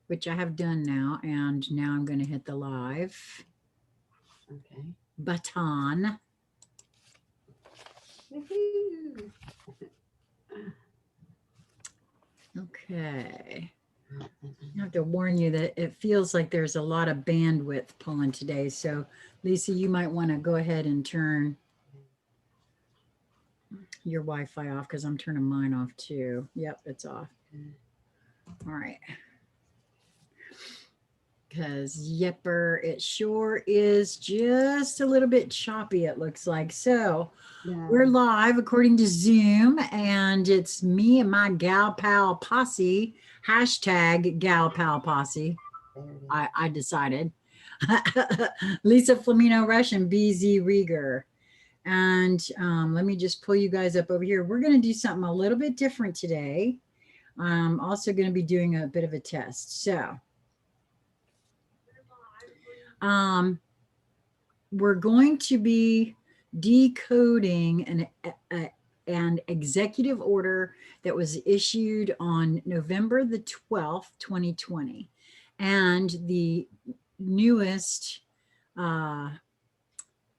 which I have done now. And now I'm going to hit the live Okay. button. Woohoo. Okay. I have to warn you that it feels like there's a lot of bandwidth pulling today. So Lisa, you might want to go ahead and turn your Wi-Fi off because I'm turning mine off too. Yep, it's off. All right. Because yepper, it sure is just a little bit choppy, it looks like. So Yeah. we're live according to Zoom, and it's me and my gal pal posse, hashtag gal pal posse. There it is. I decided. Lisa Flamino Rush and BZ Rieger. And let me just pull you guys up over here. We're going to do something a little bit different today. I'm also going to be doing a bit of a test. So um, we're going to be decoding an executive order that was issued on November the 12th, 2020. And the newest uh,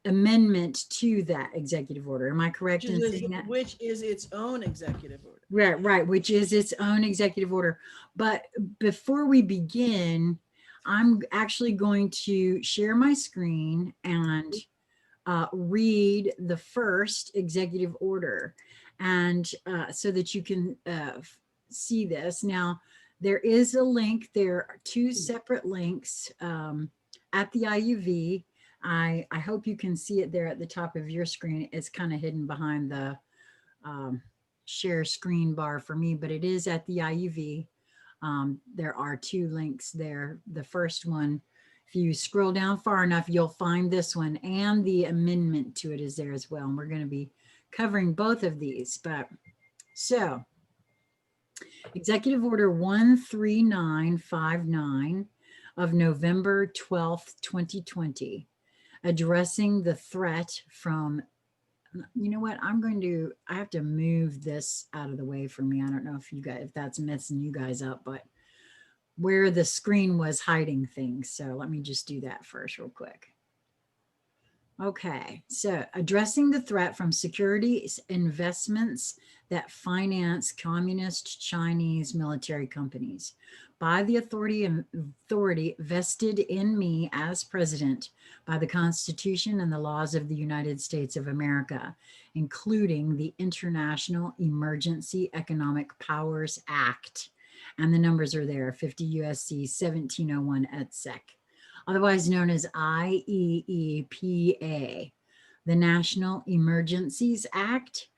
amendment to that executive order. Am I correct in saying that? Which is its own executive order. Right, right, which is its own executive order. But before we begin, I'm actually going to share my screen and read the first executive order, and so that you can see this. Now, there is a link. There are two separate links at the IUV. I hope you can see it there at the top of your screen. It's kind of hidden behind the um, share screen bar for me, but it is at the IUV. There are two links there. The first one, if you scroll down far enough, you'll find this one, and the amendment to it is there as well. And we're going to be covering both of these. But so, Executive Order 13959 of November 12th, 2020, addressing the threat from, you know what, I have to move this out of the way for me. I don't know if you guys, if that's messing you guys up, but where the screen was hiding things. So let me just do that first real quick. Okay, so addressing the threat from securities investments that finance communist Chinese military companies by the authority vested in me as president by the Constitution and the laws of the United States of America, including the International Emergency Economic Powers Act. And the numbers are there, 50 USC 1701 et sec, otherwise known as IEEPA, the National Emergencies Act,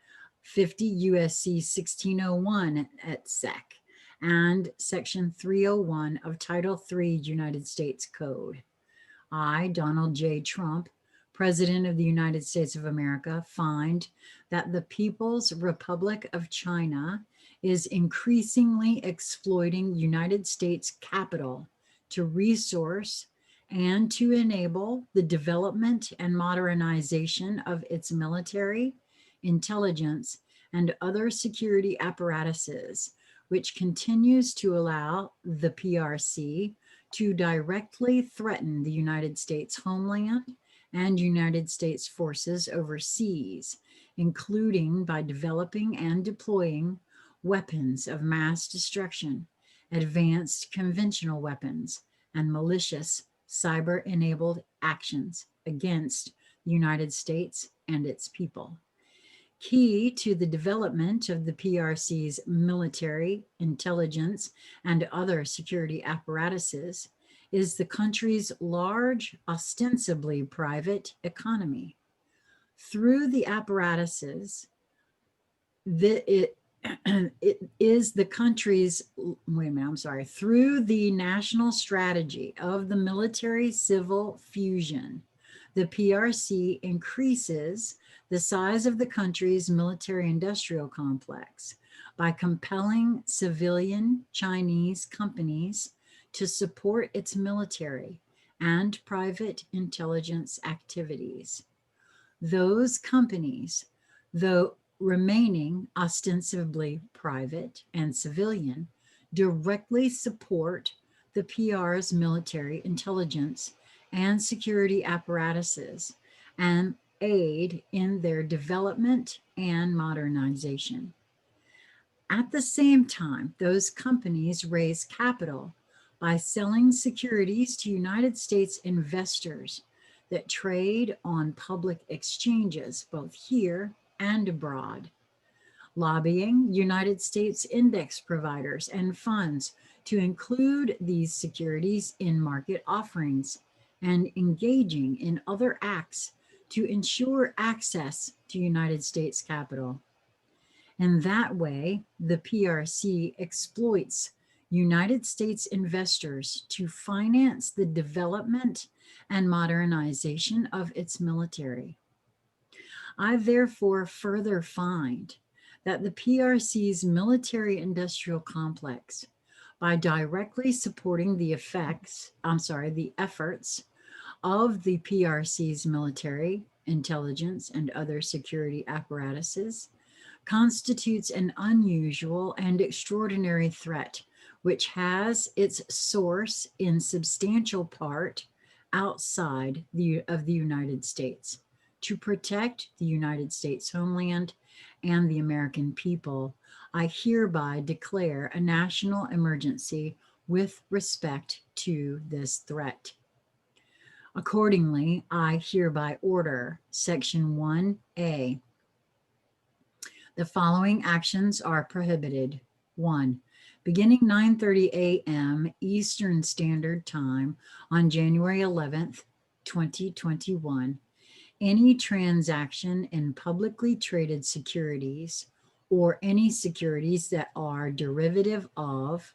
50 USC 1601 et sec, and Section 301 of Title III United States Code. I, Donald J. Trump, President of the United States of America, find that the People's Republic of China is increasingly exploiting United States capital to resource and to enable the development and modernization of its military, intelligence, and other security apparatuses, which continues to allow the PRC to directly threaten the United States homeland and United States forces overseas, including by developing and deploying weapons of mass destruction, advanced conventional weapons, and malicious cyber-enabled actions against the United States and its people. Key to the development of the PRC's military, intelligence, and other security apparatuses is the country's large, ostensibly private economy. Through the apparatuses, it is the country's, wait a minute, I'm sorry, through the national strategy of the military civil fusion, the PRC increases the size of the country's military industrial complex by compelling civilian Chinese companies to support its military and private intelligence activities. Those companies, though remaining ostensibly private and civilian, directly support the PR's military intelligence and security apparatuses and aid in their development and modernization. At the same time, those companies raise capital by selling securities to United States investors that trade on public exchanges, both here and abroad, lobbying United States index providers and funds to include these securities in market offerings, and engaging in other acts to ensure access to United States capital. In that way, the PRC exploits United States investors to finance the development and modernization of its military. I therefore further find that the PRC's military industrial complex, by directly supporting the efforts of the PRC's military, intelligence, and other security apparatuses, constitutes an unusual and extraordinary threat, which has its source in substantial part outside of the United States. To protect the United States homeland and the American people, I hereby declare a national emergency with respect to this threat. Accordingly, I hereby order Section 1A. The following actions are prohibited. 1. Beginning 9:30 a.m. Eastern Standard Time on January 11th, 2021, any transaction in publicly traded securities or any securities that are derivative of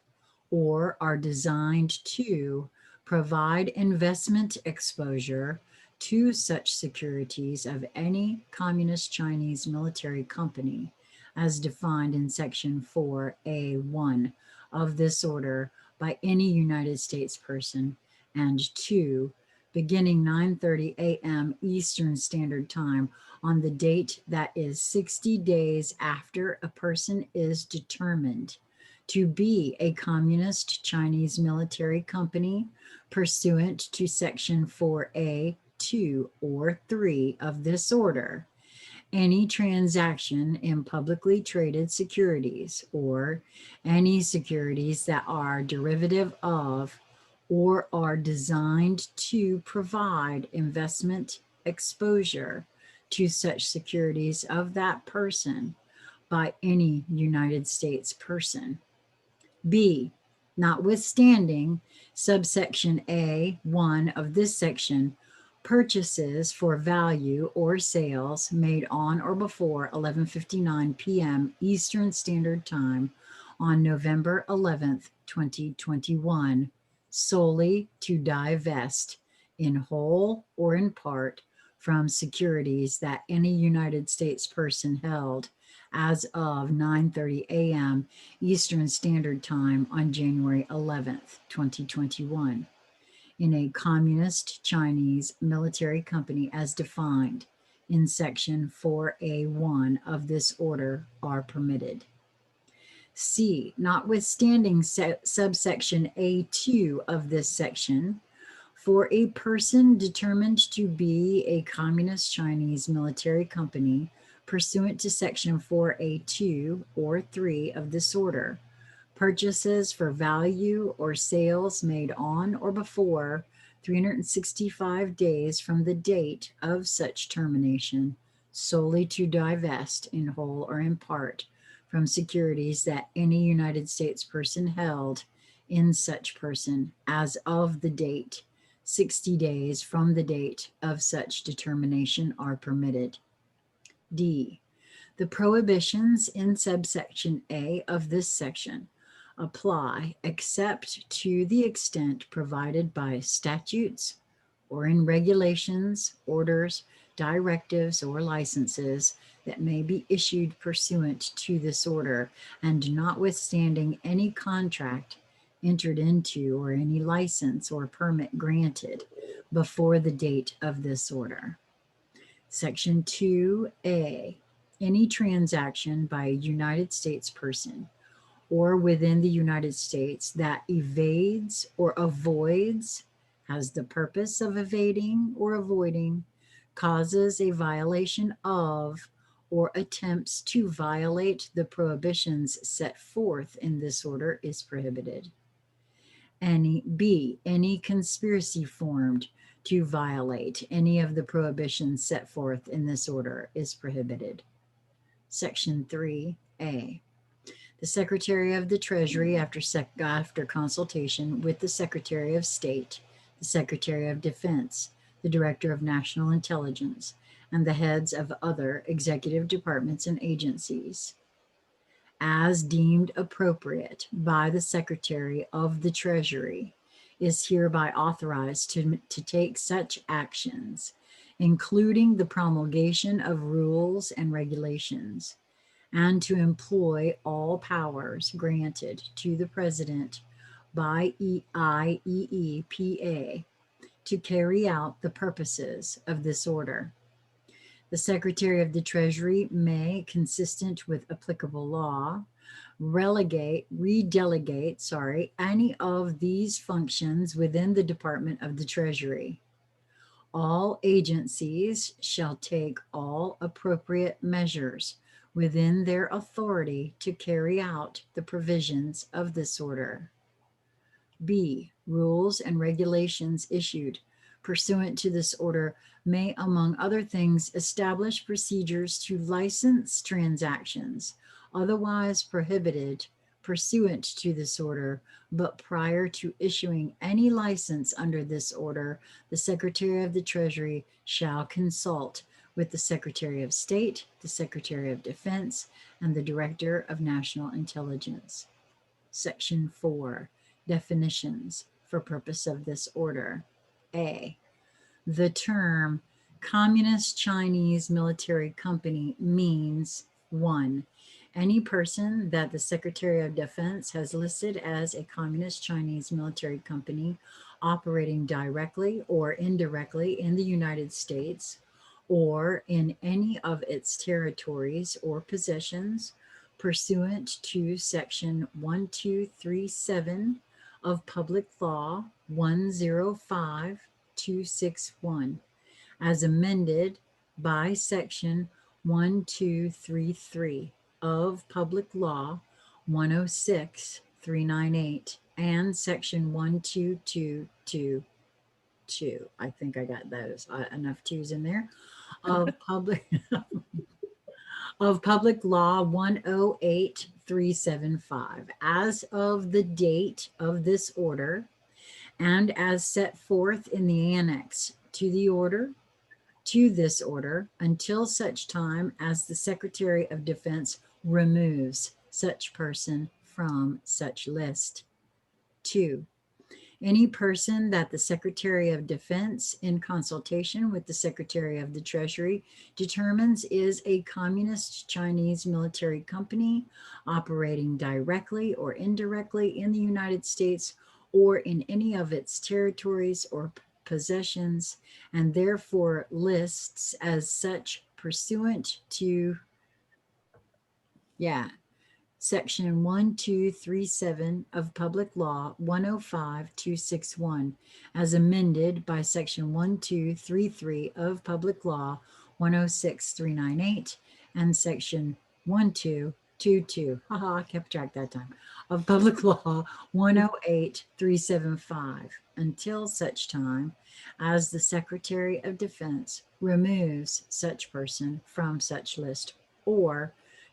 or are designed to provide investment exposure to such securities of any Communist Chinese military company as defined in Section 4A1 of this order by any United States person, and 2, beginning 9:30 a.m. Eastern Standard Time on the date that is 60 days after a person is determined to be a Communist Chinese military company pursuant to Section 4A2 or 3 of this order. Any transaction in publicly traded securities or any securities that are derivative of or are designed to provide investment exposure to such securities of that person by any United States person. B, notwithstanding subsection A1 of this section, purchases for value or sales made on or before 11:59 p.m. Eastern Standard Time on November 11th, 2021, solely to divest in whole or in part from securities that any United States person held as of 9:30 a.m. Eastern Standard Time on January 11th, 2021, in a Communist Chinese military company as defined in Section 4A1 of this order are permitted. C, notwithstanding subsection A2 of this section, for a person determined to be a Communist Chinese military company pursuant to Section 4A2 or 3 of this order, purchases for value or sales made on or before 365 days from the date of such termination, solely to divest in whole or in part from securities that any United States person held in such person as of the date, 60 days from the date of such determination are permitted. D, the prohibitions in subsection A of this section apply except to the extent provided by statutes or in regulations, orders, directives, or licenses that may be issued pursuant to this order, and notwithstanding any contract entered into or any license or permit granted before the date of this order. Section 2A, any transaction by a United States person or within the United States that evades or avoids, has the purpose of evading or avoiding, causes a violation of, or attempts to violate the prohibitions set forth in this order is prohibited. Any conspiracy formed to violate any of the prohibitions set forth in this order is prohibited. Section 3A. The Secretary of the Treasury, after consultation with the Secretary of State, the Secretary of Defense, the Director of National Intelligence, and the heads of other executive departments and agencies, as deemed appropriate by the Secretary of the Treasury, is hereby authorized to take such actions, including the promulgation of rules and regulations, and to employ all powers granted to the President by IEEPA to carry out the purposes of this order. The Secretary of the Treasury may, consistent with applicable law, redelegate any of these functions within the Department of the Treasury. All agencies shall take all appropriate measures within their authority to carry out the provisions of this order. B. Rules and regulations issued pursuant to this order may, among other things, establish procedures to license transactions otherwise prohibited pursuant to this order, but prior to issuing any license under this order, the Secretary of the Treasury shall consult with the Secretary of State, the Secretary of Defense, and the Director of National Intelligence. Section 4. Definitions for purpose of this order. A. The term Communist Chinese Military Company means 1. Any person that the Secretary of Defense has listed as a Communist Chinese military company operating directly or indirectly in the United States or in any of its territories or possessions pursuant to Section 1237 of Public Law 1.14.21 as amended by Section 1233 of Public Law 106.398 and Section 12222. I think I got those enough twos in there of public Law 108.375 as of the date of this order and as set forth in the annex to this order until such time as the Secretary of Defense removes such person from such list. 2. Any person that the Secretary of Defense, in consultation with the Secretary of the Treasury, determines is a Communist Chinese military company operating directly or indirectly in the United States or in any of its territories or possessions, and therefore lists as such pursuant to, Section 1237 of Public Law 105.261, as amended by Section 1233 of Public Law 106.398 and Section 1222, I kept track that time, of Public Law 108.375, until such time as the Secretary of Defense removes such person from such list, or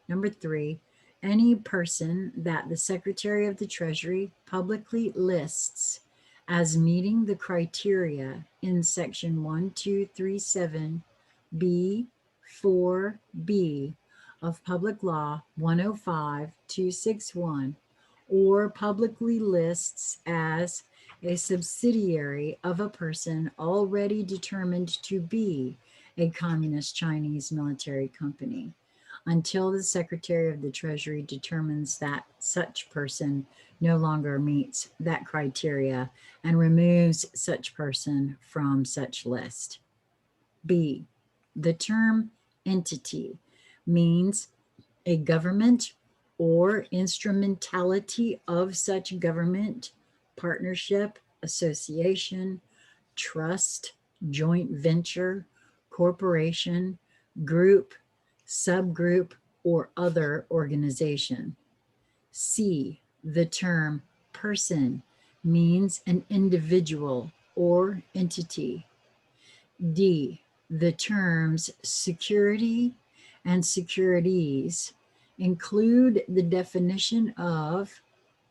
3, any person that the Secretary of the Treasury publicly lists as meeting the criteria in Section 1237B 4B of Public Law 105.261, or publicly lists as a subsidiary of a person already determined to be a Communist Chinese military company, until the Secretary of the Treasury determines that such person no longer meets that criteria and removes such person from such list. B. The term entity means a government or instrumentality of such government, partnership, association, trust, joint venture, corporation, group, subgroup, or other organization. C, the term person means an individual or entity. D, the terms security and securities include the definition of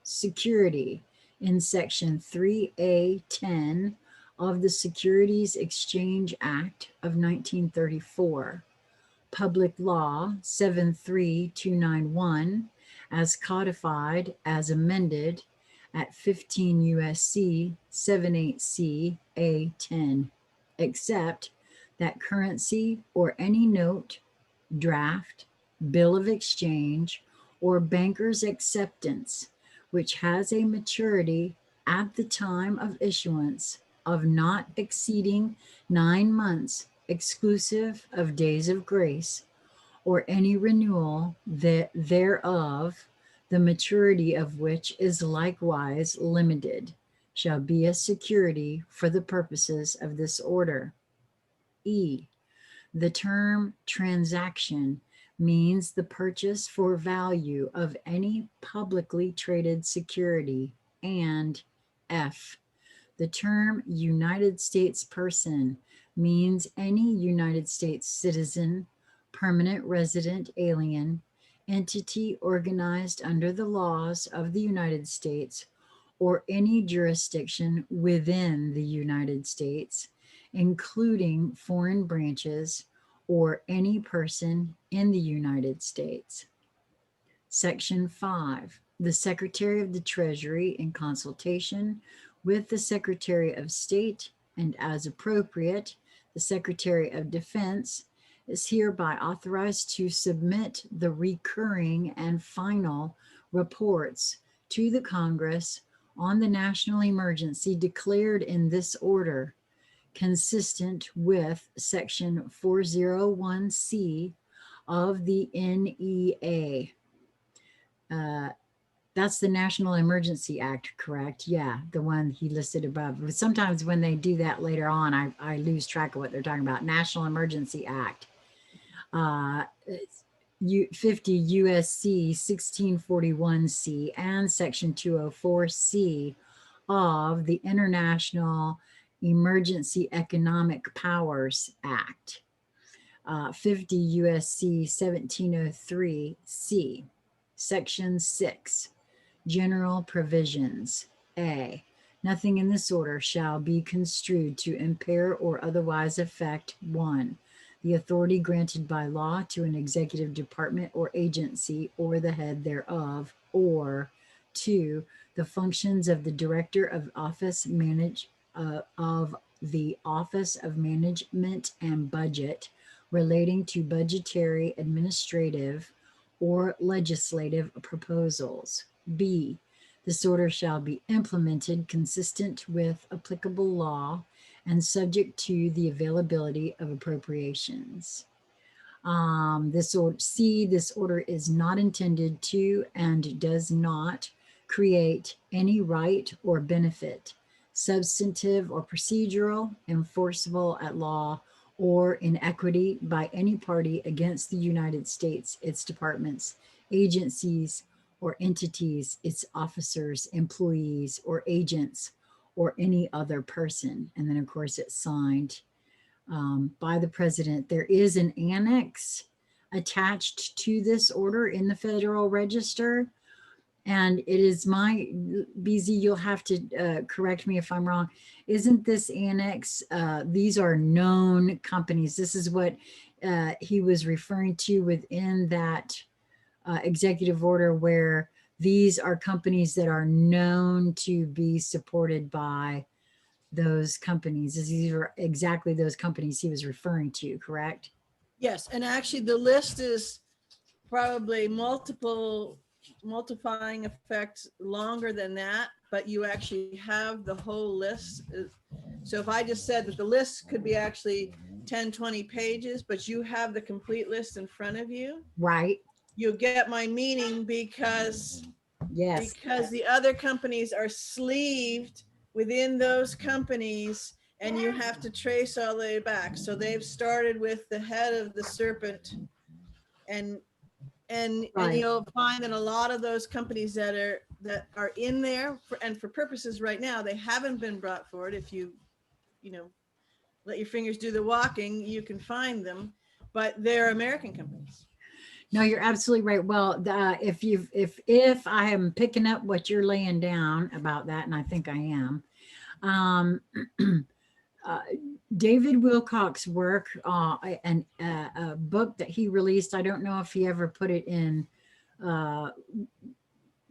security in Section 3A10 of the Securities Exchange Act of 1934, Public Law 73291, as codified as amended at 15 U.S.C. 78C A10, except that currency or any note, draft, bill of exchange, or banker's acceptance, which has a maturity at the time of issuance of not exceeding 9 months exclusive of days of grace, or any renewal thereof, the maturity of which is likewise limited, shall be a security for the purposes of this order. E, the term transaction means the purchase for value of any publicly traded security. And F, the term United States person means any United States citizen, permanent resident alien, entity organized under the laws of the United States, or any jurisdiction within the United States, including foreign branches, or any person in the United States. Section 5, the Secretary of the Treasury, in consultation with the Secretary of State and as appropriate, the Secretary of Defense, is hereby authorized to submit the recurring and final reports to the Congress on the national emergency declared in this order, consistent with Section 401C of the NEA. That's the National Emergency Act, correct? Yeah, the one he listed above. But sometimes when they do that later on, I lose track of what they're talking about. National Emergency Act. 50 USC 1641C and Section 204C of the International Emergency Economic Powers Act. 50 USC 1703C. Section 6, General Provisions. A, nothing in this order shall be construed to impair or otherwise affect 1, the authority granted by law to an executive department or agency or the head thereof, or 2, the functions of the Director of the Office of Management and Budget relating to budgetary, administrative, or legislative proposals. B, this order shall be implemented consistent with applicable law and subject to the availability of appropriations. This order is not intended to and does not create any right or benefit, substantive or procedural, enforceable at law, or in equity by any party against the United States, its departments, agencies, or entities, its officers, employees, or agents, or any other person. And then, of course, it's signed by the president. There is an annex attached to this order in the Federal Register. And it is my, BZ, you'll have to correct me if I'm wrong. Isn't this annex, these are known companies. This is what he was referring to within that executive order, where these are companies that are known to be supported by those companies. These are exactly those companies he was referring to, correct? Yes, and actually the list is probably multiplying effects longer than that, but you actually have the whole list. So if I just said that the list could be actually 10, 20 pages, but you have the complete list in front of you, Right. you get my meaning because Yes. the other companies are sleeved within those companies, and you have to trace all the way back. So they've started with the head of the serpent, and Right. you'll find that a lot of those companies that are in there and for purposes right now, they haven't been brought forward. If you let your fingers do the walking, you can find them, but they're American companies. No, you're absolutely right. Well, if I am picking up what you're laying down about that, and I think I am, David Wilcox's work, and a book that he released, I don't know if he ever put it in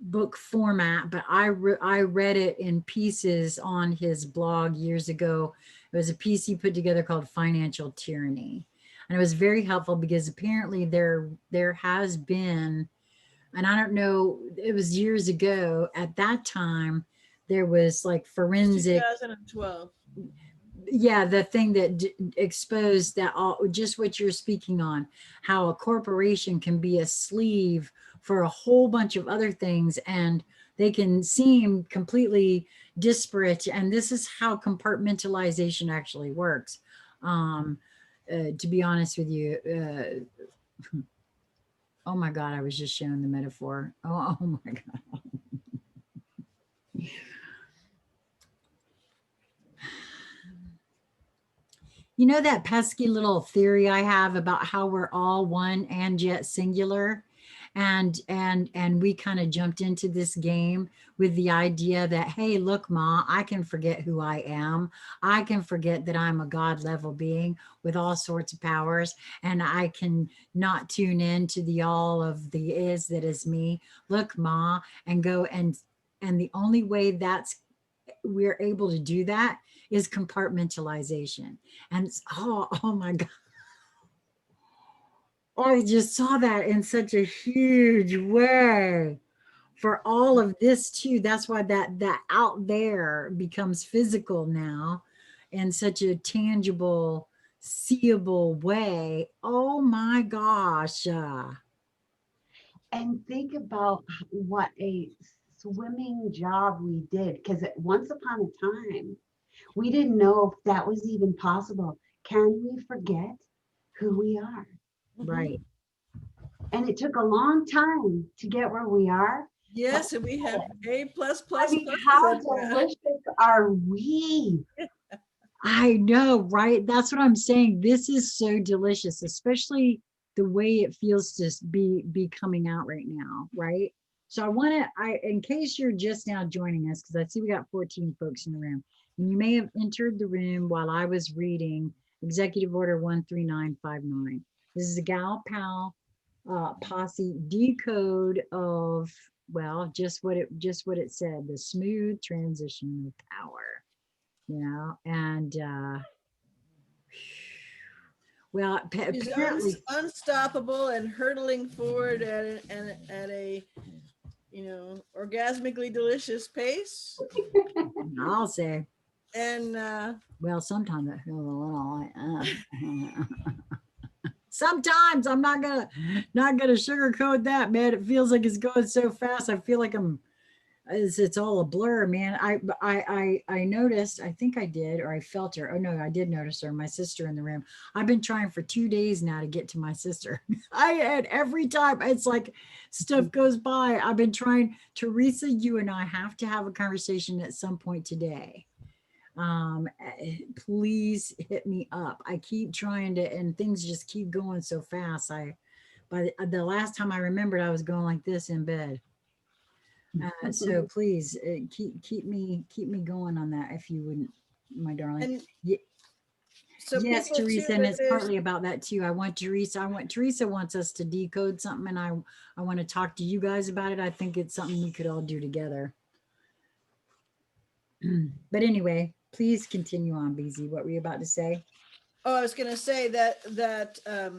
book format, but I read it in pieces on his blog years ago. It was a piece he put together called Financial Tyranny. And it was very helpful because apparently there has been, and I don't know, it was years ago, at that time, there was like forensic, 2012. yeah, the thing that exposed that, all just what you're speaking on, how a corporation can be a sleeve for a whole bunch of other things, and they can seem completely disparate. And this is how compartmentalization actually works. To be honest with you, oh my God, I was just showing the metaphor. Oh my God. You know that pesky little theory I have about how we're all one and yet singular? And we kind of jumped into this game with the idea that, hey, look, Ma, I can forget who I am. I can forget that I'm a God level being with all sorts of powers, and I can not tune in to the all of the is that is me. Look, Ma, and go and the only way we're able to do that is compartmentalization. And oh my God. I just saw that in such a huge way for all of this too. That's why that out there becomes physical now in such a tangible, seeable way. Oh my gosh. And think about what a swimming job we did, because once upon a time, we didn't know if that was even possible. Can we forget who we are? Right. And it took a long time to get where we are. Yes, and we have A plus plus I mean, plus. how et cetera. delicious are we? I know, right? That's what I'm saying. This is so delicious, especially the way it feels to be coming out right now, right? So in case you're just now joining us, because I see we got 14 folks in the room, and you may have entered the room while I was reading Executive Order 13959. This is a Gal Pal Posse decode of, well, just what it said, the smooth transition of power. And well, She's apparently, unstoppable and hurtling forward at a orgasmically delicious pace. I'll say, And well, sometimes I feel a little sometimes I'm not gonna sugarcoat that, man. It feels like it's going so fast. I feel like it's all a blur, man. I noticed, I think I did, or I felt her. Oh no, I did notice her, my sister in the room. I've been trying for 2 days now to get to my sister. And every time it's like stuff goes by. I've been trying. Teresa, you and I have to have a conversation at some point today. Please hit me up. I keep trying to, and things just keep going so fast. By the last time I remembered, I was going like this in bed. So please keep me going on that, if you wouldn't, my darling. and Ye- so yes, people Teresa, too, and that it's there's partly about that too. Teresa wants us to decode something, and I want to talk to you guys about it. I think it's something we could all do together. But anyway, please continue on, BZ. What were you about to say? Oh, I was going to say that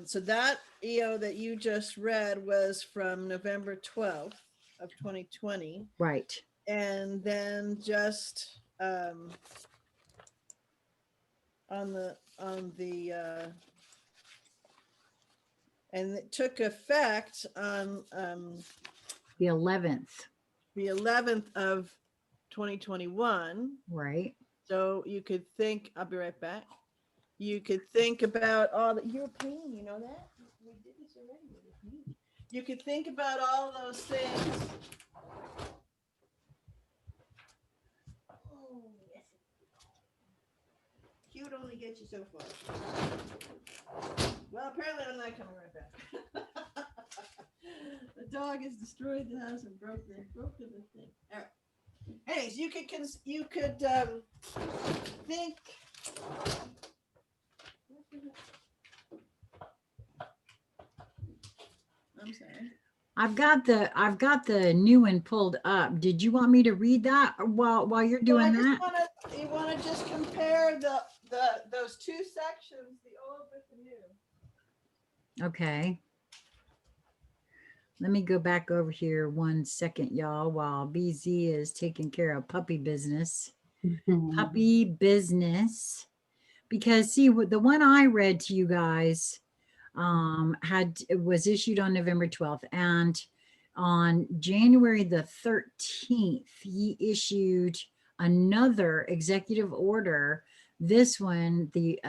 so that EO that you just read was from November 12th of 2020. Right. And then just on the And it took effect on The 11th, the 11th of 2021. right? So you could think, I'll be right back. You could think about all that. You're paying, you know that? We did this already with me. You could think about all those things. Oh, yes. Cute only gets you so far. Well, apparently I'm not coming right back. The dog has destroyed the house and broken the thing. All right. Anyways, you could think. I'm sorry. I've got the new one pulled up. Did you want me to read that while you're Well, I doing just that? you want to just compare those two sections, the old with the new. Okay. Let me go back over here 1 second, y'all, while BZ is taking care of puppy business. Puppy business. Because see, the one I read to you guys was issued on November 12th, and on January the 13th, he issued another executive order. This one, the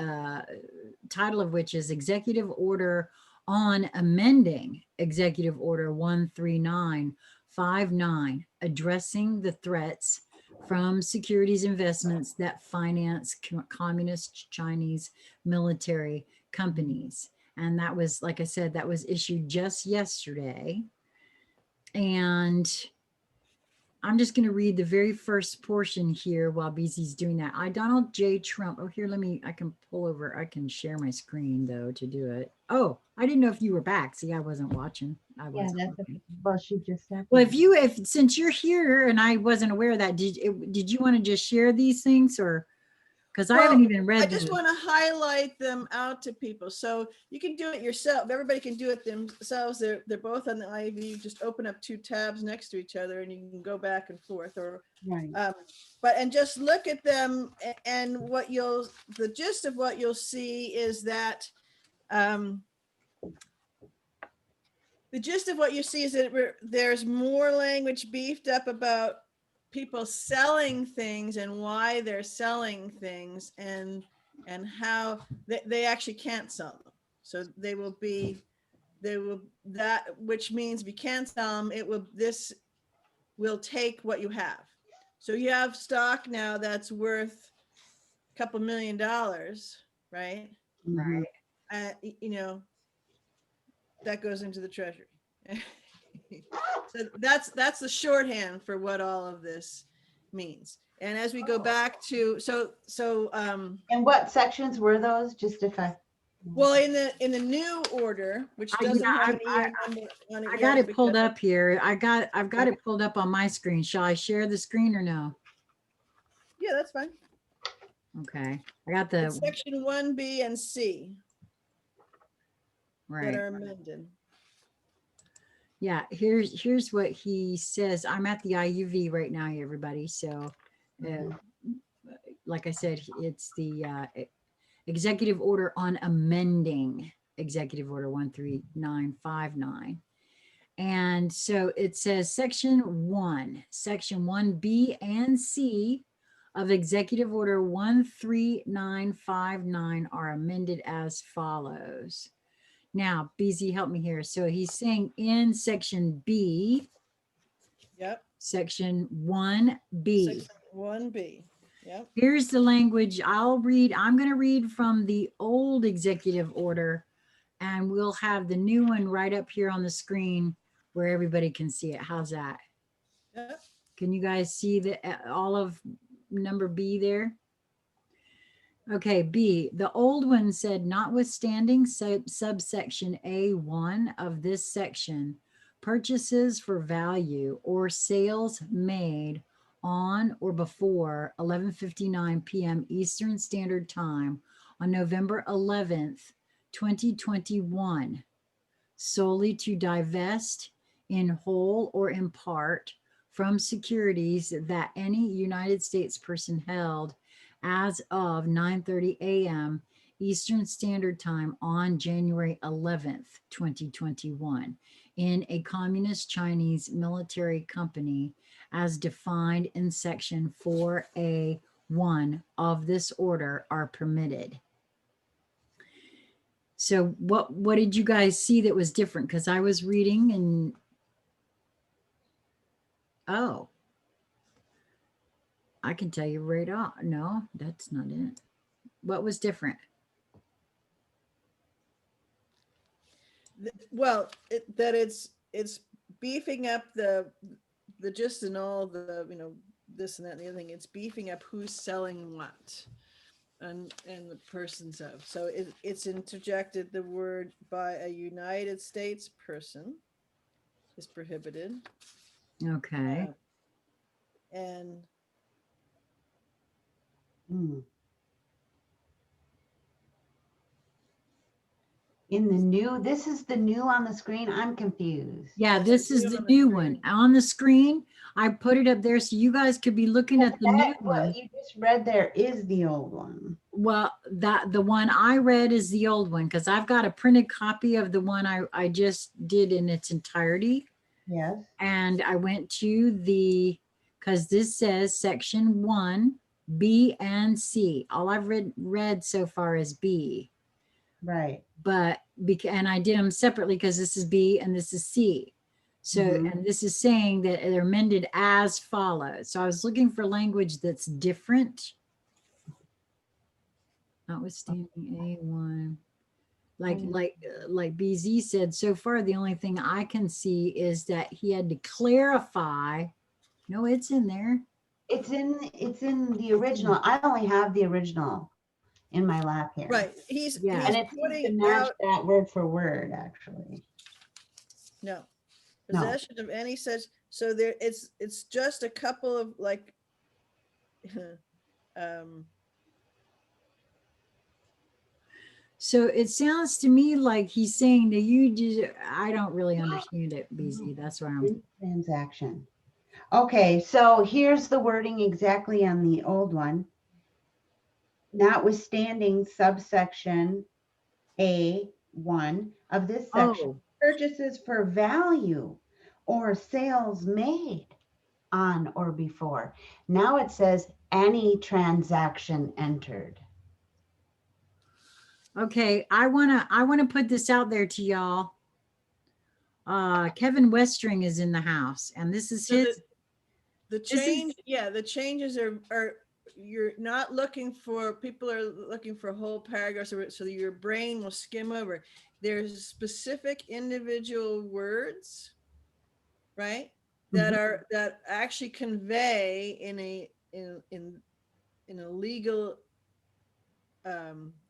title of which is Executive Order on Amending Executive Order 13959, addressing the threats from Securities Investments that finance communist Chinese military companies. And that was, like I said, that was issued just yesterday. And I'm just going to read the very first portion here while BZ's doing that. I, Donald J. Trump. Oh, here, I can pull over. I can share my screen, though, to do it. Oh, I didn't know if you were back. See, I wasn't watching. Yeah, that's okay. Well, she just said. Well, since you're here and I wasn't aware of that, did you want to just share these things, or because I haven't even read I just want to highlight them out to people. So you can do it yourself. Everybody can do it themselves. They're both on the IV. You just open up two tabs next to each other and you can go back and forth, or Right. and just look at them, and the gist of what you'll see is that there's more language beefed up about people selling things and why they're selling things, and how they actually can't sell them. So that, which means if you can't sell them, this will take what you have. So you have stock now that's worth a couple $1 million, right? Right. That goes into the treasury. So that's the shorthand for what all of this means. And as we go back to And what sections were those? Just if I. well, in the new order, which doesn't have an EO number on it I yet, got it pulled because- up here. I've got it pulled up on my screen. Shall I share the screen or no? Yeah, that's fine. Okay. I got It's section 1B and C that right. are amended. Yeah, here's what he says. I'm at the IUV right now, everybody. So like I said, it's the Executive Order on Amending Executive Order 13959. And so it says section 1B and C of Executive Order 13959 are amended as follows. Now, BZ, help me here. So he's saying in section B, Yep. section 1B. Section 1B. Yep. Here's the language I'll read. I'm going to read from the old executive order, and we'll have the new one right up here on the screen where everybody can see it. How's that? Yep. Can you guys see all of number B there? Okay, B, the old one said, notwithstanding subsection A1 of this section, purchases for value or sales made on or before 11:59 p.m. Eastern Standard Time on November 11th, 2021, solely to divest in whole or in part from securities that any United States person held as of 9:30 a.m. Eastern Standard Time on January 11th, 2021, in a communist Chinese military company as defined in section 4A1 of this order are permitted. So what did you guys see that was different? Because I was reading and, oh, I can tell you right off. No, that's not it. What was different? Well, that it's beefing up the gist and all the, this and that and the other thing. It's beefing up who's selling what and the persons of. So it's interjected the word by a United States person is prohibited. Okay. And In the new, this is the new on the screen. I'm confused. Yeah, this is the on the new screen. one on the screen. I put it up there so you guys could be looking at the new That, one. what you just read there is the old one. Well, the one I read is the old one because I've got a printed copy of the one I just did in its entirety. Yes. And I went to because this says section 1, B and C. All I've read so far is B. Right. But and I did them separately because this is B and this is C. So, and this is saying that they're amended as follows. So I was looking for language that's different. Notwithstanding A1, like BZ said, so far the only thing I can see is that he had to clarify. No, it's in there. It's in the original. I only have the original in my lap here. right, he's And it's putting match out that word for word, actually. no No. possession of any such. So there, it's just a couple of like, So it sounds to me like he's saying that you just, I don't really understand it, BZ. That's why I'm. Transaction. Okay, so here's the wording exactly on the old one. Notwithstanding subsection A1 of this section, Oh, purchases for value or sales made on or before. Now it says any transaction entered. okay. I wanna put this out there to y'all. Kevin Westring is in the house, and this is so his. the change, the changes are you're not looking for, people are looking for whole paragraphs, so your brain will skim over. There's specific individual words, right, that are that actually convey in a legal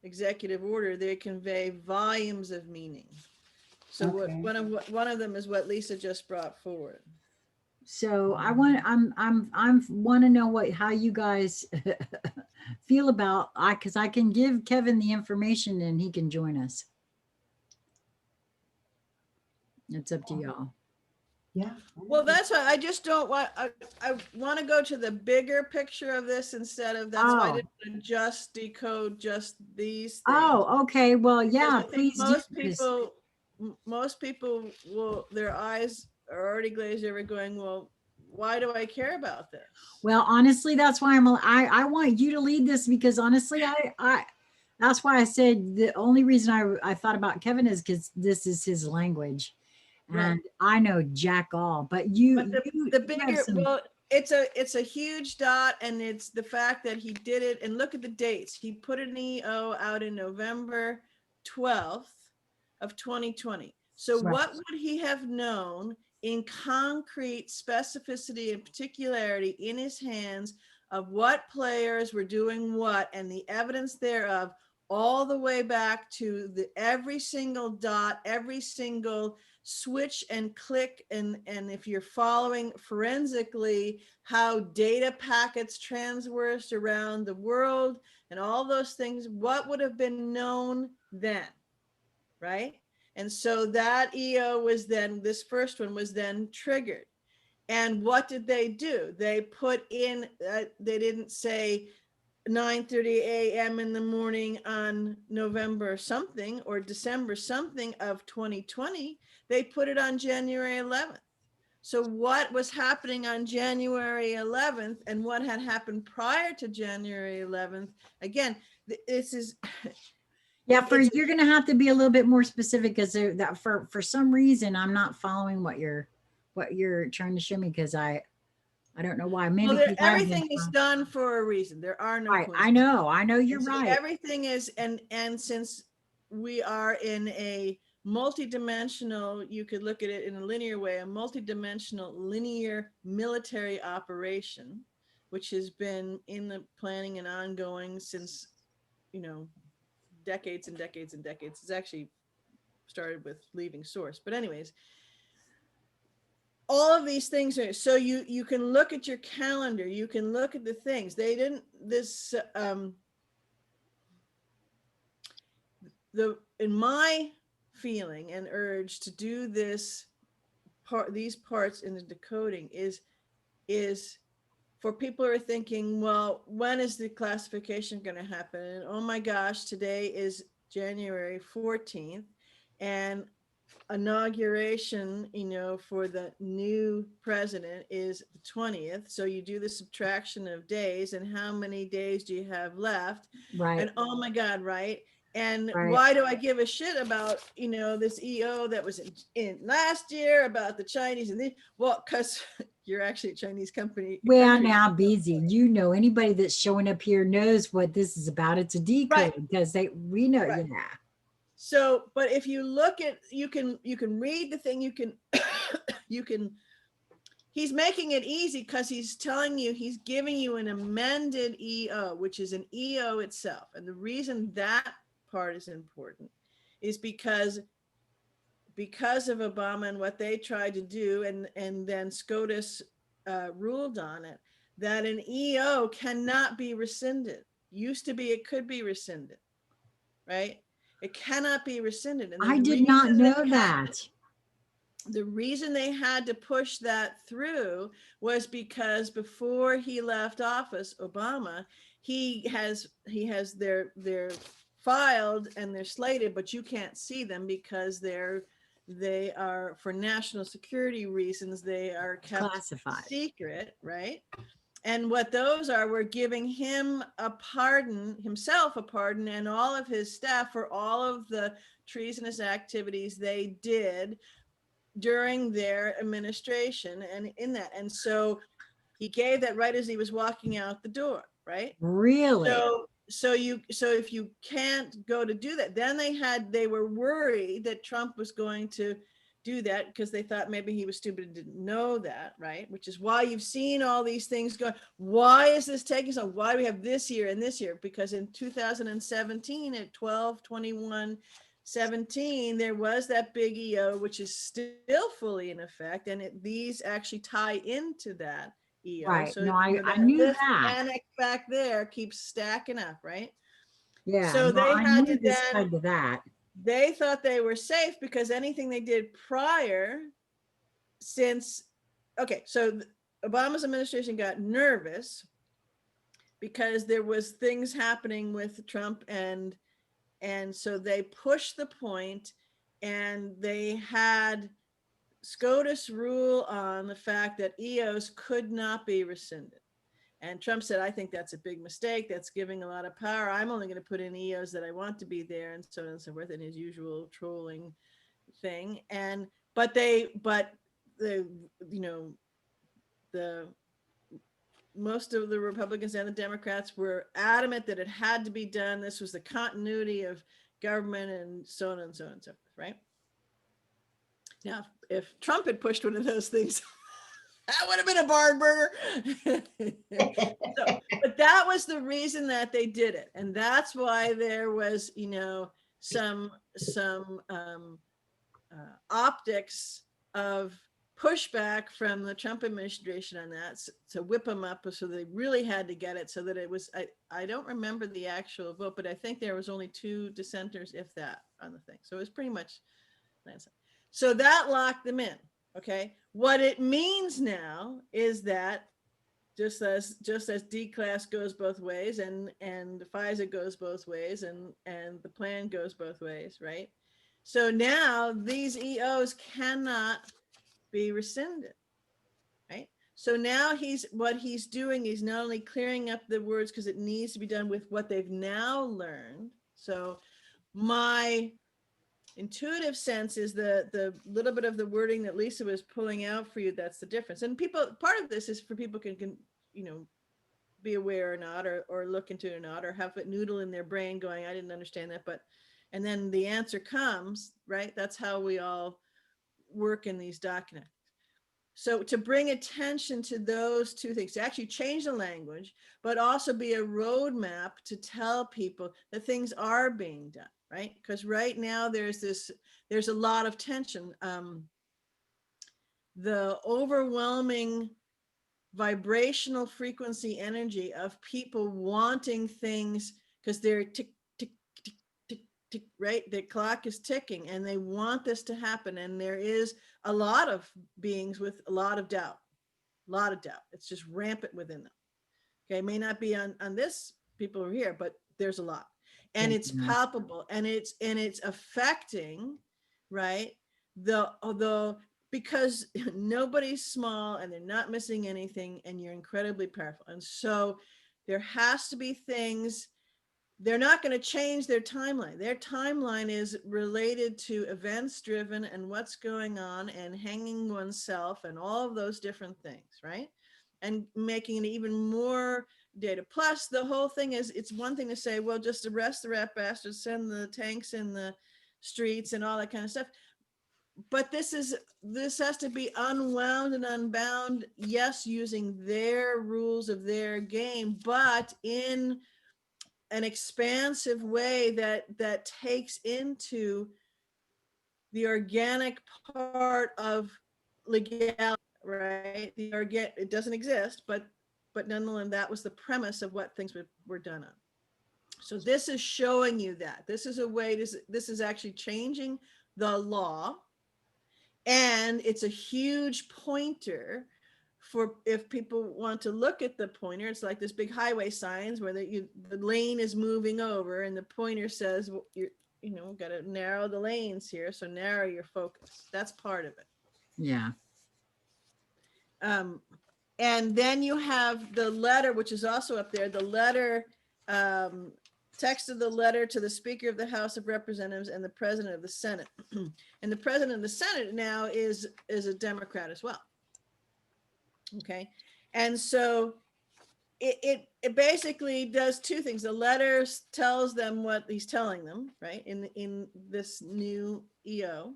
executive order, they convey volumes of meaning. So Okay. one of them is what Lisa just brought forward. So I want, I'm want to know how you guys feel about, because I can give Kevin the information and he can join us. It's up to y'all. Yeah. Well, that's why I just don't want, I want to go to the bigger picture of this instead of, that's why I didn't want to just decode just these things. Oh, okay. Well, yeah, I think please most people will, their eyes are already glazed over going, well, why do I care about this? Well, honestly, that's why I want you to lead this, because honestly, that's why I said the only reason I thought about Kevin is because this is his language. And I know jack all, but the bigger, well, it's a huge dot, and it's the fact that he did it. And look at the dates. He put an EO out in November 12th of 2020. So what would he have known in concrete specificity and particularity in his hands of what players were doing what, and the evidence thereof, all the way back to every single dot, every single switch and click, and if you're following forensically how data packets transversed around the world and all those things, what would have been known then, right? And so that EO was then, this first one was then triggered. And what did they do? They put in, they didn't say 9:30 a.m. in the morning on November something or December something of 2020, they put it on January 11th. So what was happening on January 11th and what had happened prior to January 11th? Again, this is Yeah, it's you're going to have to be a little bit more specific because that for some reason I'm not following what you're trying to show me because I don't know why. Maybe well, because I've been everything is done for a reason. There are no right. coincidences. I know you're And so right. everything is, and since we are in a multidimensional, you could look at it in a linear way, a multidimensional linear military operation, which has been in the planning and ongoing since, decades and decades and decades. It's actually started with leaving source. But anyways, all of these things are, so you can look at your calendar, you can look at the things. They didn't, this, in my feeling and urge to do this these parts in the decoding is for people who are thinking, well, when is the classification going to happen? And oh my gosh, today is January 14th and inauguration, for the new president is the 20th. So you do the subtraction of days and how many days do you have left? Right. And oh my God, right? And Right. why do I give a shit about, this EO that was in last year about the Chinese and the, well, because you're actually a Chinese company. Well, now, busy. Anybody that's showing up here knows what this is about. It's a decode Right. because we know, Right. yeah. So, but if you look at, you can read the thing, he's making it easy because he's telling you, he's giving you an amended EO, which is an EO itself. And the reason that part is important is because of Obama and what they tried to do, and then SCOTUS ruled on it, that an EO cannot be rescinded. Used to be it could be rescinded, right? It cannot be rescinded. And I did not know that. The reason they had to push that through was because before he left office, Obama, he has they're filed and they're slated, but you can't see them because they are, for national security reasons, they are kept Classified. secret, right? And what those are, we're giving him himself a pardon, and all of his staff for all of the treasonous activities they did during their administration and in that. And so he gave that right as he was walking out the door, right? Really? So if you can't go to do that, then they were worried that Trump was going to do that because they thought maybe he was stupid and didn't know that, right? Which is why you've seen all these things going. Why is this taking so? Why do we have this year and this year? Because in 2017 at 12/21/17, there was that big EO, which is still fully in effect, and these actually tie into that EO. Right. So No, I knew that. annex back there keeps stacking up, right? Yeah. So no, they I had knew to this then, tied to that. they thought they were safe because anything they did prior, since, okay, so Obama's administration got nervous because there was things happening with Trump, and so they pushed the point, and they had SCOTUS rule on the fact that EOs could not be rescinded. And Trump said, I think that's a big mistake. That's giving a lot of power. I'm only going to put in EOs that I want to be there, and so on and so forth, in his usual trolling thing. But most of the Republicans and the Democrats were adamant that it had to be done. This was the continuity of government, and so on and so on and so forth, right? Now, if Trump had pushed one of those things, that would have been a barn burner. But that was the reason that they did it. And that's why there was, some optics of pushback from the Trump administration on that, to whip them up. So they really had to get it, so that it was, I don't remember the actual vote, but I think there was only 2 dissenters, if that, on the thing. So it was pretty much landslide. So that locked them in. Okay. What it means now is that just as D class goes both ways, and FISA goes both ways, and the plan goes both ways, right? So now these EOs cannot be rescinded, right? So now what he's doing is not only clearing up the words, because it needs to be done with what they've now learned. So my intuitive sense is the little bit of the wording that Lisa was pulling out for you, that's the difference. And people, part of this is for people can you know, be aware or not, or look into it or not, or have it noodle in their brain going, I didn't understand that, but, and then the answer comes, right? That's how we all work in these documents. So to bring attention to those two things, to actually change the language, but also be a roadmap to tell people that things are being done, right? Because right now there's a lot of tension. The overwhelming vibrational frequency energy of people wanting things because they're tick, tick, tick, tick, tick, right? The clock is ticking and they want this to happen. And there is a lot of beings with a lot of doubt, It's just rampant within them. Okay, it may not be on this, people are here, but there's a lot. And it's palpable, and it's affecting, right? Because nobody's small and they're not missing anything, and you're incredibly powerful. And so there has to be things. They're not going to change their timeline. Their timeline is related to events driven and what's going on and hanging oneself and all of those different things, right? And making it even more data. Plus, the whole thing is, it's one thing to say, well, just arrest the rat bastards, send the tanks in the streets and all that kind of stuff. But this has to be unwound and unbound, yes, using their rules of their game, but in an expansive way that takes into the organic part of legality, right? It doesn't exist, but nonetheless, that was the premise of what things were done on. So this is showing you that this is a way. This is actually changing the law, and it's a huge pointer for if people want to look at the pointer. It's like this big highway signs where the lane is moving over, and the pointer says, well, you're got to narrow the lanes here, so narrow your focus. That's part of it. Yeah. And then you have the letter, which is also up there. The letter, text of the letter to the Speaker of the House of Representatives and the President of the Senate. And the President of the Senate now is a Democrat as well. Okay, and so it basically does two things. The letter tells them what he's telling them, right, in this new EO,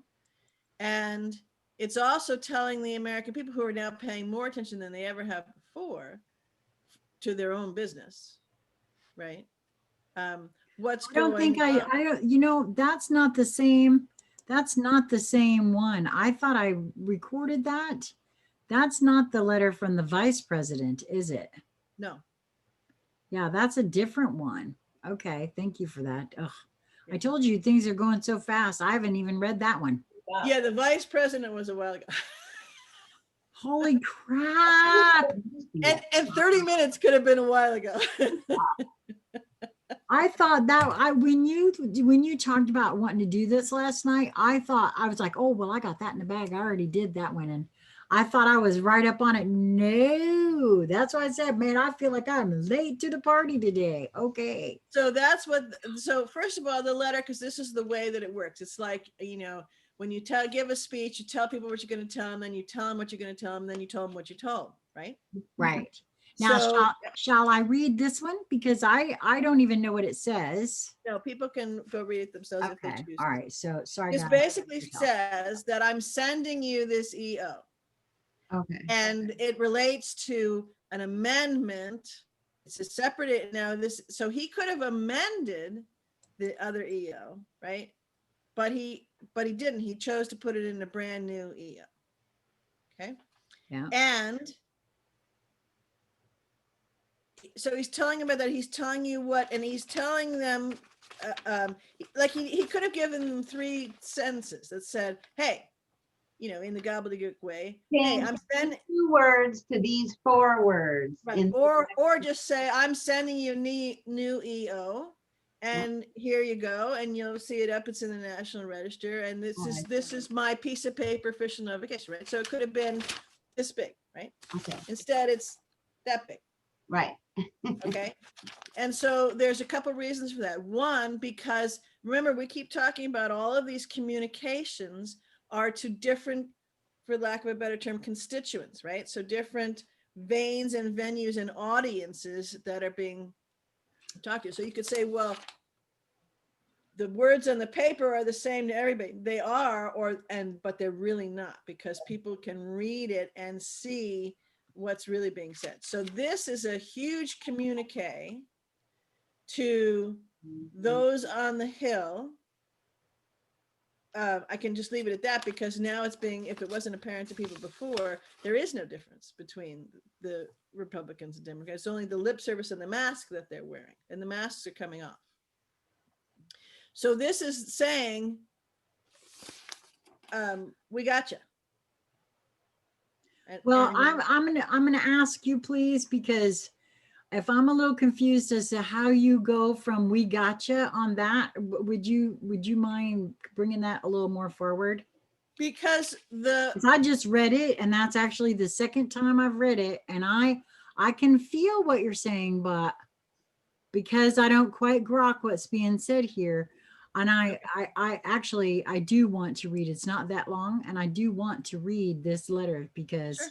and it's also telling the American people, who are now paying more attention than they ever have before to their own business, right? What's going on. I don't, that's not the same. That's not the same one. I thought I recorded that. That's not the letter from the vice president, is it? No. Yeah, that's a different one. Okay, thank you for that. Ugh. I told you things are going so fast. I haven't even read that one. Yeah, the vice president was a while ago. Holy crap. And 30 minutes could have been a while ago. I thought that when you talked about wanting to do this last night, I was like, oh, well, I got that in the bag. I already did that one. And I thought I was right up on it. No, that's why I said, man, I feel like I'm late to the party today. Okay. So so first of all, the letter, because this is the way that it works. It's like, when you give a speech, you tell people what you're going to tell them, then you tell them what you're going to tell them, then you tell them what you told, right? Right. Now, so, shall I read this one? Because I don't even know what it says. No, people can go read it themselves if they choose. All right. So sorry. It basically says that I'm sending you this EO. Okay. And it relates to an amendment. It's a separate so he could have amended the other EO, right? But he didn't. He chose to put it in a brand new EO. Okay. Yeah. And so he's telling about that. He's telling you what, and he's telling them, like he could have given them 3 sentences that said, hey, you know, in the gobbledygook way, hey, Change I'm sending, 2 words to these 4 words. right, In or just say, I'm sending you new EO, and here you go, and you'll see it up. It's in the National Register, and this is my piece of paper official notification, right? So it could have been this big, right? Okay, Instead, it's that big. right. Okay. And so there's a couple reasons for that. One, because remember, we keep talking about all of these communications are to different, for lack of a better term, constituents, right? So different veins and venues and audiences that are being talked to. So you could say, well, the words on the paper are the same to everybody. They are, but they're really not, because people can read it and see what's really being said. So this is a huge communique to those on the Hill. I can just leave it at that, because now it's being, if it wasn't apparent to people before, there is no difference between the Republicans and Democrats. It's only the lip service and the mask that they're wearing, and the masks are coming off. So this is saying, we got you. Well, I'm gonna ask you, please, because if I'm a little confused as to how you go from "we gotcha" on that, would you mind bringing that a little more forward? because I just read it, and that's actually the second time I've read it, and I can feel what you're saying, but because I don't quite grok what's being said here, and I actually I do want to read. It's not that long, and I do want to read this letter because Sure.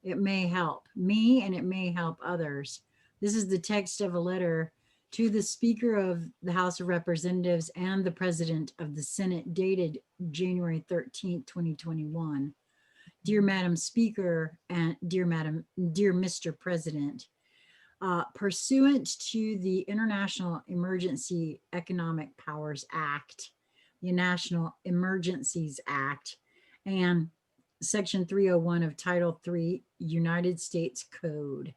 it may help me and it may help others. This is the text of a letter to the Speaker of the House of Representatives and the President of the Senate, dated January 13th, 2021. Dear Madam Speaker and dear Mr. President, pursuant to the International Emergency Economic Powers Act, the National Emergencies Act, and Section 301 of Title III United States Code,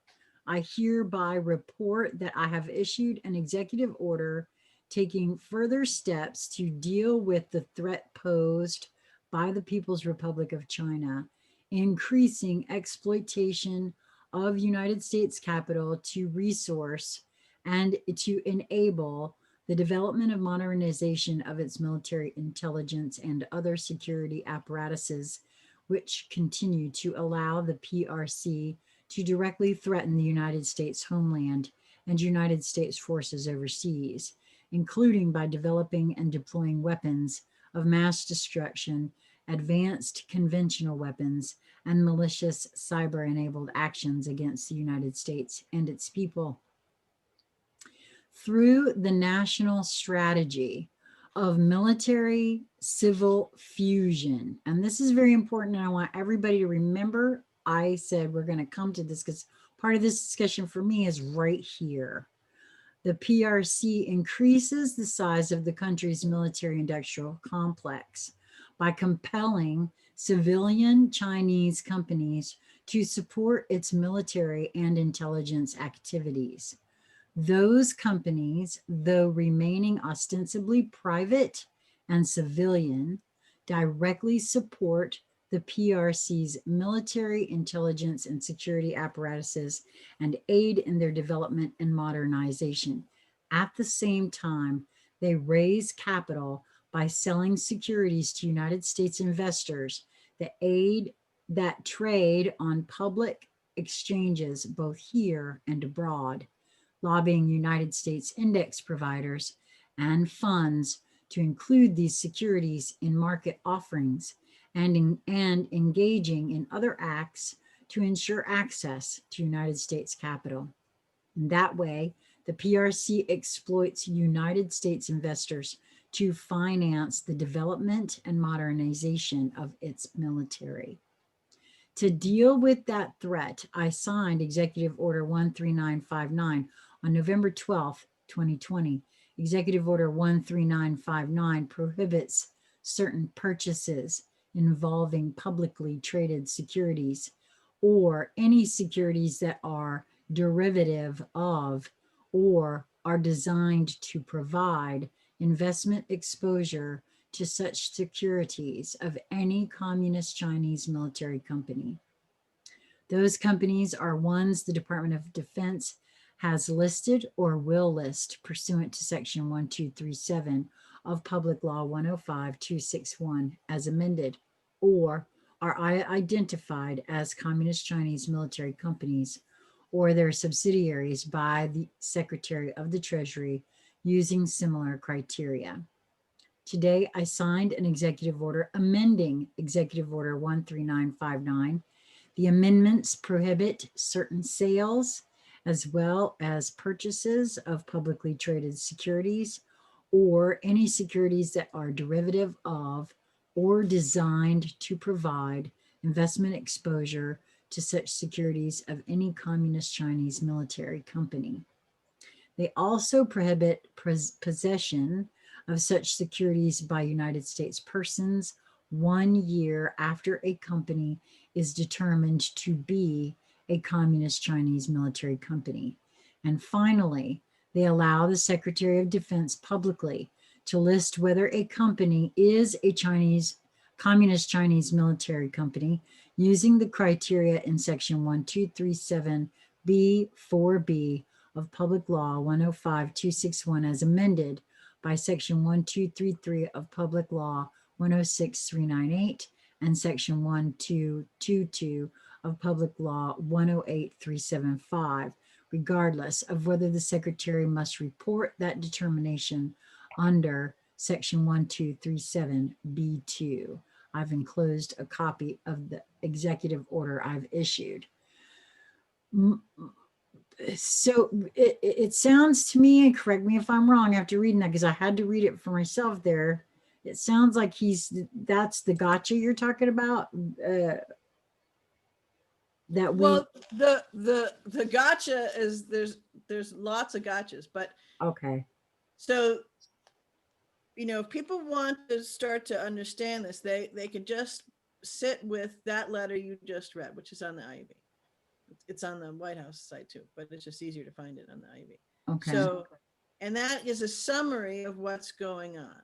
I hereby report that I have issued an executive order taking further steps to deal with the threat posed by the People's Republic of China, increasing exploitation of United States capital to resource and to enable the development of modernization of its military intelligence and other security apparatuses, which continue to allow the PRC to directly threaten the United States homeland and United States forces overseas, including by developing and deploying weapons of mass destruction, advanced conventional weapons, and malicious cyber-enabled actions against the United States and its people. Through the national strategy of military civil fusion, and this is very important, and I want everybody to remember, I said we're going to come to this because part of this discussion for me is right here. The PRC increases the size of the country's military industrial complex by compelling civilian Chinese companies to support its military and intelligence activities. Those companies, though remaining ostensibly private and civilian, directly support the PRC's military intelligence and security apparatuses and aid in their development and modernization. At the same time, they raise capital by selling securities to United States investors that trade on public exchanges both here and abroad, lobbying United States index providers and funds to include these securities in market offerings, and engaging in other acts to ensure access to United States capital. In that way, the PRC exploits United States investors to finance the development and modernization of its military. To deal with that threat, I signed Executive Order 13959 on November 12th, 2020. Executive Order 13959 prohibits certain purchases involving publicly traded securities or any securities that are derivative of or are designed to provide investment exposure to such securities of any communist Chinese military company. Those companies are ones the Department of Defense has listed or will list pursuant to Section 1237 of Public Law 105-261 as amended, or are identified as Communist Chinese military companies or their subsidiaries by the Secretary of the Treasury using similar criteria. Today, I signed an executive order amending Executive Order 13959. The amendments prohibit certain sales as well as purchases of publicly traded securities or any securities that are derivative of or designed to provide investment exposure to such securities of any communist Chinese military company. They also prohibit possession of such securities by United States persons 1 year after a company is determined to be a communist Chinese military company. And finally, they allow the Secretary of Defense publicly to list whether a company is a communist Chinese military company using the criteria in Section 1237B4B of Public Law 105-261 as amended by Section 1233 of Public Law 106-398 and Section 1222 of Public Law 108-375, regardless of whether the Secretary must report that determination under Section 1237B2. I've enclosed a copy of the executive order I've issued. So it sounds to me, and correct me if I'm wrong after reading that, because I had to read it for myself there. It sounds like that's the gotcha you're talking about. Well, the gotcha is there's lots of gotchas, but okay. So, if people want to start to understand this, they could just sit with that letter you just read, which is on the IUB. It's on the White House site too, but it's just easier to find it on the IUB. Okay. So, and that is a summary of what's going on.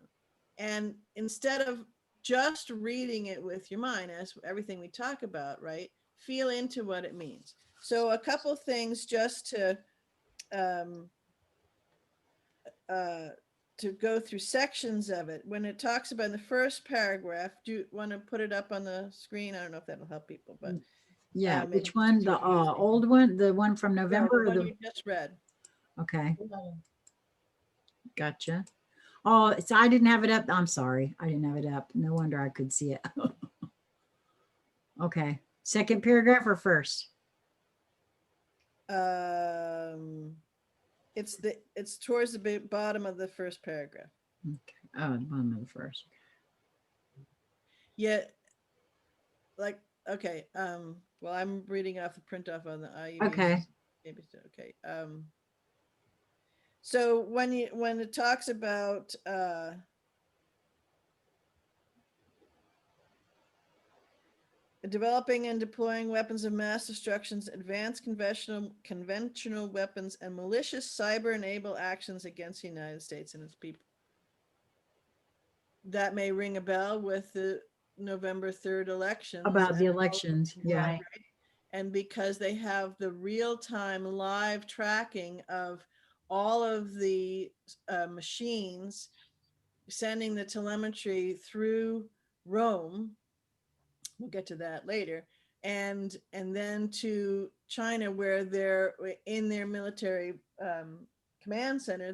And instead of just reading it with your mind, as everything we talk about, right? Feel into what it means. So a couple things just to go through sections of it. When it talks about in the first paragraph, do you want to put it up on the screen? I don't know if that'll help people, but yeah, which one? The old one, the one from November? No, the one you just read. Okay. Gotcha. Oh, so I didn't have it up. I'm sorry. I didn't have it up. No wonder I could see it. Okay. Second paragraph or first? It's towards the bottom of the first paragraph. Okay. Oh, the bottom of the first. Yeah. Like, okay. Well, I'm reading off the print off on the IUB. Okay. Okay. So when it talks about developing and deploying weapons of mass destruction, advanced conventional weapons, and malicious cyber-enabled actions against the United States and its people. That may ring a bell with the November 3rd elections. About the elections, yeah. Right. And because they have the real-time live tracking of all of the machines sending the telemetry through Rome, we'll get to that later, and then to China, where they're in their military command center,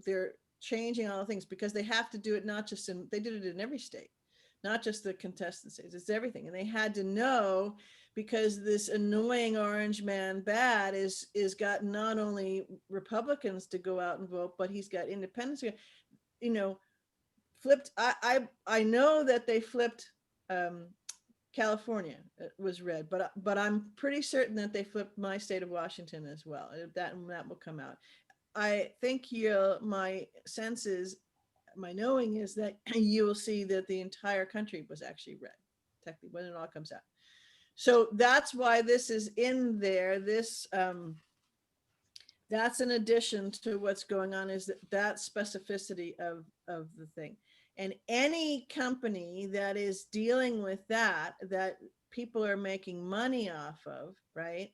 they're changing all the things because they have to do it not just they did it in every state, not just the contested states, it's everything. And they had to know, because this annoying orange man bad is got not only Republicans to go out and vote, but he's got independents, flipped. I know that they flipped California was red, but I'm pretty certain that they flipped my state of Washington as well. That will come out. I think my sense is, my knowing is that you will see that the entire country was actually red, technically, when it all comes out. So that's why this is in there. This that's an addition to what's going on, is that specificity of the thing. And any company that is dealing with that people are making money off of, right?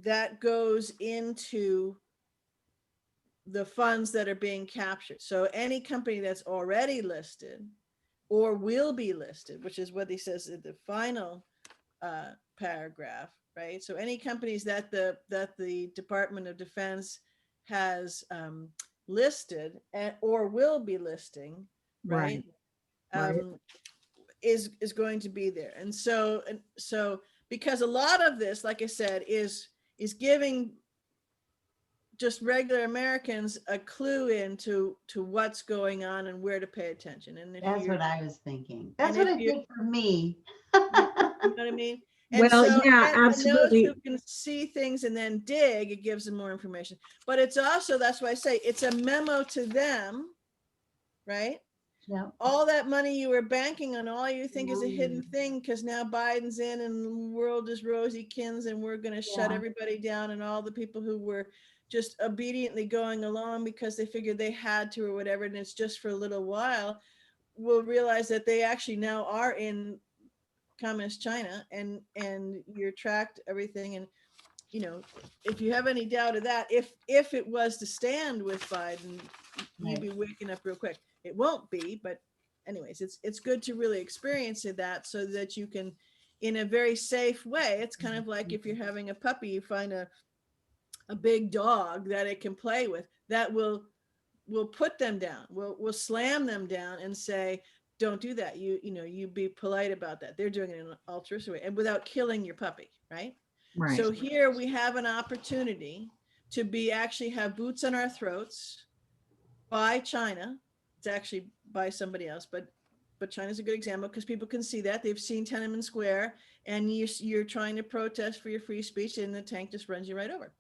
That goes into the funds that are being captured. So any company that's already listed or will be listed, which is what he says in the final paragraph, right? So any companies that the Department of Defense has listed or will be listing, right? Right. Is going to be there. And so because a lot of this, like I said, is giving just regular Americans a clue into what's going on and where to pay attention. And if That's you're, what I was thinking. and That's what if it you, did for me. you know what I mean? And Well, so, yeah, and those who absolutely. can see things and then dig, it gives them more information. But it's also, that's why I say it's a memo to them, right? Yep. All that money you were banking on, all you think is a hidden Mm. thing because now Biden's in and the world is rosykins and we're going to shut Yeah. everybody down, and all the people who were just obediently going along because they figured they had to or whatever, and it's just for a little while, will realize that they actually now are in communist China, and you're tracked everything. And you know, if you have any doubt of that, if it was to stand with Biden, you'd be waking up real quick. It won't be, but anyways, it's good to really experience that so that you can, in a very safe way. It's kind of like if you're having a puppy, you find a big dog that it can play with, that will put them down, will slam them down and say, don't do that. You be polite about that. They're doing it in an altruistic way and without killing your puppy, right? Right. So here we have an opportunity to actually have boots on our throats by China. It's actually by somebody else, but China's a good example because people can see that. They've seen Tiananmen Square, and you're trying to protest for your free speech, and the tank just runs you right over.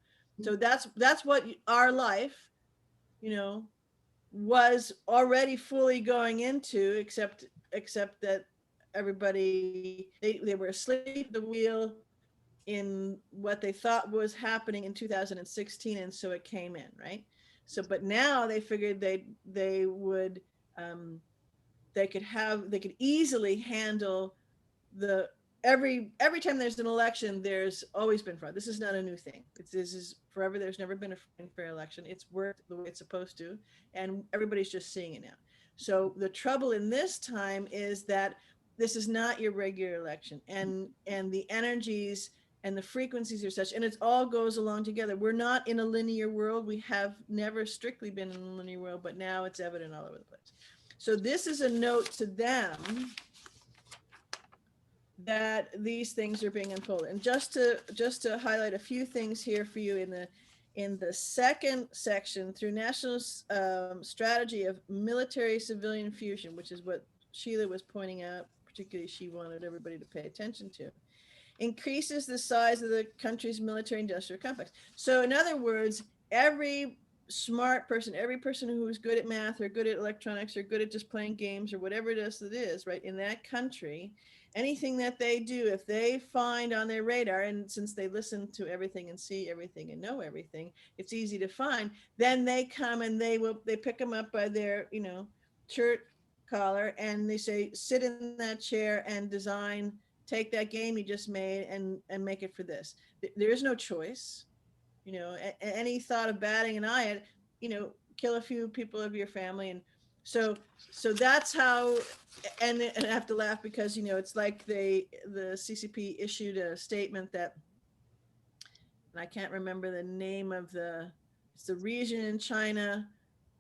So that's what our life, was already fully going into, except that everybody, they were asleep at the wheel in what they thought was happening in 2016, and so it came in, right? So but now they figured they would they could easily handle the every time there's an election, there's always been fraud. This is not a new thing. This is forever. There's never been a free and fair election. It's worked the way it's supposed to, and everybody's just seeing it now. So the trouble in this time is that this is not your regular election, and the energies and the frequencies are such, and it all goes along together. We're not in a linear world. We have never strictly been in a linear world, but now it's evident all over the place. So this is a note to them that these things are being unfolded. And just to highlight a few things here for you, in the second section, through national strategy of military civilian fusion, which is what Sheila was pointing out, particularly she wanted everybody to pay attention to, increases the size of the country's military industrial complex. So in other words, every smart person, every person who is good at math or good at electronics or good at just playing games or whatever it is, right, in that country, anything that they do, if they find on their radar, and since they listen to everything and see everything and know everything, it's easy to find, then they come and they pick them up by their, shirt collar, and they say, sit in that chair and take that game you just made and make it for this. There is no choice. Any thought of batting an eye at, kill a few people of your family. And so that's how, and I have to laugh because, it's like the CCP issued a statement that, and I can't remember the name of it's the region in China.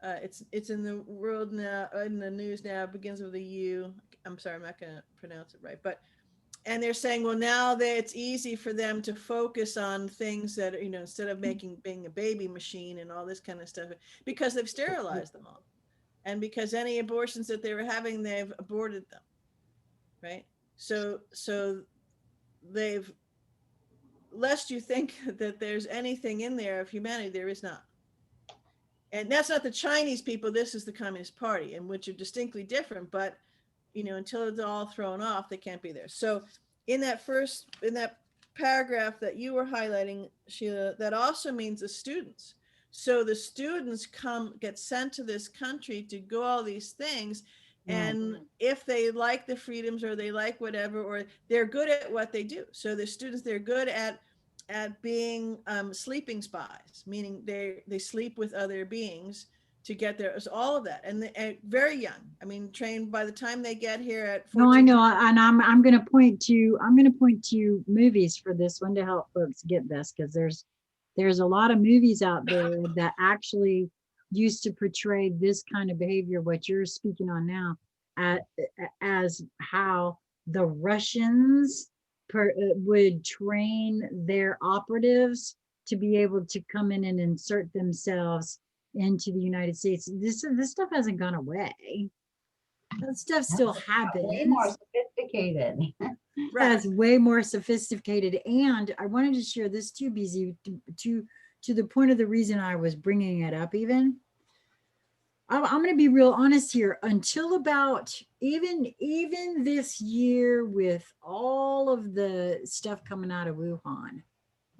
It's in the world now, in the news now, it begins with a U. I'm sorry, I'm not going to pronounce it right, and they're saying, well, now that it's easy for them to focus on things that, instead of being a baby machine and all this kind of stuff, because they've sterilized them all. And because any abortions that they were having, they've aborted them. Right. So they've, lest you think that there's anything in there of humanity, there is not. And that's not the Chinese people. This is the Communist Party, and which are distinctly different, but until it's all thrown off, they can't be there. So in that paragraph that you were highlighting, Sheila, that also means the students. So the students get sent to this country to go all these things. Yeah. And if they like the freedoms or they like whatever, or they're good at what they do. So the students, they're good at being sleeping spies, meaning they sleep with other beings to get there. It's all of that. And very young. I mean, trained by the time they get here at No, I 14. know, and I'm going to point to movies for this one to help folks get this, because there's a lot of movies out there that actually used to portray this kind of behavior, what you're speaking on now, at, as how the Russians would train their operatives to be able to come in and insert themselves into the United States. This stuff hasn't gone away. That stuff still Way more happens. sophisticated. That's way more sophisticated. And I wanted to share this too, BZ, to the point of the reason I was bringing it up. Even I'm going to be real honest here. Until about even this year, with all of the stuff coming out of Wuhan,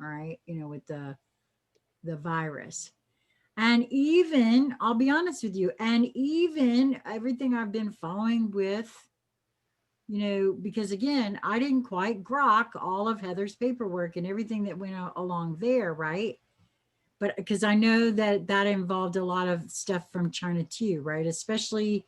all right, with the virus. And even, I'll be honest with you, and even everything I've been following with, because again, I didn't quite grok all of Heather's paperwork and everything that went along there, right? But because I know that involved a lot of stuff from China too, right? Especially,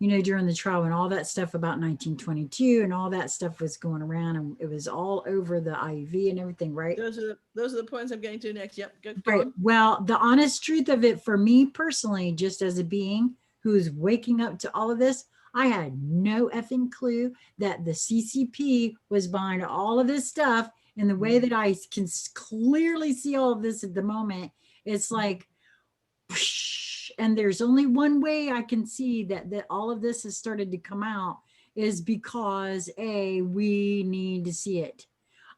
during the trial and all that stuff about 1922 and all that stuff was going around, and it was all over the IV and everything, right? Those are the points I'm getting to next. Yep. Go Right. on. Well, the honest truth of it for me personally, just as a being who's waking up to all of this, I had no effing clue that the CCP was behind all of this stuff. And the way that I can clearly see all of this at the moment, it's like, and there's only one way I can see that all of this has started to come out, is because we need to see it.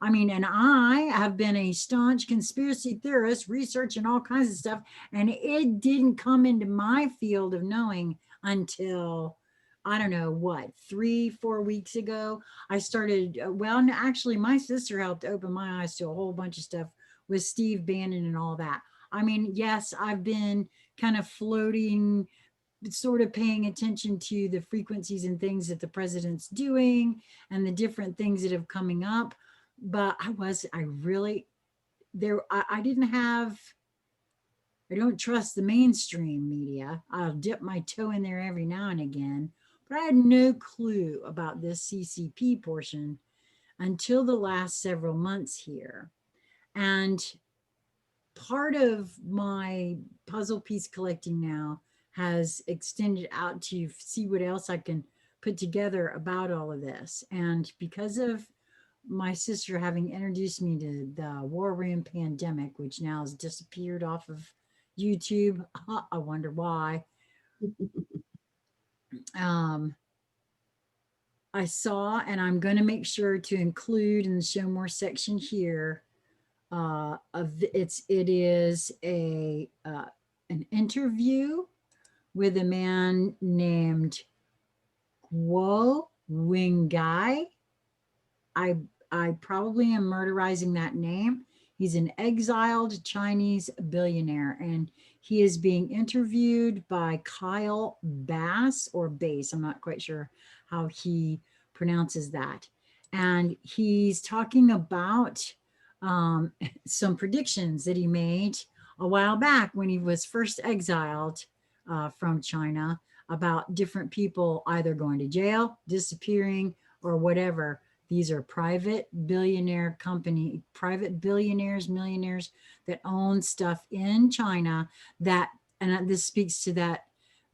I mean, and I have been a staunch conspiracy theorist, researching all kinds of stuff, and it didn't come into my field of knowing until, I don't know what, 3-4 weeks ago. I started, well, actually my sister helped open my eyes to a whole bunch of stuff with Steve Bannon and all that. I mean, yes, I've been kind of floating, sort of paying attention to the frequencies and things that the president's doing and the different things that have coming up. But I don't trust the mainstream media. I'll dip my toe in there every now and again, but I had no clue about this CCP portion until the last several months here. And part of my puzzle piece collecting now has extended out to see what else I can put together about all of this. And because of my sister having introduced me to the war room pandemic, which now has disappeared off of YouTube, I wonder why. I saw, and I'm going to make sure to include in the show more section here, it is an interview with a man named Guo Wingai. I probably am murderizing that name. He's an exiled Chinese billionaire, and he is being interviewed by Kyle Bass, or Bass. I'm not quite sure how he pronounces that. And he's talking about some predictions that he made a while back when he was first exiled from China, about different people either going to jail, disappearing, or whatever. These are private billionaires, millionaires that own stuff in China that, and this speaks to that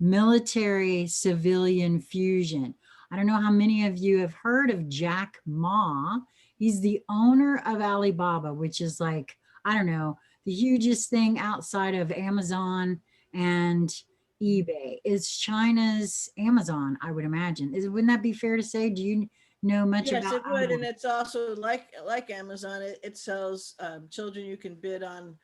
military civilian fusion. I don't know how many of you have heard of Jack Ma. He's the owner of Alibaba, which is like, I don't know, the hugest thing outside of Amazon and eBay. It's China's Amazon, I would imagine. Wouldn't that be fair to say? Do you know much Yes, about it would, and it's also like Amazon. It sells children. You can bid on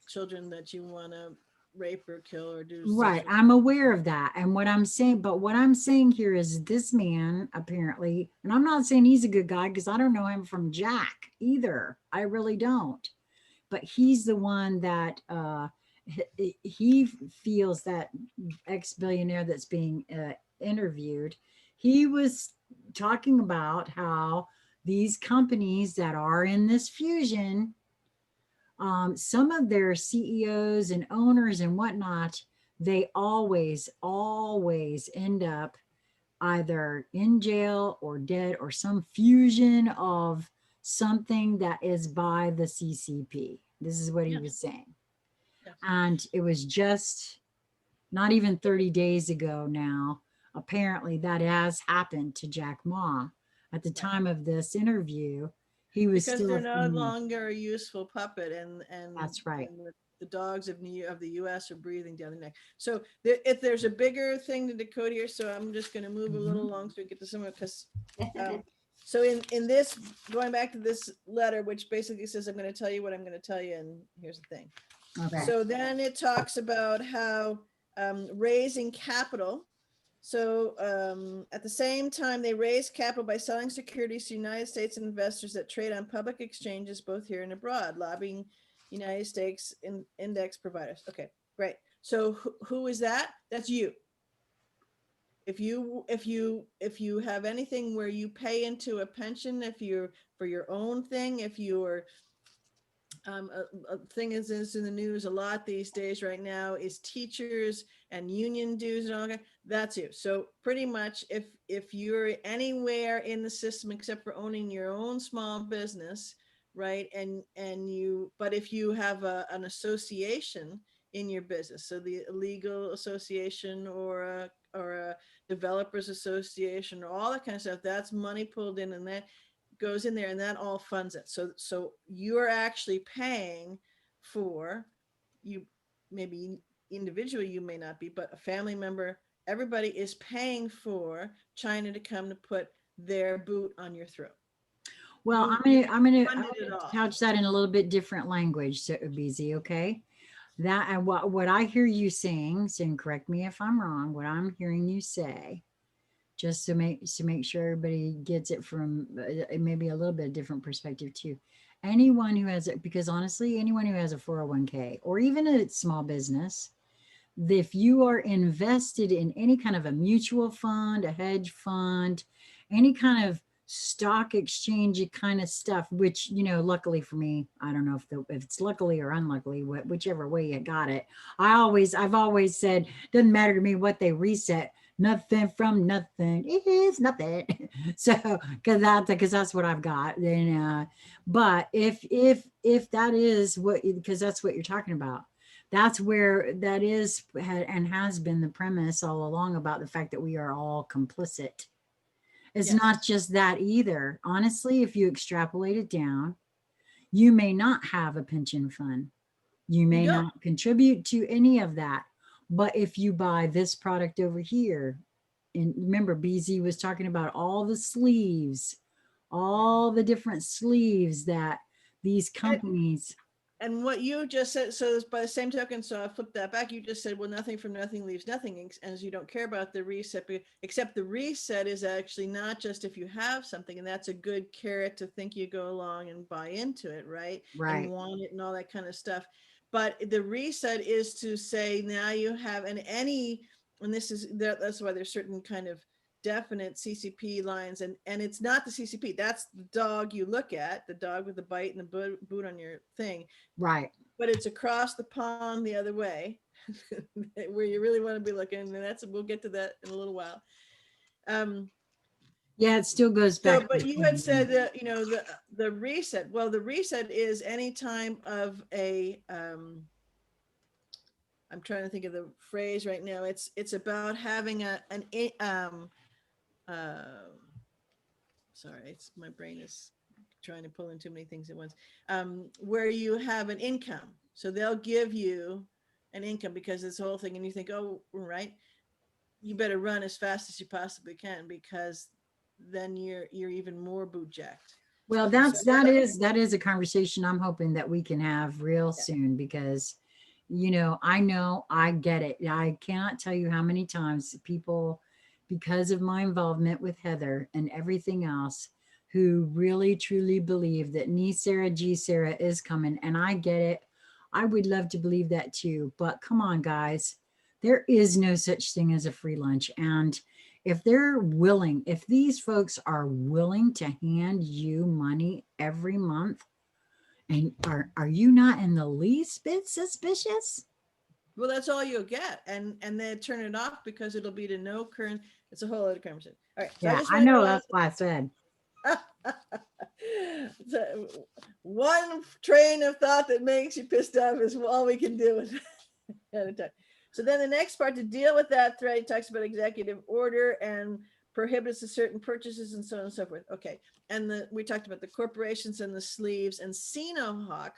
children that you want to rape or kill or do. Right, I'm aware of that. And what I'm saying here is this man apparently, and I'm not saying he's a good guy because I don't know him from Jack either. I really don't. But he's the one that he feels that ex-billionaire that's being interviewed, he was talking about how these companies that are in this fusion, some of their CEOs and owners and whatnot, they always end up either in jail or dead or some fusion of something that is by the CCP. This is what he Yeah. was saying. Yes. And it was just not even 30 days ago now. Apparently, that has happened to Jack Ma. At the time of this interview, he was Because still they're a no female. longer a useful puppet, and That's right. and the dogs of the U.S. are breathing down the neck. So if there's a bigger thing to decode here, so I'm just going to move a little along so we get to somewhere, because so in this, going back to this letter, which basically says, I'm going to tell you what I'm going to tell you, and here's the thing. Okay. So then it talks about how raising capital. So at the same time, they raise capital by selling securities to United States investors that trade on public exchanges, both here and abroad, lobbying United States index providers. Okay, great. So who is that? That's you. If you have anything where you pay into a pension, if you're for your own thing, if you're a thing is in the news a lot these days right now is teachers and union dues and all that. That's you. So pretty much if you're anywhere in the system except for owning your own small business, right? But if you have an association in your business, so the legal association or a developers association or all that kind of stuff, that's money pulled in, and that goes in there, and that all funds it. So you're actually paying for, you maybe individually you may not be, but a family member, everybody is paying for China to come to put their boot on your throat. Well, You I'm gonna funded it all. couch that in a little bit different language, so BZ, okay? That and what I hear you saying, and correct me if I'm wrong, what I'm hearing you say, just to make sure everybody gets it from maybe a little bit different perspective too. Anyone who has it, because honestly, anyone who has a 401k or even a small business, if you are invested in any kind of a mutual fund, a hedge fund, any kind of stock exchange kind of stuff, which, luckily for me, I don't know if it's luckily or unluckily, whichever way you got it. I've always said, doesn't matter to me what they reset, nothing from nothing is nothing. So, because that's what I've got. Then, but if that is what, because that's what you're talking about, that's where that is and has been the premise all along about the fact that we are all complicit. It's Yes. not just that either. Honestly, if you extrapolate it down, you may not have a pension fund. You may don't. not contribute to any of that. But if you buy this product over here, and remember, BZ was talking about all the sleeves, all the different sleeves that these companies. And what you just said, so by the same token, so I flip that back, you just said, well, nothing from nothing leaves nothing, as you don't care about the reset, except the reset is actually not just if you have something, and that's a good carrot to think you go along and buy into it, right? Right. And want it and all that kind of stuff. But the reset is to say, now you have, and that's why there's certain kind of definite CCP lines, and it's not the CCP. That's the dog you look at, the dog with the bite and the boot on your thing. Right. But it's across the pond the other way, where you really want to be looking, and we'll get to that in a little while. Yeah, it still goes back. So, but you had said that the reset. Well, the reset is any time of a I'm trying to think of the phrase right now. It's about having sorry, my brain is trying to pull in too many things at once. Where you have an income, so they'll give you an income because this whole thing, and you think, oh, right, you better run as fast as you possibly can, because then you're even more boot jacked. Well, that is a conversation I'm hoping that we can have real soon, because I get it. I cannot tell you how many times people, because of my involvement with Heather and everything else, who really truly believe that Sarah G Sarah is coming. And I get it. I would love to believe that too. But come on, guys. There is no such thing as a free lunch. And if they're willing, if these folks are willing to hand you money every month, and are you not in the least bit suspicious? Well, that's all you'll get, and then turn it off because it'll be to no current. It's a whole other conversation. All right, so I Yeah, just I want to know. go on. That's why I said. So, one train of thought that makes you pissed off is all we can do at a time. So then the next part, to deal with that threat, talks about executive order and prohibits the certain purchases and so on and so forth. Okay. And we talked about the corporations and the sleeves, and Sinohawk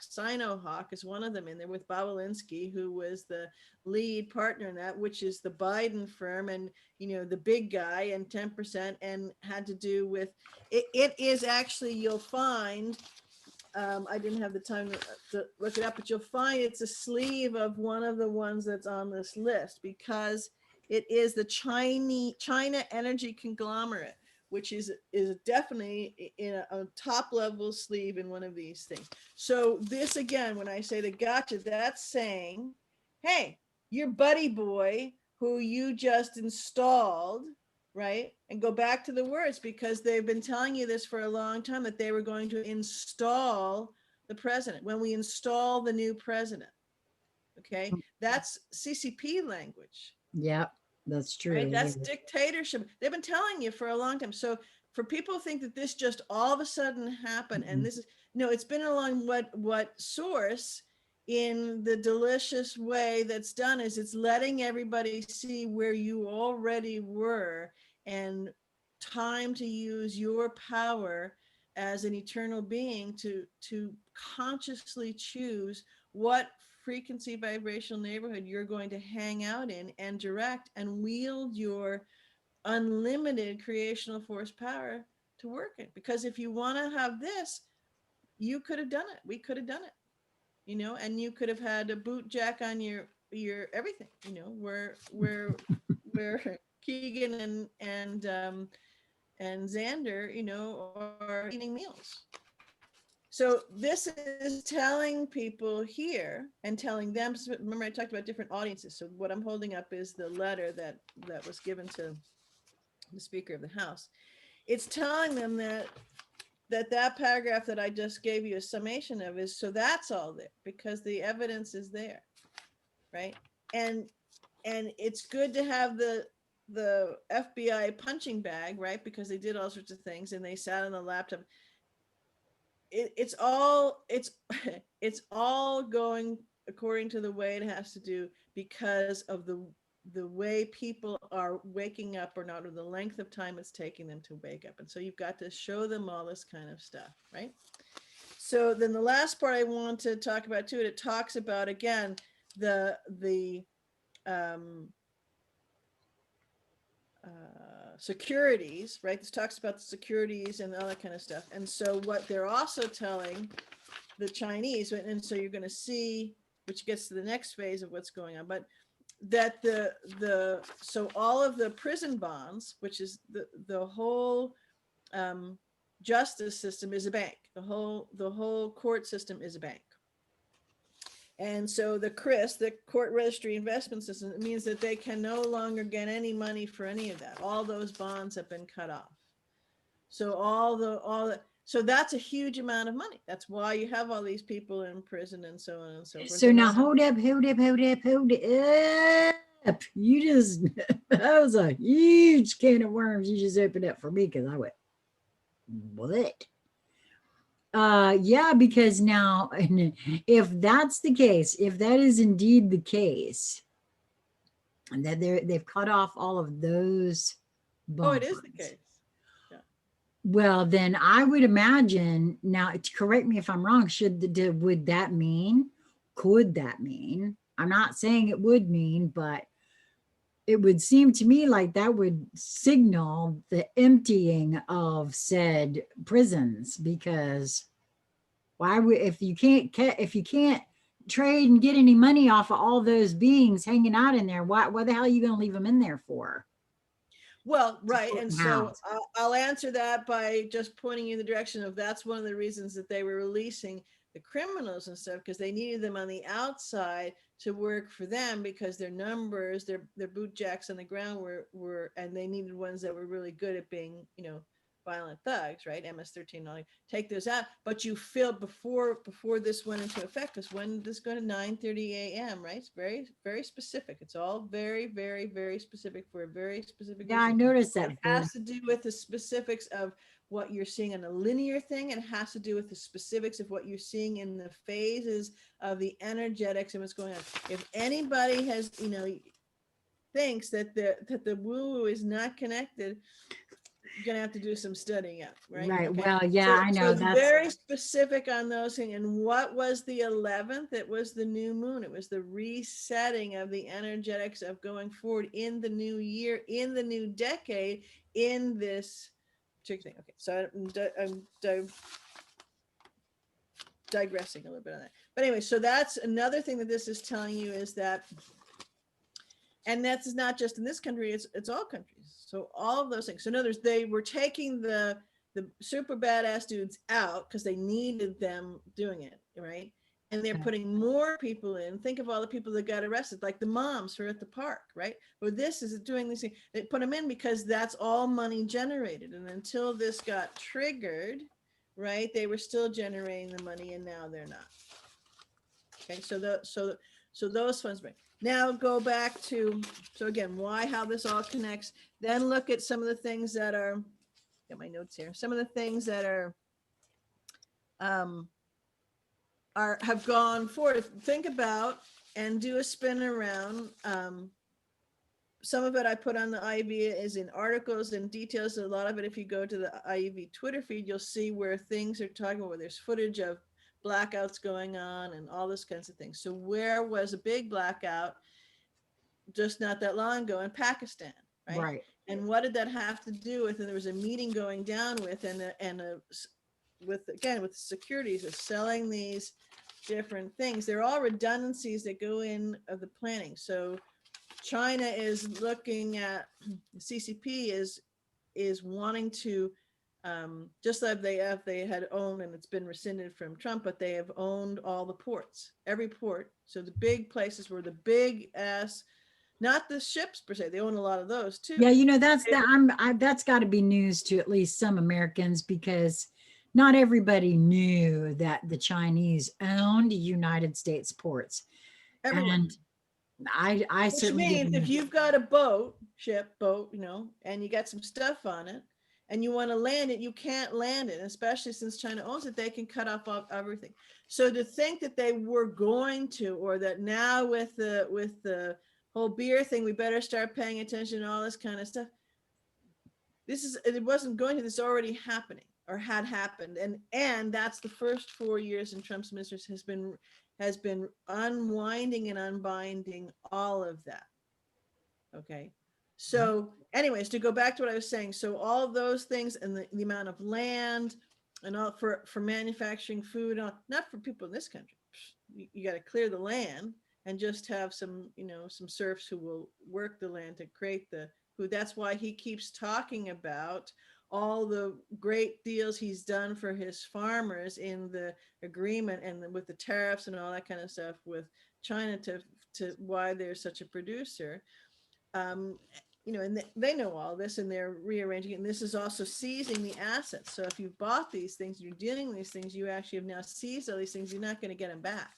is one of them in there, with Bawolinsky, who was the lead partner in that, which is the Biden firm, and the big guy, and 10%, and had to do with it. It is actually, you'll find, I didn't have the time to look it up, but you'll find it's a sleeve of one of the ones that's on this list, because it is the China energy conglomerate, which is definitely in a top level sleeve in one of these things. So this, again, when I say the gotcha, that's saying, hey, your buddy boy who you just installed, right? And go back to the words, because they've been telling you this for a long time, that they were going to install the president when we install the new president. Okay, that's CCP language. Yep, that's true. Right? That's dictatorship. They've been telling you for a long time. So for people who think that this just all of a sudden happened, and this is it's been along what source, in the delicious way that's done, is it's letting everybody see where you already were, and time to use your power as an eternal being to consciously choose what frequency vibrational neighborhood you're going to hang out in, and direct and wield your unlimited creational force power to work it. Because if you want to have this, you could have done it. We could have done it, and you could have had a boot jack on your everything, where Keegan and Xander, are eating meals. So this is telling people here, and telling them, remember I talked about different audiences. So what I'm holding up is the letter that was given to the Speaker of the House. It's telling them that paragraph that I just gave you a summation of is, so that's all there, because the evidence is there, right? And it's good to have the FBI punching bag, right? Because they did all sorts of things, and they sat on the laptop. It's all going according to the way it has to do, because of the way people are waking up or not, or the length of time it's taking them to wake up. And so you've got to show them all this kind of stuff, right? So then the last part I want to talk about too, it talks about, again, the securities, right? This talks about the securities and all that kind of stuff. And so what they're also telling the Chinese, and so you're going to see, which gets to the next phase of what's going on, but that so all of the prison bonds, which is the whole justice system, is a bank. The whole court system is a bank. And so the CRIS, the Court Registry Investment System, it means that they can no longer get any money for any of that. All those bonds have been cut off. So so that's a huge amount of money. That's why you have all these people in prison and so on and so forth. So now hold up. You just, that was a huge can of worms you just opened up for me, because I went, what? Yeah, because now, if that's the case, if that is indeed the case, and that they've cut off all of those bonds. Oh, it is the case. Yeah. Well, then I would imagine, now correct me if I'm wrong, would that mean, could that mean, I'm not saying it would mean, but it would seem to me like that would signal the emptying of said prisons, because why would, if you can't trade and get any money off of all those beings hanging out in there, why the hell are you going to leave them in there for? Well, right. And so I'll answer that by just pointing you in the direction of, that's one of the reasons that they were releasing the criminals and stuff, because they needed them on the outside to work for them, because their numbers, their boot jacks on the ground were, and they needed ones that were really good at being, violent thugs, right? MS-13, only take those out. But you feel before this went into effect, because when did this go to 9:30 a.m., right? It's very, very specific. It's all very, very, very specific for a very specific Yeah, I reason. noticed that. It has to do with the specifics of what you're seeing on a linear thing. It has to do with the specifics of what you're seeing in the phases of the energetics and what's going on. If anybody has, thinks that the woo-woo is not connected, you're gonna have to do some studying up, right? Right. Okay. Well, yeah, I know it's that's very specific on those things. And what was the 11th? It was the new moon. It was the resetting of the energetics of going forward in the new year, in the new decade, in this particular thing. Okay, so I'm digressing a little bit on that. But anyway, so that's another thing that this is telling you, is that, and that's not just in this country, it's all countries. So all of those things. So in other words, they were taking the super badass dudes out because they needed them doing it, right? And they're putting more people in. Think of all the people that got arrested, like the moms who are at the park, right? Or this is doing these things. They put them in because that's all money generated. And until this got triggered, right, they were still generating the money, and now they're not. Okay, so those funds bring. Now go back to, so again, how this all connects. Then look at some of the things that are, get my notes here. Some of the things that have gone forward. Think about and do a spin around. Some of it I put on the IEV is in articles and details. A lot of it, if you go to the IEV Twitter feed, you'll see where things are talking about, where there's footage of blackouts going on and all this kinds of things. So where was a big blackout just not that long ago? In Pakistan, right? right. And what did that have to do with? And there was a meeting going down with, with securities of selling these different things. They're all redundancies that go in of the planning. So China is looking at, CCP is wanting to, just like they had owned, and it's been rescinded from Trump, but they have owned all the ports, every port. So the big places were the big ass, not the ships per se. They own a lot of those too. Yeah, that's got to be news to at least some Americans, because not everybody knew that the Chinese owned United States ports. Everyone. And I Which certainly means didn't. if you've got a boat, and you got some stuff on it, and you want to land it, you can't land it, especially since China owns it. They can cut off everything. So to think that they were going to, or that now with the whole beer thing, we better start paying attention to all this kind of stuff. It wasn't going to. This is already happening, or had happened, and that's the first 4 years in Trump's administration has been unwinding and unbinding all of that. Okay. So anyways, to go back to what I was saying, so all of those things, and the amount of land and all for manufacturing food, not for people in this country. You got to clear the land and just have some serfs who will work the land to create the food. That's why he keeps talking about all the great deals he's done for his farmers in the agreement, and with the tariffs and all that kind of stuff with China, to why they're such a producer. And they know all this, and they're rearranging it. And this is also seizing the assets. So if you bought these things, you're dealing with these things, you actually have now seized all these things, you're not going to get them back.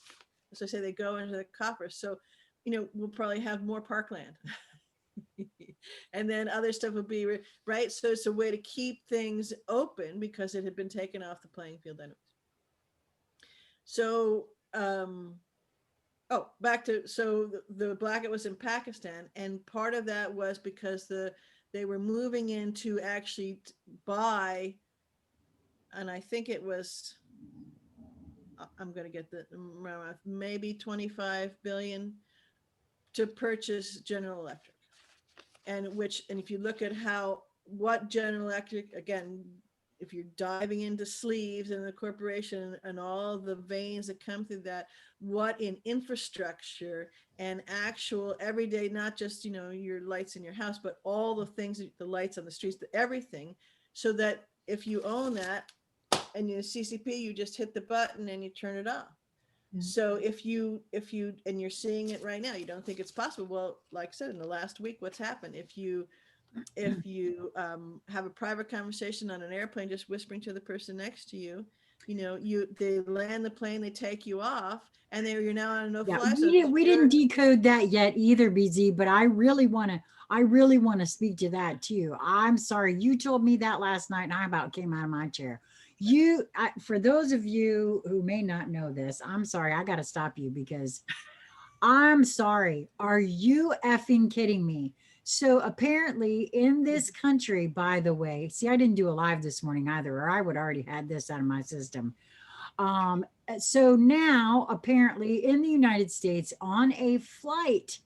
So I say they go into the coffers. So, we'll probably have more parkland. And then other stuff will be right. So it's a way to keep things open, because it had been taken off the playing field anyways. So, back to, so the blackout was in Pakistan, and part of that was because they were moving in to actually buy, and I think it was, I'm going to get the maybe 25 billion to purchase General Electric. And if you look at what General Electric, again, if you're diving into sleeves and the corporation and all the veins that come through that, what in infrastructure and actual everyday, not just, your lights in your house, but all the things, the lights on the streets, everything, so that if you own that, and the CCP, you just hit the button and you turn it off. Yeah. So if you, and you're seeing it right now, you don't think it's possible. Well, like I said, in the last week, what's happened? If you have a private conversation on an airplane, just whispering to the person next to you, they land the plane, they take you off, and you're now on a Yeah, no-fly zone. we didn't decode that yet either, BZ, but I really want to speak to that too. I'm sorry, you told me that last night and I about came out of my chair. For those of you who may not know this, I'm sorry, I got to stop you because I'm sorry. Are you effing kidding me? So apparently in this country, by the way, see, I didn't do a live this morning either, or I would already had this out of my system. So now apparently in the United States on a flight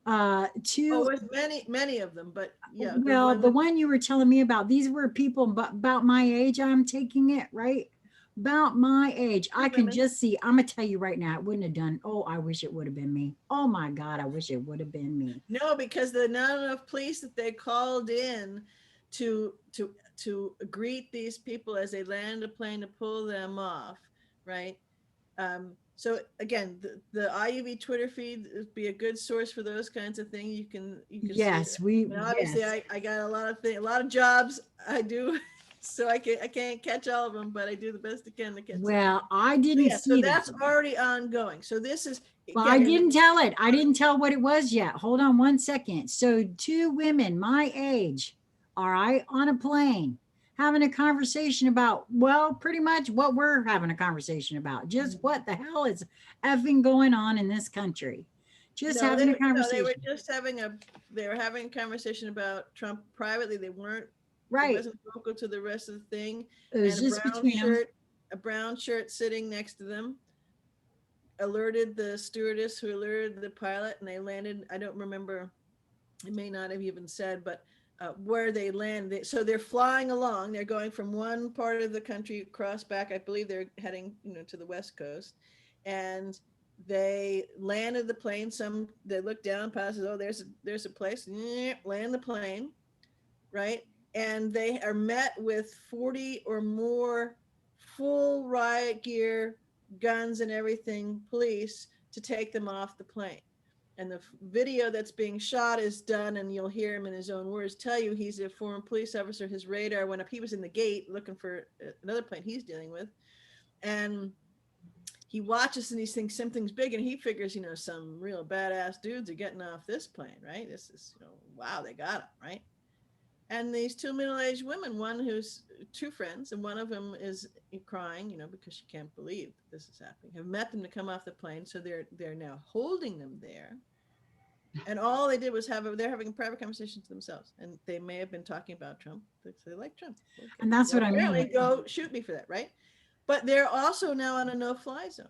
to with many of them, but yeah. well, the one you were telling me about, these were people about my age, I'm taking it, right? About my age. I can just see, I'm gonna tell you right now, it wouldn't have done. Oh, I wish it would have been me. Oh my God, I wish it would have been me. No, because the not enough police that they called in to greet these people as they land a plane to pull them off, right? So again, the IUV Twitter feed would be a good source for those kinds of things. You can Yes, see it. And obviously yes. I got a lot of jobs I do, so I can't catch all of them, but I do the best I can to catch. Well, I didn't see so that. that's already ongoing. So this is. Well, I didn't tell it. I didn't tell what it was yet. Hold on one second. So 2 women my age, all right, on a plane having a conversation about, well, pretty much what we're having a conversation about. Just what the hell is effing going on in this country? Just having a conversation. They were having a conversation about Trump privately. They weren't. Right. It wasn't vocal to the rest of the thing. It was just between them. A brown shirt sitting next to them alerted the stewardess, who alerted the pilot, and they landed. I don't remember. It may not have even said, but where they landed. So they're flying along. They're going from one part of the country across back. I believe they're heading, to the West Coast, and they landed the plane. They look down, passes. Oh, there's a place. Land the plane, right? And they are met with 40 or more full riot gear, guns and everything, police, to take them off the plane. And the video that's being shot is done, and you'll hear him in his own words tell you he's a former police officer. His radar went up. He was in the gate looking for another plane he's dealing with. And he watches and he thinks something's big, and he figures, some real badass dudes are getting off this plane, right? This is, wow, they got him, right? And these 2 middle-aged women, one who's 2 friends, and one of them is crying, because she can't believe that this is happening, have met them to come off the plane. So they're now holding them there. And all they did was they're having a private conversation to themselves. And they may have been talking about Trump. They like Trump. Okay. And that's what I mean. Go shoot me for that, right? But they're also now on a no-fly zone.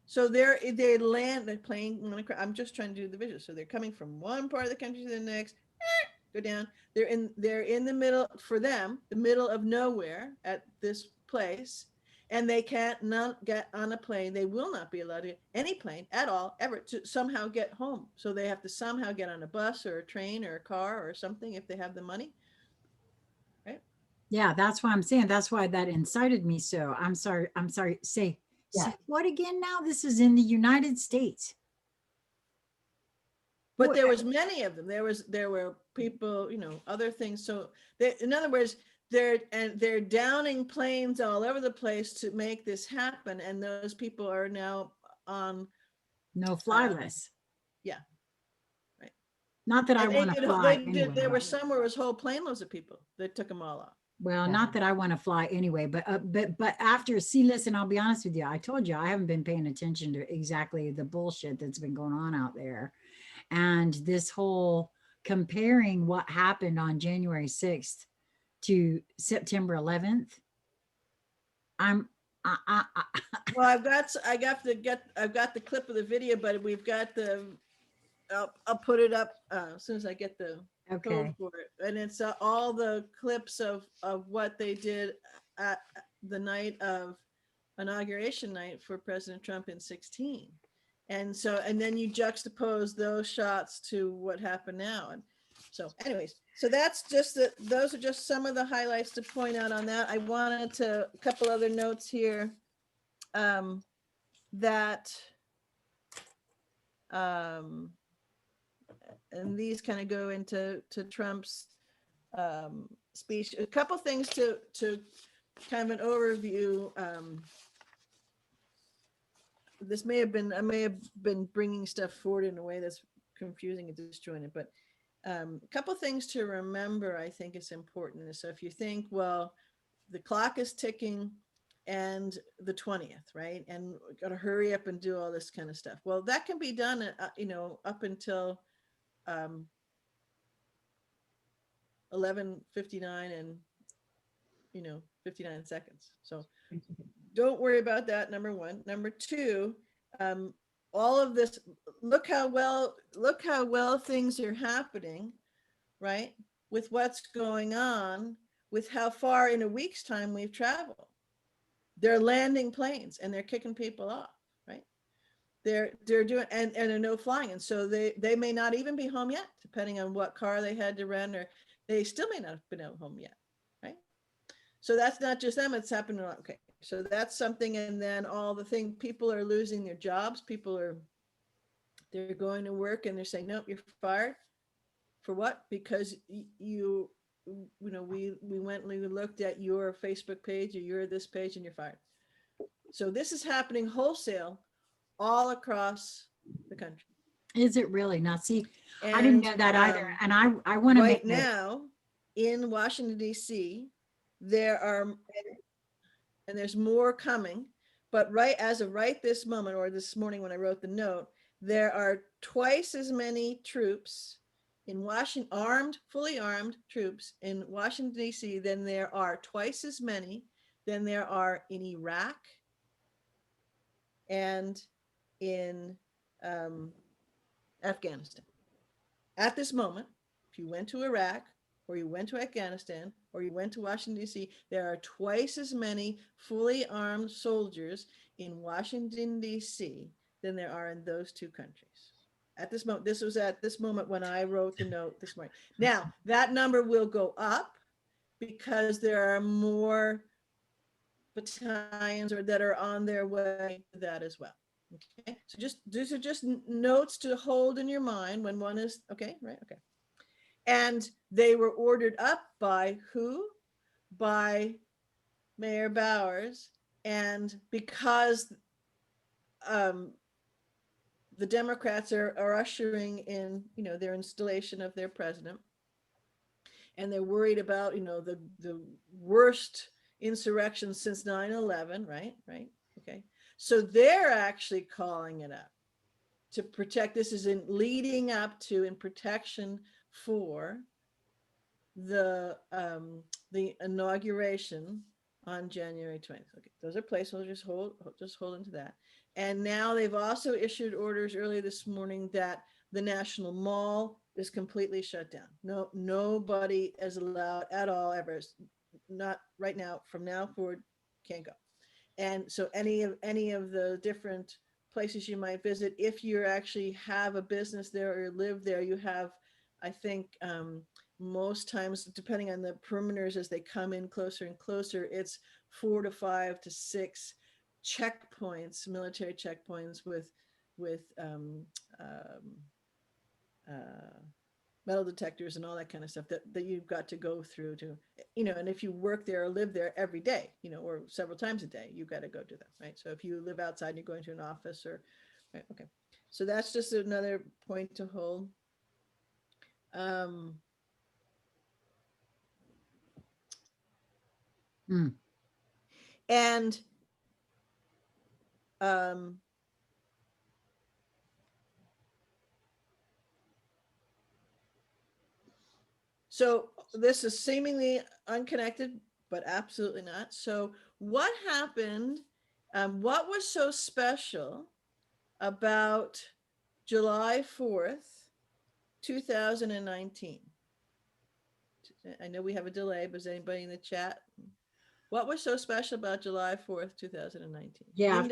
So they land the plane. I'm just trying to do the visual. So they're coming from one part of the country to the next. Go down. They're in the middle, for them, the middle of nowhere at this place, and they can't not get on a plane. They will not be allowed to get any plane at all ever to somehow get home. So they have to somehow get on a bus or a train or a car or something if they have the money. Right? Yeah, that's why I'm saying. That's why that incited me. So I'm sorry. Say what again now? This is in the United States. But there was many of them. There were people, other things. So in other words, they're downing planes all over the place to make this happen. And those people are now on no-fly list. Yeah. Right. Not that I want to fly anyway. There were some where it was whole plane loads of people that took them all off. Well, not that I want to fly anyway, but after, listen, I'll be honest with you. I told you I haven't been paying attention to exactly the bullshit that's been going on out there. And this whole comparing what happened on January 6th to September 11th. Well, I've got the clip of the video, but we've got I'll put it up as soon as I get the code for it. And it's all the clips of what they did at the night of inauguration night for President Trump in 2016. And then you juxtapose those shots to what happened now. And So anyways, so that's just those are just some of the highlights to point out on that. I wanted to, a couple other notes here, that, and these kind of go into Trump's speech. A couple things to kind of an overview. This may have been, I may have been bringing stuff forward in a way that's confusing and disjointed, but a couple things to remember, I think is important. So if you think, well, the clock is ticking and the 20th, right? And got to hurry up and do all this kind of stuff. Well, that can be done, up until 11:59 and 59 seconds. So don't worry about that. Number one. Number two, all of this, look how well things are happening, right? With what's going on, with how far in a week's time we've traveled. They're landing planes and they're kicking people off, right? They're doing, and they're no flying. And so they may not even be home yet, depending on what car they had to rent, or they still may not have been out home yet, right? So that's not just them, it's happening. Okay, so that's something. And then all the thing, people are losing their jobs. They're going to work and they're saying, nope, you're fired. For what? Because we went and we looked at your Facebook page or your this page and you're fired. So this is happening wholesale all across the country. Is it really? Now, see, And, I didn't know that either. And I want to right make now in Washington, D.C., there are, and there's more coming, but right as of right this moment, or this morning when I wrote the note, there are twice as many troops in Washington, fully armed troops in Washington, D.C. than there are, twice as many than there are in Iraq and in Afghanistan. At this moment, if you went to Iraq or you went to Afghanistan or you went to Washington, D.C., there are twice as many fully armed soldiers in Washington, D.C. than there are in those two countries. At this moment, this was at this moment when I wrote the note this morning. Now, that number will go up because there are more battalions or that are on their way to that as well. Okay, so these are just notes to hold in your mind when one is, okay, right, okay. And they were ordered up by who? By Mayor Bowers. And because the Democrats are ushering in, their installation of their president, and they're worried about, the worst insurrection since 9/11, right? Okay. So they're actually calling it up to protect. This is in leading up to, in protection for the inauguration on January 20th. Okay, those are placeholders. Just hold into that. And now they've also issued orders earlier this morning that the National Mall is completely shut down. Nobody is allowed at all ever. Not right now. From now forward, can't go. And so any of the different places you might visit, if you actually have a business there or live there, you have, I think, most times, depending on the perimeters as they come in closer and closer, it's 4 to 5 to 6 checkpoints, military checkpoints with metal detectors and all that kind of stuff that you've got to go through to, and if you work there or live there every day, or several times a day, you've got to go do that, right? So if you live outside and you're going to an office or, right, okay. So that's just another point to hold. And so this is seemingly unconnected, but absolutely not. So what happened? What was so special about July 4th, 2019? I know we have a delay, but is anybody in the chat? What was so special about July 4th, 2019? Yeah,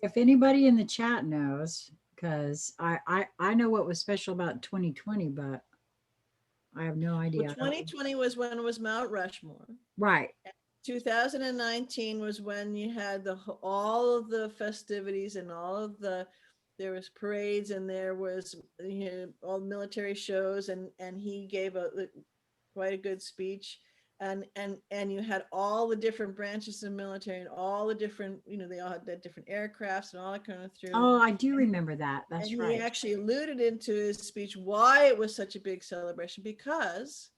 if anybody in the chat knows, because I know what was special about 2020, but I have no Well, idea. 2020 was when it was Mount Rushmore. Right. 2019 was when you had all of the festivities and there was parades and there was, all military shows, and he gave quite a good speech, and you had all the different branches of military and all the different, they all had the different aircrafts and all that kind of through. Oh, I do remember that. And That's he right. actually alluded into his speech why it was such a big celebration, because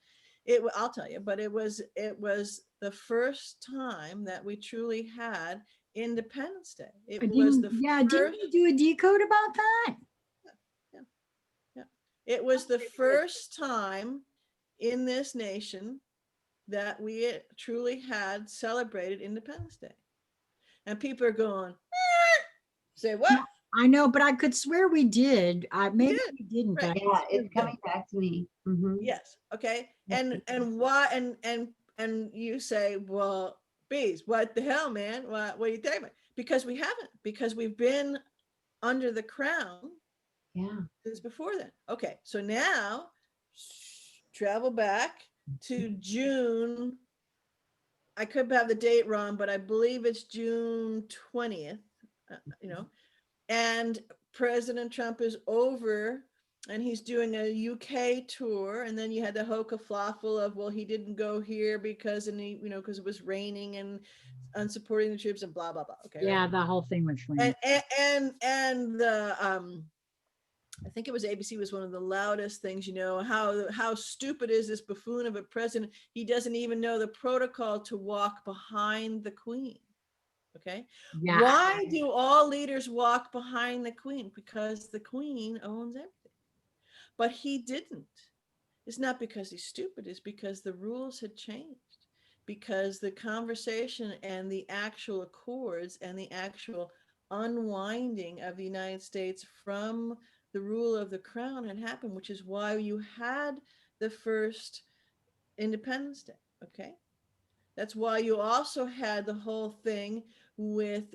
I'll tell you, but it was the first time that we truly had Independence Day. It was the Yeah, didn't first, you do a decode about that? yeah, yeah. It was the first time in this nation that we truly had celebrated Independence Day. And people are going, say what? Yeah, I know, but I could swear we did. Maybe did. we didn't, Right. but I Yeah, could swear it's we coming back to me. Mhm. Yes. Okay. Yep. And why? And you say, well, bees, what the hell, man? What are you talking about? Because we haven't. Because we've been under the crown Yeah. since before then. Okay. So now travel back to June. I could have the date wrong, but I believe it's June 20th. And President Trump is over and he's doing a UK tour. And then you had the hoka-flaffle of, well, he didn't go here because because it was raining and unsupporting the troops and blah blah blah. Okay, Yeah, right? the whole thing was And flamed. and the I think it was ABC was one of the loudest things. How stupid is this buffoon of a president? He doesn't even know the protocol to walk behind the Queen. Okay. Yeah. Why do all leaders walk behind the Queen? Because the Queen owns everything. But he didn't. It's not because he's stupid, it's because the rules had changed. Because the conversation and the actual accords and the actual unwinding of the United States from the rule of the crown had happened, which is why you had the first Independence Day. Okay. That's why you also had the whole thing with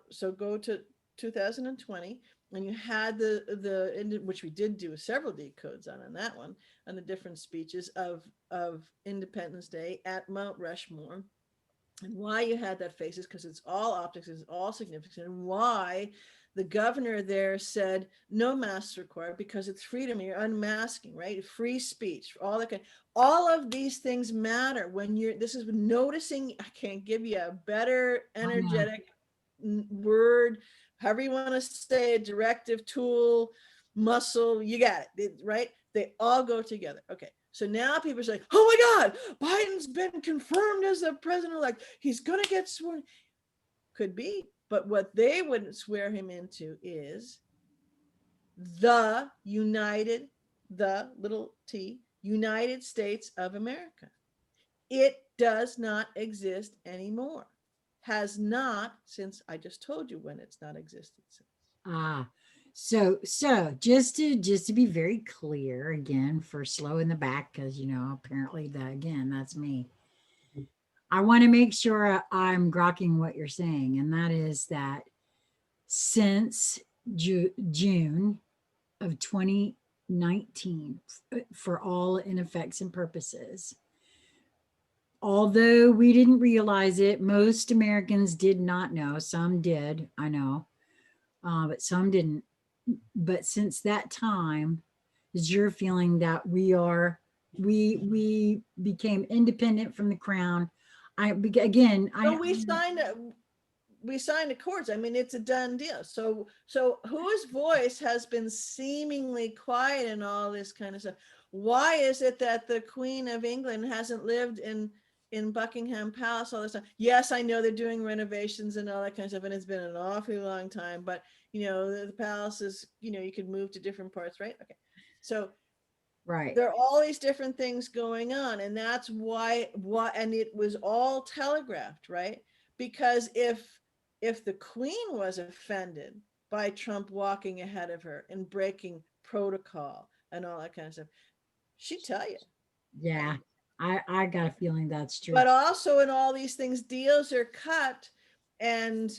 so go to 2020, and you had which we did do several decodes on that one, on the different speeches of Independence Day at Mount Rushmore. And why you had that face is because it's all optics, it's all significant, and why the governor there said no masks required because it's freedom, you're unmasking, right? Free speech, all that all of these things matter when this is noticing. I can't give you a better energetic word, however you want to say it, directive, tool, muscle, you got it, right? They all go together. Okay. So now people are saying, oh my God, Biden's been confirmed as the president-elect. He's going to get sworn. Could be. But what they wouldn't swear him into is the little t, United States of America. It does not exist anymore. Has not since, I just told you when it's not existed since. So just to be very clear again for slow in the back, because apparently that's me. I want to make sure I'm grokking what you're saying, and that is that since June of 2019, for all in effects and purposes, although we didn't realize it, most Americans did not know. Some did, I know, but some didn't. But since that time, is your feeling that we became independent from the crown? So we signed accords. I mean, it's a done deal. So whose voice has been seemingly quiet in all this kind of stuff? Why is it that the Queen of England hasn't lived in Buckingham Palace all this time? Yes, I know they're doing renovations and all that kind of stuff, and it's been an awfully long time, but the palace is, you could move to different parts, right? Okay. So right. there are all these different things going on, and that's why and it was all telegraphed, right? Because if the Queen was offended by Trump walking ahead of her and breaking protocol and all that kind of stuff, she'd tell you. Yeah, I got a feeling that's true. But also in all these things, deals are cut and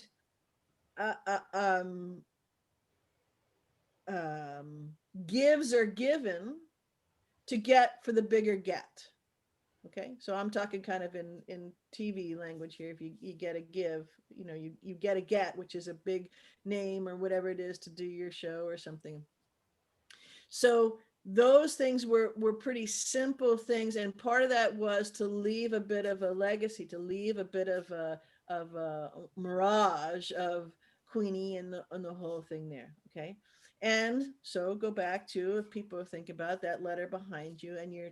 gives are given to get for the bigger get. Okay, so I'm talking kind of in TV language here. If you get a give, you know, you get a get, which is a big name or whatever it is to do your show or something. So those things were pretty simple things, and part of that was to leave a bit of a legacy, to leave a bit of a mirage of Queenie and the whole thing there. Okay, and so go back to, if people think about that letter behind you and your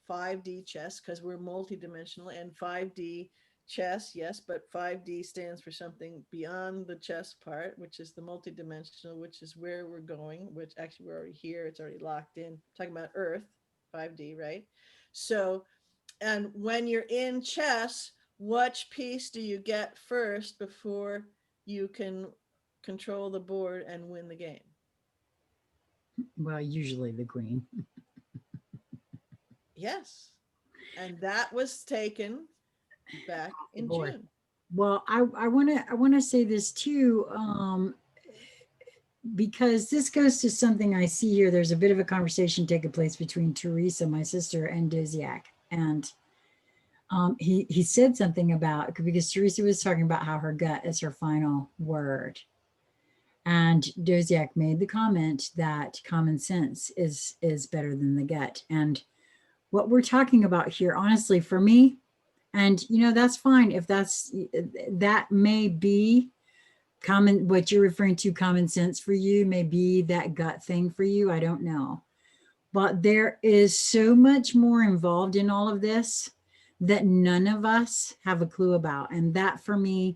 5D chess, because we're multidimensional, and 5D chess, yes, but 5D stands for something beyond the chess part, which is the multidimensional, which is where we're going, which actually we're already here, it's already locked in. I'm talking about Earth, 5D, right? So, and when you're in chess, which piece do you get first before you can control the board and win the game? Well, usually the green. Yes. And that was taken back in Board. June. Well, I want to say this too, because this goes to something I see here. There's a bit of a conversation taking place between Teresa, my sister, and Doziak, and he said something about, because Teresa was talking about how her gut is her final word, and Doziak made the comment that common sense is better than the gut. And what we're talking about here, honestly, for me, and you know, that's fine if that may be common, what you're referring to, common sense for you, may be that gut thing for you. I don't know. But there is so much more involved in all of this that none of us have a clue about. And that for me,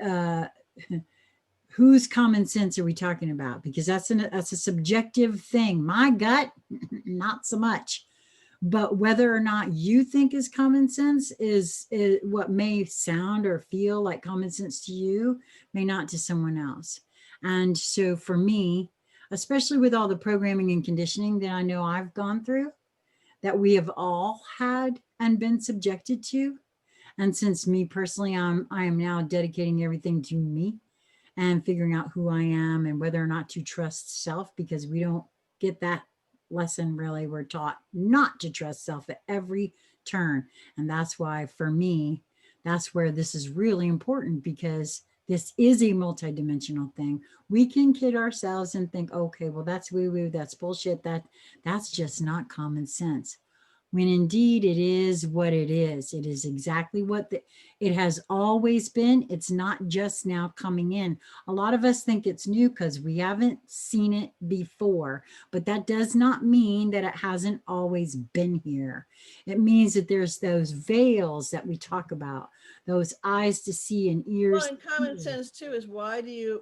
uh, whose common sense are we talking about? Because that's a subjective thing. My gut, not so much. But whether or not you think is common sense is what may sound or feel like common sense to you, may not to someone else. And so for me, especially with all the programming and conditioning that I know I've gone through, that we have all had and been subjected to. And since me personally, I am now dedicating everything to me and figuring out who I am and whether or not to trust self, because we don't get that lesson really. We're taught not to trust self at every turn. And that's why for me, that's where this is really important, because this is a multidimensional thing. We can kid ourselves and think, okay, well, that's woo-woo, that's bullshit, that's just not common sense. When indeed it is what it is. It is exactly what it has always been. It's not just now coming in. A lot of us think it's new because we haven't seen it before, but that does not mean that it hasn't always been here. It means that there's those veils that we talk about, those eyes to see and ears. Well, and common sense too is why do you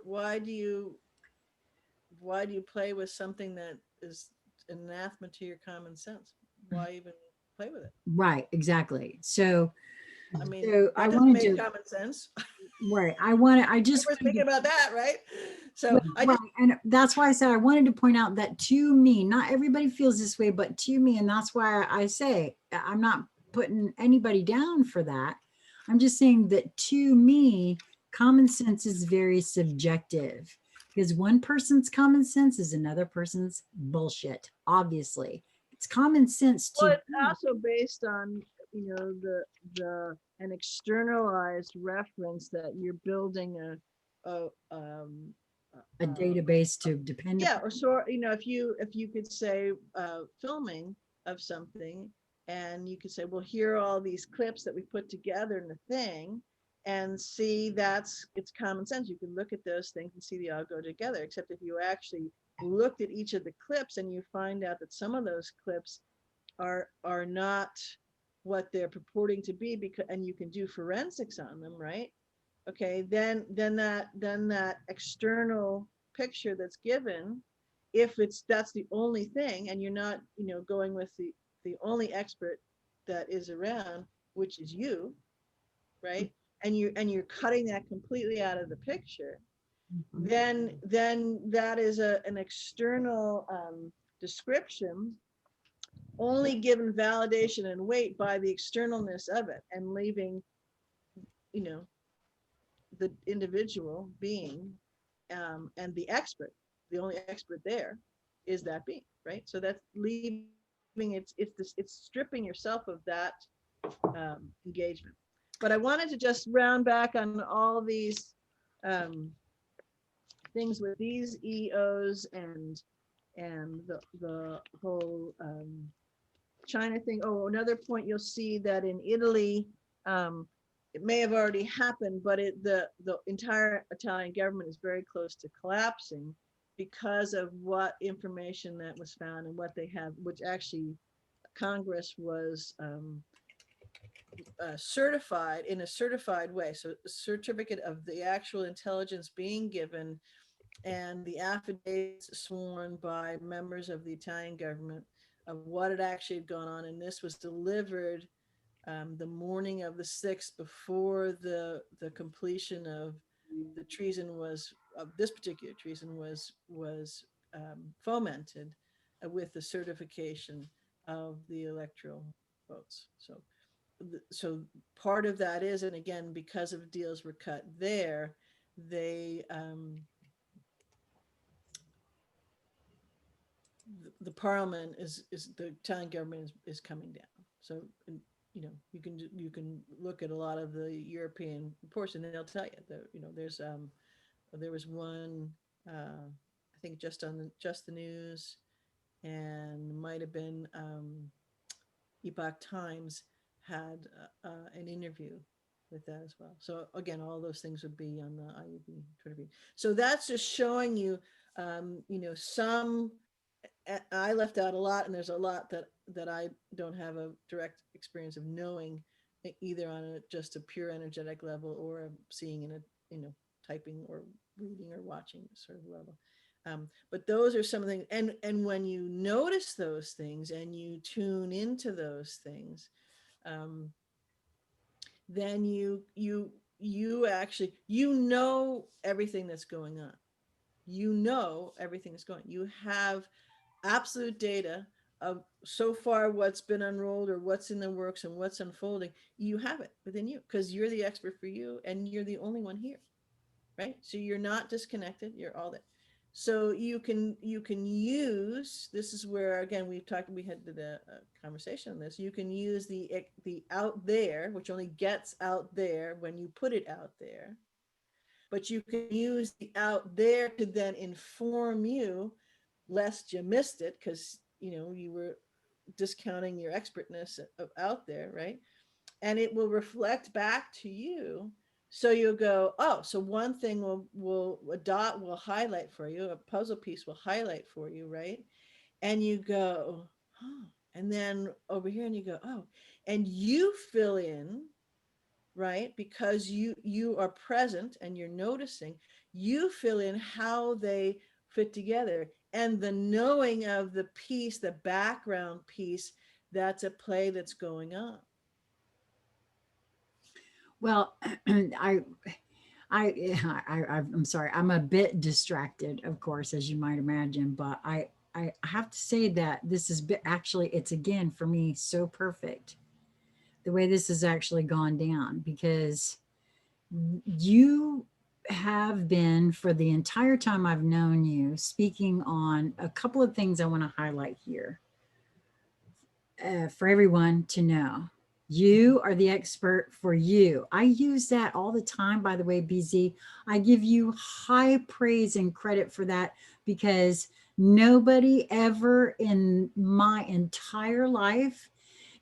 play with something that is anathema to your common sense? Why even play with it? Right, exactly. So I mean, so I that doesn't wanted make to, common sense. right. I just We're wanted thinking to, about that, right? So I right. just And that's why I said I wanted to point out that to me, not everybody feels this way, but to me, and that's why I say I'm not putting anybody down for that. I'm just saying that to me, common sense is very subjective, because one person's common sense is another person's bullshit. Obviously, it's common sense well, to it's also based on, you know, an externalized reference that you're building a database to depend yeah, upon. or so, you know, if you could say filming of something, and you could say, well, here are all these clips that we put together in the thing, and see, it's common sense. You can look at those things and see they all go together. Except if you actually looked at each of the clips, and you find out that some of those clips are not what they're purporting to be, because, and you can do forensics on them, right? Okay, then that external picture that's given, if that's the only thing, and you're not, you know, going with the only expert that is around, which is you, right? And you're cutting that completely out of the picture, then that is an external description, only given validation and weight by the externalness of it, and leaving, you know, the individual being and the expert, the only expert there is that being, right? So that's leaving it's stripping yourself of that engagement. But I wanted to just round back on all these um, things with these EOs and the whole China thing. Oh, another point, you'll see that in Italy, it may have already happened, but the entire Italian government is very close to collapsing because of what information that was found and what they have, which actually Congress was certified in a certified way. So a certificate of the actual intelligence being given and the affidavits sworn by members of the Italian government of what had actually had gone on. And this was delivered the morning of the 6th before the completion of the treason was, of this particular treason was fomented with the certification of the electoral votes. So part of that is, and again, because of deals were cut there, they the parliament is the Italian government is coming down. So you know, you can look at a lot of the European reports and they'll tell you that, you know, there was one I think just the news, and might have been Epoch Times had an interview with that as well. So again, all those things would be on the IUB Twitter feed. So that's just showing you, you know, some, I left out a lot, and there's a lot that I don't have a direct experience of knowing, either on just a pure energetic level or seeing in a, you know, typing or reading or watching sort of level. But those are some of the things, and when you notice those things and you tune into those things, then you actually, you know, everything that's going on. You know everything that's going. You have absolute data of so far what's been unrolled or what's in the works and what's unfolding. You have it within you because you're the expert for you and you're the only one here, right? So you're not disconnected. You're all there. So you can use, this is where, again, we had a conversation on this. You can use the out there, which only gets out there when you put it out there. But you can use the out there to then inform you, lest you missed it because, you know, you were discounting your expertness of out there, right? And it will reflect back to you. So you'll go, oh, so one thing a dot will highlight for you, a puzzle piece will highlight for you, right? And you go, oh, and then over here, and you go, oh, and you fill in, right? Because you are present and you're noticing, you fill in how they fit together, and the knowing of the piece, the background piece, that's a play that's going on. Well, I'm sorry. I'm a bit distracted, of course, as you might imagine, but I have to say that this is actually, it's again for me so perfect the way this has actually gone down, because you have been, for the entire time I've known you, speaking on a couple of things I want to highlight here for everyone to know. You are the expert for you. I use that all the time, by the way, BZ. I give you high praise and credit for that, because nobody ever in my entire life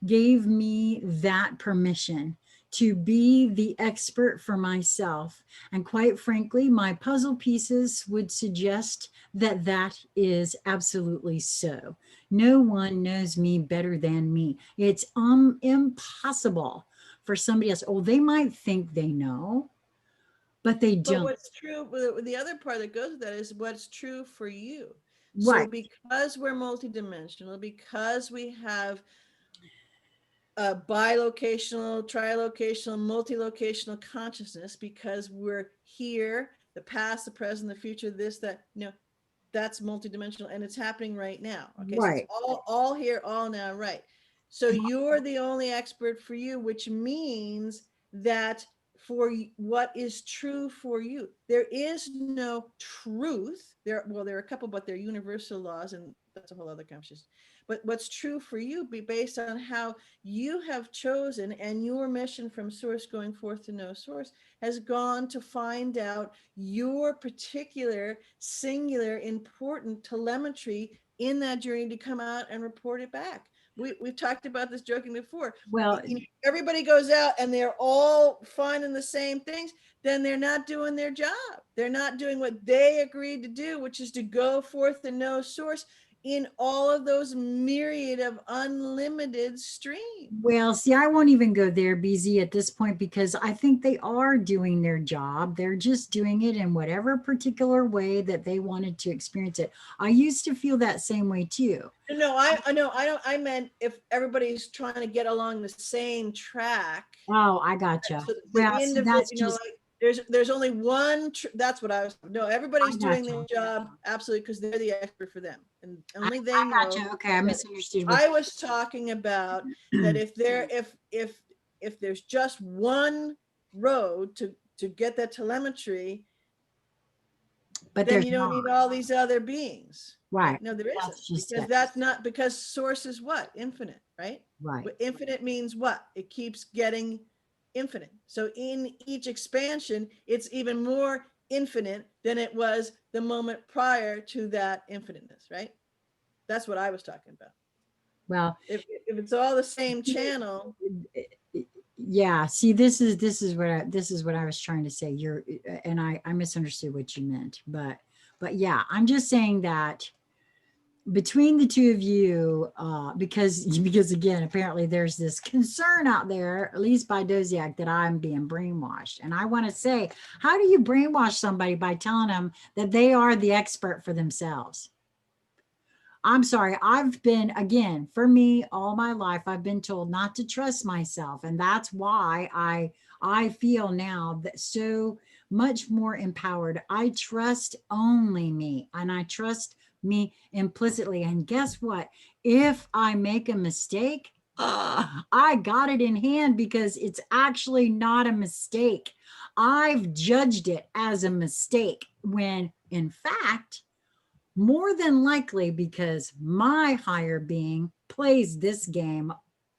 gave me that permission to be the expert for myself. And quite frankly, my puzzle pieces would suggest that that is absolutely so. No one knows me better than me. It's impossible for somebody else. Oh, they might think they know, but they But don't. what's true, the other part that goes with that is what's true for you. So Right. because we're multidimensional, because we have bilocational, trilocational, multilocational consciousness, because we're here, the past, the present, the future, this, that, you know, that's multidimensional, and it's happening right now. Okay, so it's Right. all here, all now, right? So you're the only expert for you, which means that for what is true for you, there is no truth. There are a couple, but they're universal laws, and that's a whole other conversation. But what's true for you be based on how you have chosen, and your mission from source going forth to no source has gone to find out your particular singular important telemetry in that journey to come out and report it back. We've talked about this joking before. Well, Everybody goes out and they're all finding the same things, then they're not doing their job. They're not doing what they agreed to do, which is to go forth to no source in all of those myriad of unlimited streams. well, see, I won't even go there, BZ, at this point, because I think they are doing their job. They're just doing it in whatever particular way that they wanted to experience it. I used to feel that same way too. No, I know. I meant if everybody's trying to get along the same track. Oh, I gotcha. So Well, see, that's you know, just, like there's only one. That's what I was. No, everybody's I doing gotcha. their job absolutely because they're the expert for them, and only they I know. gotcha. Okay, I But misunderstood what I was talking about that if there's just one road to get that telemetry, but then there's you don't not. need all these other beings. Right. No, there isn't, That's just because it. that's not, because source is what? Infinite, right? Right. But infinite means what? It keeps getting infinite. So in each expansion, it's even more infinite than it was the moment prior to that infiniteness, right? That's what I was talking about. Well, If it's all the same channel, yeah, see, this is what I was trying to say. And I misunderstood what you meant, but yeah, I'm just saying that between the two of you, because again, apparently there's this concern out there, at least by Doziak, that I'm being brainwashed. And I want to say, how do you brainwash somebody by telling them that they are the expert for themselves? I'm sorry. I've been, again, for me, all my life, I've been told not to trust myself. And that's why I feel now that so much more empowered. I trust only me, and I trust me implicitly. And guess what? If I make a mistake, I got it in hand because it's actually not a mistake. I've judged it as a mistake when in fact, more than likely, because my higher being plays this game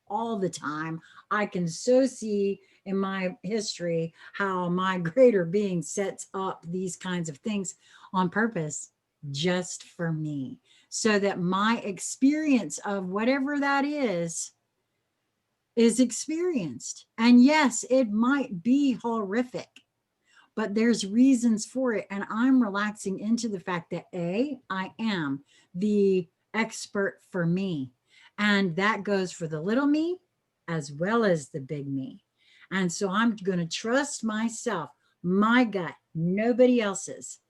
all the time, I can so see in my history how my greater being sets up these kinds of things on purpose just for me, so that my experience of whatever that is experienced. And yes, it might be horrific, but there's reasons for it. And I'm relaxing into the fact that I am the expert for me. And that goes for the little me as well as the big me. And so I'm going to trust myself, my gut, nobody else's.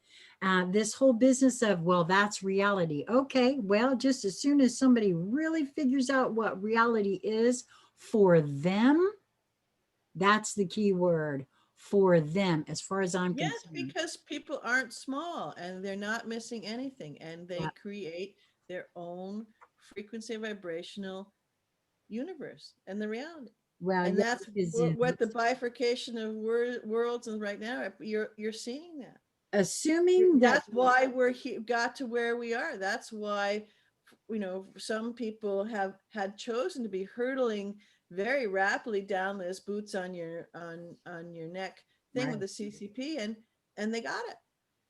This whole business of, well, that's reality. Okay, well, just as soon as somebody really figures out what reality is for them, that's the key word, for them, as far as I'm yes, concerned. because people aren't small and they're not missing anything, and they create their own frequency vibrational universe and the reality. Well, And yeah, that's because what the bifurcation of worlds is right now. You're seeing that. assuming that, That's why got to where we are. That's why, some people have had chosen to be hurtling very rapidly down this boots on your neck thing right, with the CCP, and they got it.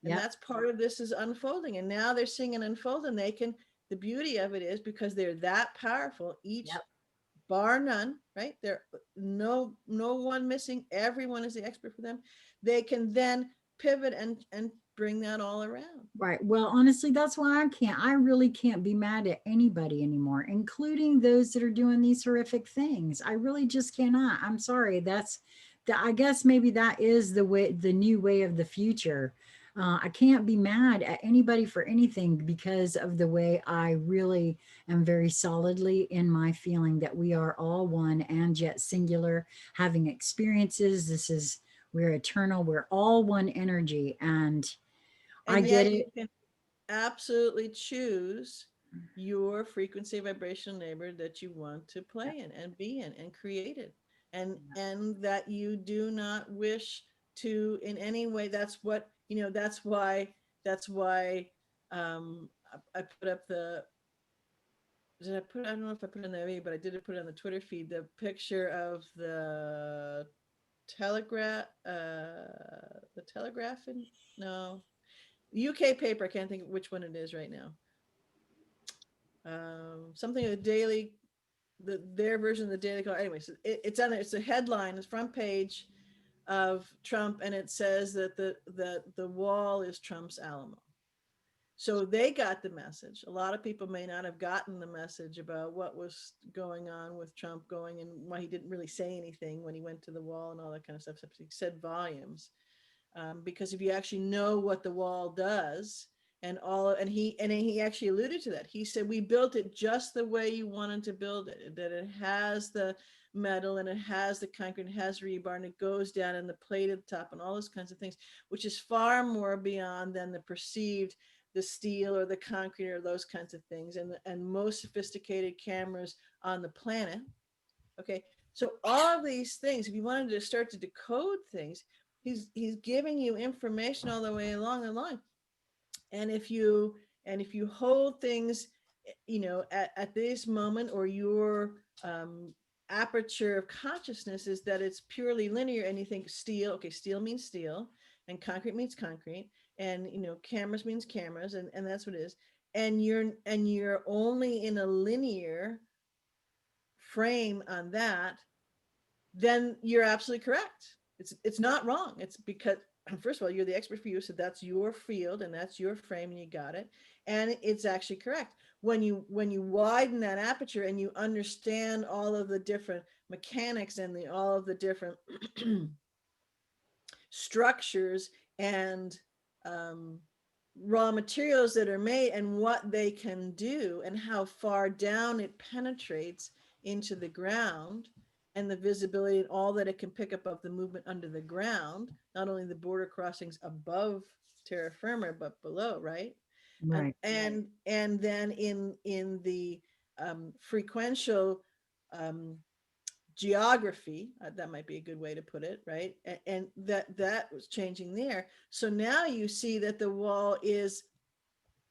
And yep, that's part of this is unfolding. And now they're seeing it unfold, and the beauty of it is because they're that powerful, each yep, bar none, right? There no one missing, everyone is the expert for them. They can then pivot and bring that all around. right. Well, honestly, that's why I really can't be mad at anybody anymore, including those that are doing these horrific things. I really just cannot. I'm sorry. I guess maybe that is the new way of the future. I can't be mad at anybody for anything because of the way I really am very solidly in my feeling that we are all one and yet singular, having experiences. We're eternal. We're all one energy. And I And get yet you it. can absolutely choose your frequency vibrational neighbor that you want to play in and be in and create it. And that you do not wish to in any way. That's what, that's why I put up did I put, I don't know if I put it in the AV, but I did put it on the Twitter feed, the picture of the Telegraph in, no, UK paper. I can't think of which one it is right now. Something of the Daily, their version of the Daily Call. Anyway, so it's on there. It's a headline, it's front page of Trump, and it says that the wall is Trump's Alamo. So they got the message. A lot of people may not have gotten the message about what was going on with Trump going and why he didn't really say anything when he went to the wall and all that kind of stuff. He said volumes. Because if you actually know what the wall does, and he actually alluded to that. He said, we built it just the way you wanted to build it, that it has the metal and it has the concrete, and it has rebar, and it goes down, and the plate at the top, and all those kinds of things, which is far more beyond than the perceived, the steel or the concrete or those kinds of things, and most sophisticated cameras on the planet. Okay, so all of these things, if you wanted to start to decode things, he's giving you information all the way along the line. And if you hold things, at this moment, or your aperture of consciousness is that it's purely linear, and you think steel, okay, steel means steel, and concrete means concrete, and cameras means cameras, and that's what it is, and you're only in a linear frame on that, then you're absolutely correct. It's not wrong. It's because, first of all, you're the expert for you, so that's your field and that's your frame, and you got it. And it's actually correct. When you widen that aperture and you understand all of the different mechanics and all of the different structures and raw materials that are made and what they can do and how far down it penetrates into the ground, and the visibility and all that it can pick up of the movement under the ground, not only the border crossings above terra firma, but below, right? Right. And then in the frequential geography, that might be a good way to put it, right? And that was changing there. So now you see that the wall is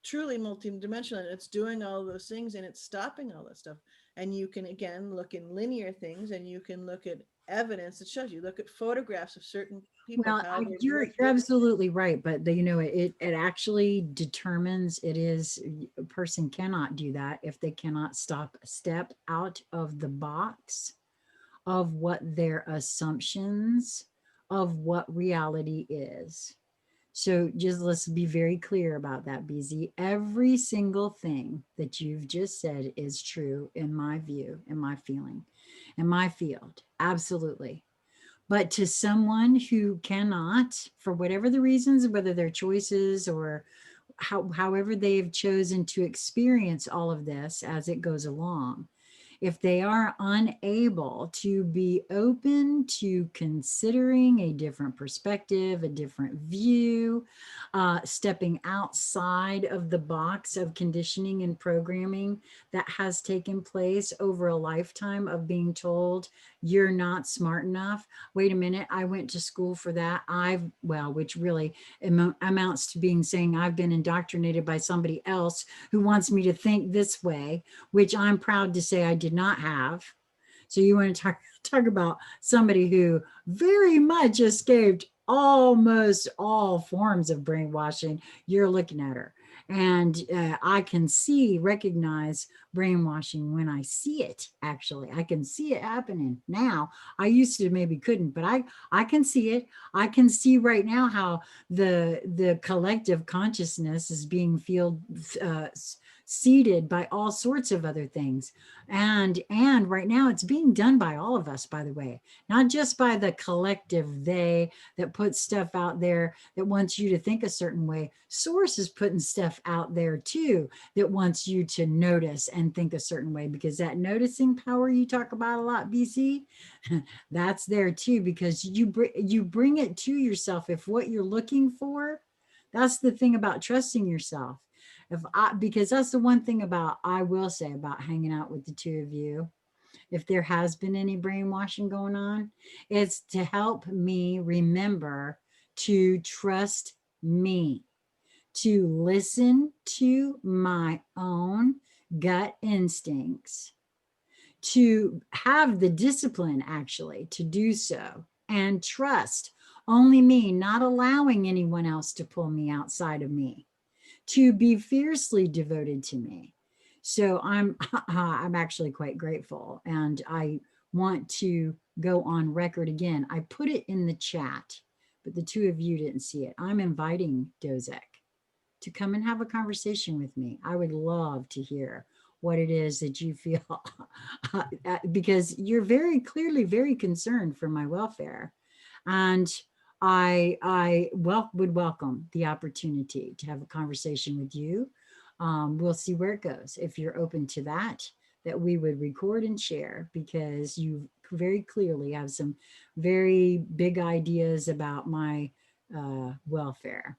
truly multidimensional, and it's doing all those things, and it's stopping all that stuff. And you can again look in linear things, and you can look at evidence that shows you, look at photographs of certain people, Well, how they you're look. absolutely right, but it actually determines, it is, a person cannot do that if they cannot step out of the box of what their assumptions of what reality is. So just let's be very clear about that, BZ. Every single thing that you've just said is true in my view, in my feeling, in my field. Absolutely. But to someone who cannot, for whatever the reasons, whether their choices or however they've chosen to experience all of this as it goes along, if they are unable to be open to considering a different perspective, a different view, stepping outside of the box of conditioning and programming that has taken place over a lifetime of being told you're not smart enough. Wait a minute, I went to school for that. Which really amounts to being saying I've been indoctrinated by somebody else who wants me to think this way, which I'm proud to say I did not have. So you want to talk about somebody who very much escaped almost all forms of brainwashing. You're looking at her. And I can recognize brainwashing when I see it. Actually, I can see it happening now. I used to maybe couldn't, but I can see it. I can see right now how the collective consciousness is being seeded by all sorts of other things. And right now it's being done by all of us, by the way, not just by the collective they that puts stuff out there that wants you to think a certain way. Source is putting stuff out there too that wants you to notice and think a certain way, because that noticing power you talk about a lot, BC, that's there too, because you bring it to yourself. If what you're looking for, that's the thing about trusting yourself. Because that's the one thing I will say about hanging out with the two of you, if there has been any brainwashing going on, it's to help me remember to trust me, to listen to my own gut instincts, to have the discipline actually to do so, and trust only me, not allowing anyone else to pull me outside of me, to be fiercely devoted to me. So I'm actually quite grateful, and I want to go on record again. I put it in the chat, but the two of you didn't see it. I'm inviting Dozek to come and have a conversation with me. I would love to hear what it is that you feel, because you're very clearly very concerned for my welfare. And I would welcome the opportunity to have a conversation with you. We'll see where it goes. If you're open to that, that we would record and share, because you very clearly have some very big ideas about my welfare.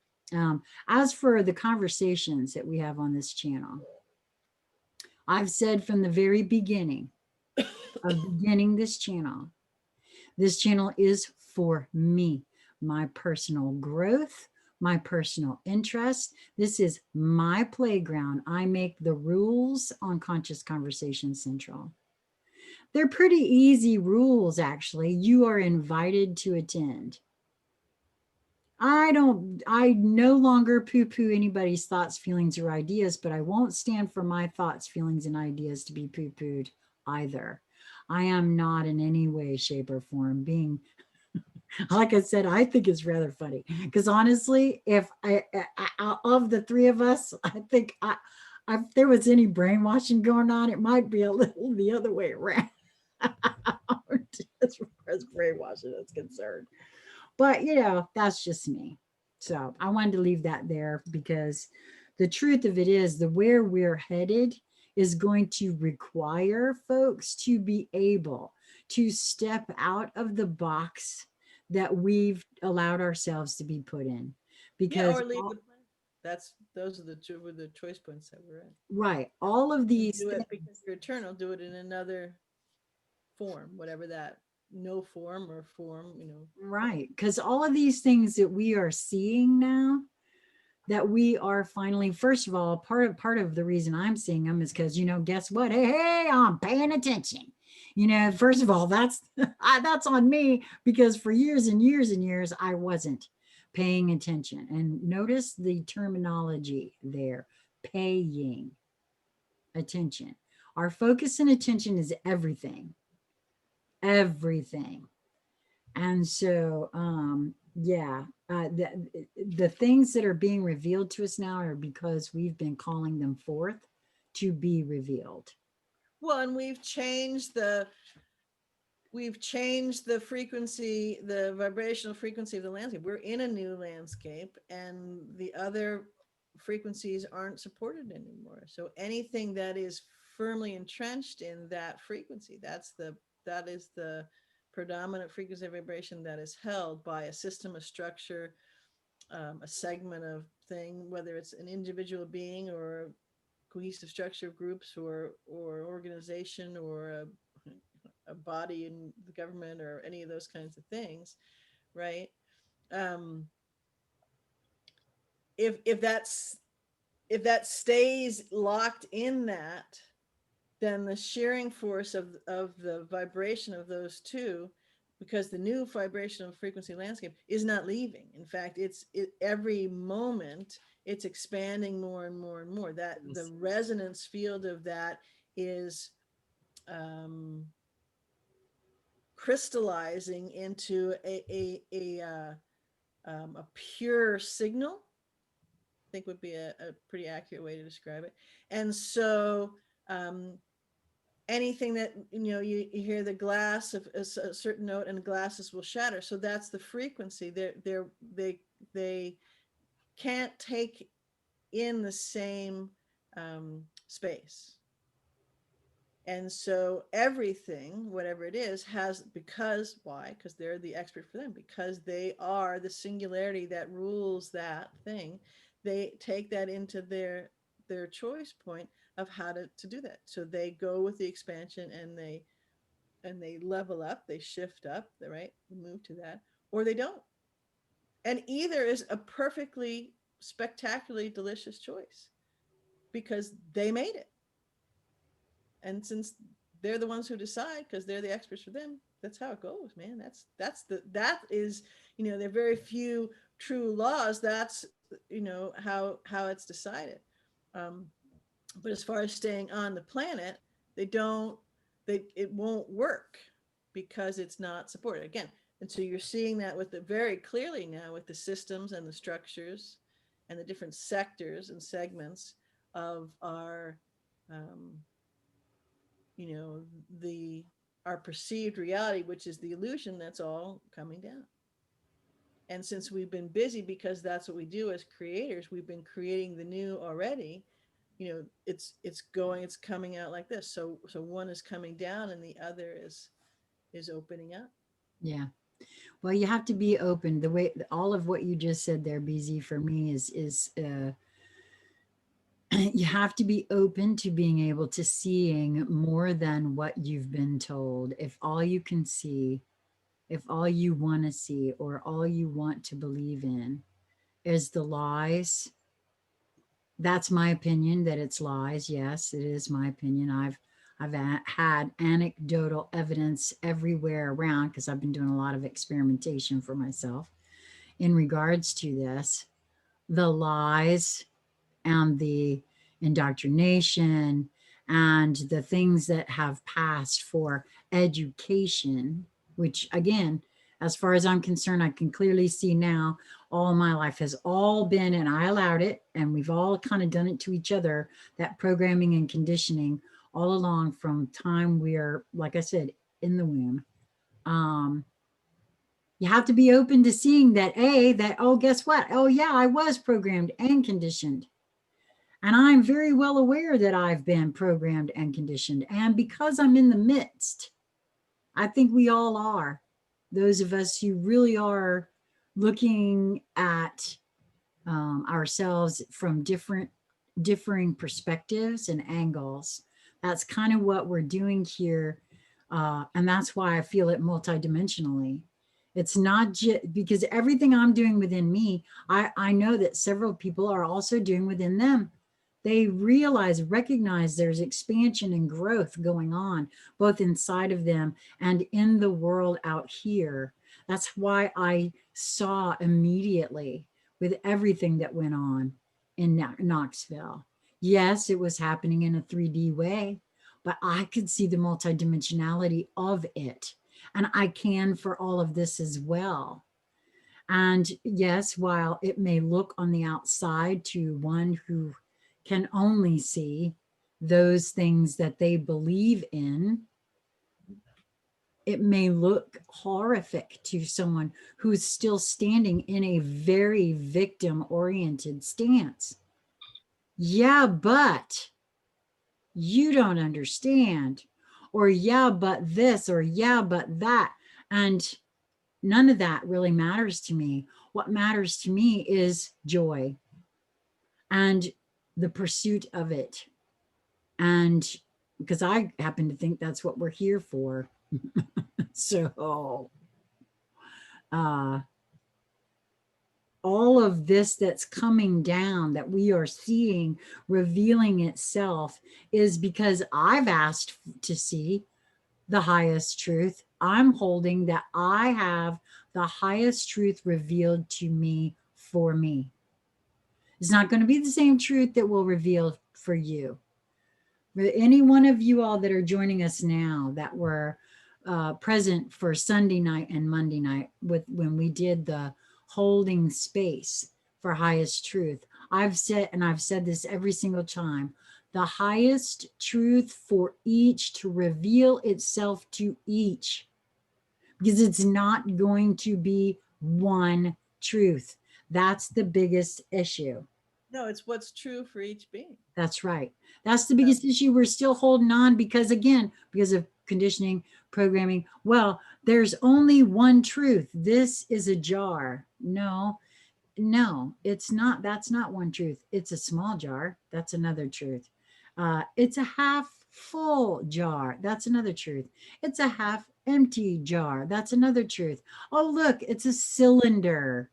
As for the conversations that we have on this channel, I've said from the very beginning of beginning this channel is for me, my personal growth, my personal interest. This is my playground. I make the rules on Conscious Conversation Central. They're pretty easy rules, actually. You are invited to attend. I no longer poo-poo anybody's thoughts, feelings, or ideas, but I won't stand for my thoughts, feelings, and ideas to be poo-pooed either. I am not in any way, shape, or form being, like I said, I think it's rather funny, because honestly, if of the three of us, I think if there was any brainwashing going on, it might be a little the other way around as far as brainwashing is concerned. But, that's just me. So I wanted to leave that there, because the truth of it is, the where we're headed is going to require folks to be able to step out of the box that we've allowed ourselves to be put in. Yeah, Because or leave the plan. Those are the two were the choice points that we're in. right, all of And these do things, it because you're eternal. Do it in another form, whatever that no form or form, right, because all of these things that we are seeing now, that we are finally, first of all, part of the reason I'm seeing them is because, guess what? Hey, I'm paying attention. First of all, that's that's on me, because for years and years and years I wasn't paying attention. And notice the terminology there: paying attention. Our focus and attention is everything, everything. And so, yeah, the things that are being revealed to us now are because we've been calling them forth to be revealed. Well, and we've changed the frequency, the vibrational frequency of the landscape. We're in a new landscape, and the other frequencies aren't supported anymore. So anything that is firmly entrenched in that frequency, that is the predominant frequency of vibration that is held by a system, a structure, a segment of thing, whether it's an individual being or a cohesive structure of groups or organization or a body in the government or any of those kinds of things, right? Um, if that stays locked in that, then the shearing force of the vibration of those two, because the new vibrational frequency landscape is not leaving. In fact, every moment it's expanding more and more and more. That the resonance field of that is crystallizing into a pure signal, I think would be a pretty accurate way to describe it. And so anything that, you hear the glass of a certain note and glasses will shatter. So that's the frequency. They can't take in the same space. And so everything, whatever it is, has, because why? Because they're the expert for them, because they are the singularity that rules that thing. They take that into their choice point of how to do that. So they go with the expansion and they level up, they shift up, right? They move to that, or they don't. And either is a perfectly spectacularly delicious choice because they made it. And since they're the ones who decide, because they're the experts for them, that's how it goes, man. That is, there are very few true laws. That's, how it's decided. Um, but as far as staying on the planet, it won't work because it's not supported again. And so you're seeing that with the very clearly now with the systems and the structures and the different sectors and segments of our, um, you know, the our perceived reality, which is the illusion, that's all coming down. And since we've been busy, because that's what we do as creators, we've been creating the new already. It's coming out like this. So one is coming down and the other is opening up. Yeah. Well, you have to be open. The way all of what you just said there, BZ, for me is you have to be open to being able to seeing more than what you've been told. If all you can see, if all you want to see, or all you want to believe in is the lies, that's my opinion, that it's lies. Yes, it is my opinion. I've had anecdotal evidence everywhere around because I've been doing a lot of experimentation for myself in regards to this. The lies and the indoctrination and the things that have passed for education, which again, as far as I'm concerned, I can clearly see now all my life has all been, and I allowed it, and we've all kind of done it to each other, that programming and conditioning all along from time we are, like I said, in the womb. You have to be open to seeing that, oh, guess what? Oh, yeah, I was programmed and conditioned. And I'm very well aware that I've been programmed and conditioned. And because I'm in the midst, I think we all are. Those of us who really are looking at ourselves from differing perspectives and angles. That's kind of what we're doing here. And that's why I feel it multidimensionally. It's not just because everything I'm doing within me, I know that several people are also doing within them. They recognize there's expansion and growth going on, both inside of them and in the world out here. That's why I saw immediately with everything that went on in Knoxville. Yes, it was happening in a 3D way, but I could see the multidimensionality of it. And I can for all of this as well. And yes, while it may look on the outside to one who can only see those things that they believe in, it may look horrific to someone who's still standing in a very victim-oriented stance. Yeah, but you don't understand. Or yeah, but this, or yeah, but that. And none of that really matters to me. What matters to me is joy and the pursuit of it. And because I happen to think that's what we're here for. So all of this that's coming down that we are seeing revealing itself is because I've asked to see the highest truth. I'm holding that I have the highest truth revealed to me for me. It's not going to be the same truth that will reveal for you. For any one of you all that are joining us now that were present for Sunday night and Monday night when we did the holding space for highest truth, I've said this every single time, the highest truth for each to reveal itself to each, because it's not going to be one truth. That's the biggest issue. No, it's what's true for each being. That's right. That's the biggest issue. We're still holding on because, again, because of conditioning, programming. Well, there's only one truth. This is a jar. No, it's not. That's not one truth. It's a small jar. That's another truth. It's a half full jar. That's another truth. It's a half empty jar. That's another truth. Oh, look, it's a cylinder.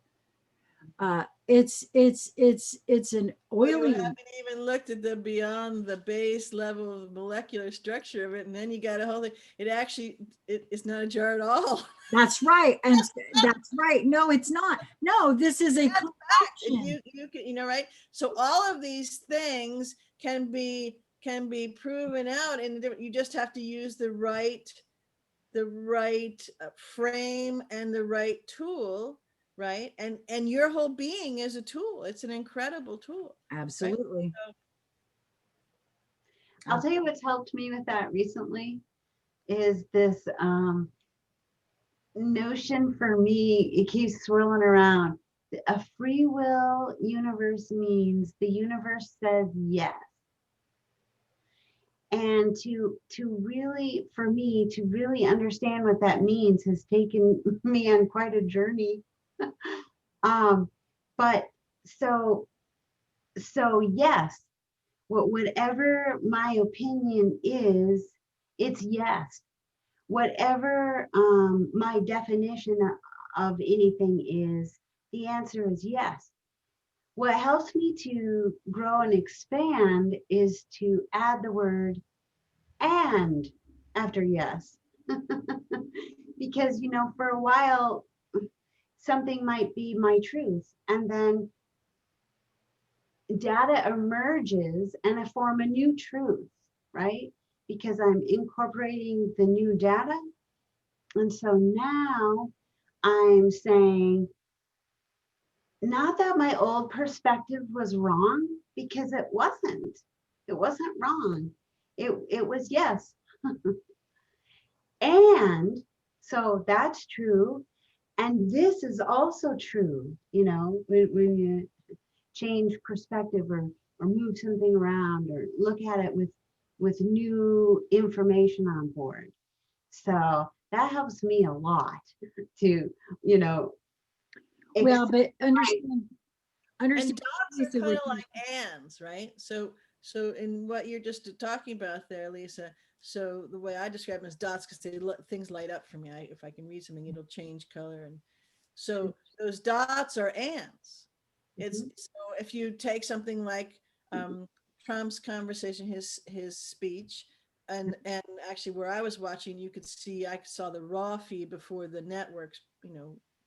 it's an Well, you oily. haven't even looked at the beyond the base level of molecular structure of it, and then you got a whole thing. It actually, it's not a jar at all. That's right. And that's right. No, it's not. No, this is a And concoction. you can, right? So all of these things can be proven out, and you just have to use the right frame and the right tool, right? And your whole being is a tool. It's an incredible tool. Absolutely. Right? I'll tell you what's helped me with that recently is this notion for me, it keeps swirling around. A free will universe means the universe says yes. And to really, for me, to really understand what that means has taken me on quite a journey. But so yes, whatever my opinion is, it's yes. Whatever my definition of anything is, the answer is yes. What helps me to grow and expand is to add the word and after yes. Because, for a while, something might be my truth, and then data emerges and I form a new truth, right? Because I'm incorporating the new data. And so now I'm saying, not that my old perspective was wrong, because it wasn't. It wasn't wrong. It was yes. And so that's true. And this is also true, when you change perspective or move something around or look at it with new information on board. So that helps me a lot to, Well, but understand, And understand. dots are kind of like ands, right? So in what you're just talking about there, Lisa, so the way I describe them is dots, because things light up for me. If I can read something, it'll change color. And so those dots are ands. It's so if you take something like Trump's conversation, his speech, and actually where I was watching, you could see, I saw the raw feed before the networks,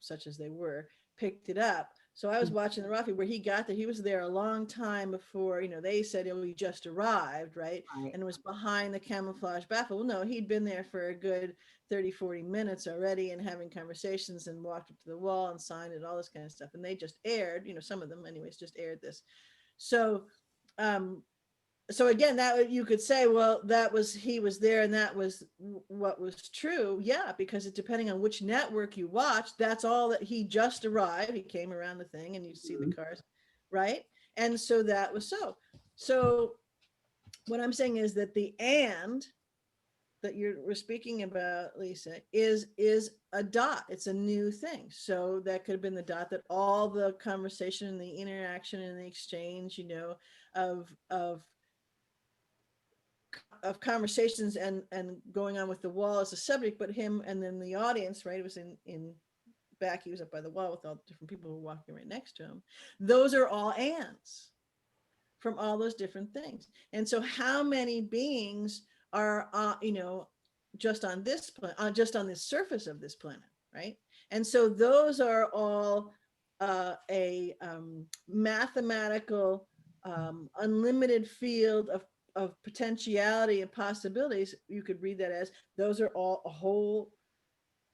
such as they were, picked it up. So I was watching the raw feed where he got there. He was there a long time before, they said, oh, he just arrived, right? And it was behind the camouflage baffle. Well, no, he'd been there for a good 30, 40 minutes already and having conversations and walked up to the wall and signed it, all this kind of stuff. And they just aired, some of them anyways, just aired this. So, so again, that you could say, well, he was there and that was what was true. Yeah, because it depending on which network you watch, that's all that he just arrived. He came around the thing and you see the cars, right? And so that was so. So what I'm saying is that the and that we're speaking about, Lisa, is a dot. It's a new thing. So that could have been the dot that all the conversation and the interaction and the exchange, of conversations and going on with the wall as a subject, but him and then the audience, right? It was in back, he was up by the wall with all the different people who were walking right next to him. Those are all ands from all those different things. And so how many beings are, just on this planet, just on the surface of this planet, right? And so those are all a mathematical, unlimited field of potentiality and possibilities. You could read that as those are all a whole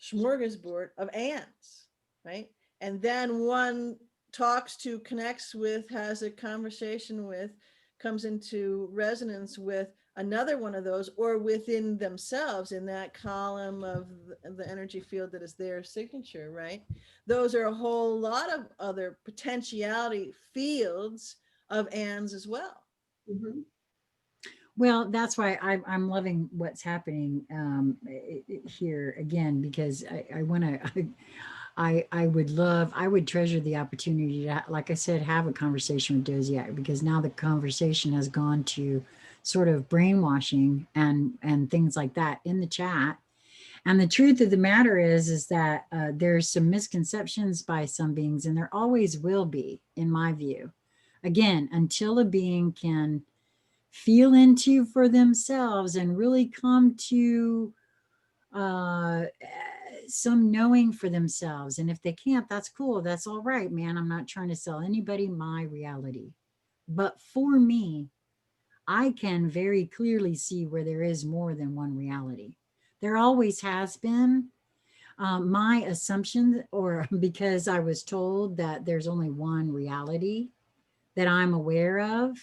smorgasbord of ands, right? And then one talks to, connects with, has a conversation with, comes into resonance with another one of those, or within themselves in that column of the energy field that is their signature, right? Those are a whole lot of other potentiality fields of ands as well. Well, that's why I'm loving what's happening here again, because I want to, I would treasure the opportunity to, like I said, have a conversation with Doziak, because now the conversation has gone to sort of brainwashing and things like that in the chat. And the truth of the matter is that there's some misconceptions by some beings, and there always will be, in my view. Again, until a being can feel into for themselves and really come to some knowing for themselves. And if they can't, that's cool. That's all right, man. I'm not trying to sell anybody my reality. But for me, I can very clearly see where there is more than one reality. There always has been. My assumption, or because I was told that there's only one reality that I'm aware of,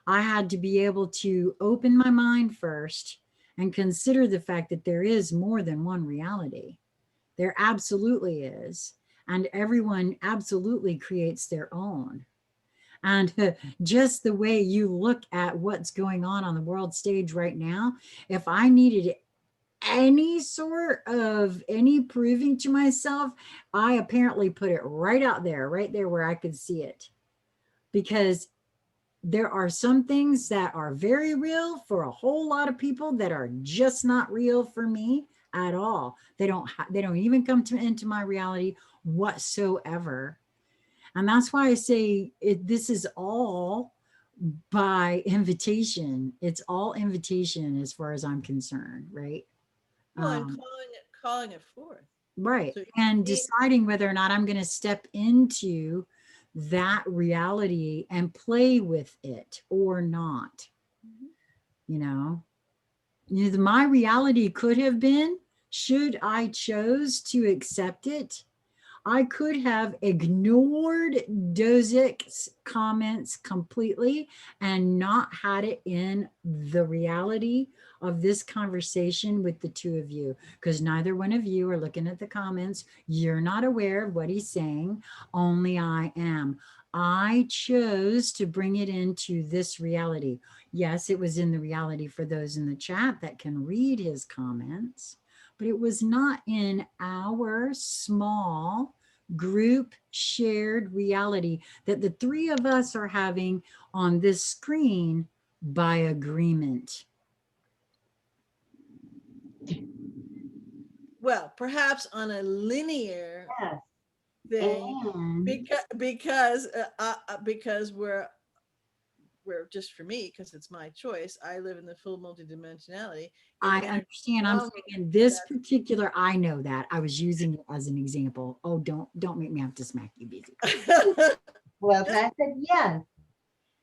I had to be able to open my mind first and consider the fact that there is more than one reality. There absolutely is. And everyone absolutely creates their own. And just the way you look at what's going on the world stage right now, if I needed any sort of any proving to myself, I apparently put it right there where I could see it. Because there are some things that are very real for a whole lot of people that are just not real for me at all. They don't even come into my reality whatsoever. And that's why I say this is all by invitation. It's all invitation as far as I'm concerned, right? Well, and Um, calling it forth. right. So And it- deciding whether or not I'm going to step into that reality and play with it or not. You know, my reality could have been, should I chose to accept it, I could have ignored Dozik's comments completely and not had it in the reality of this conversation with the two of you, because neither one of you are looking at the comments. You're not aware of what he's saying. Only I am. I chose to bring it into this reality. Yes, it was in the reality for those in the chat that can read his comments, but it was not in our small group shared reality that the three of us are having on this screen by agreement. well, perhaps on a linear Yes. thing, And because we're just, for me, because it's my choice, I live in the full multidimensionality. In I energy understand. I'm realm, saying in this that- particular, I know that. I was using it as an example. Oh, don't make me have to smack you, busy. well, I said yes.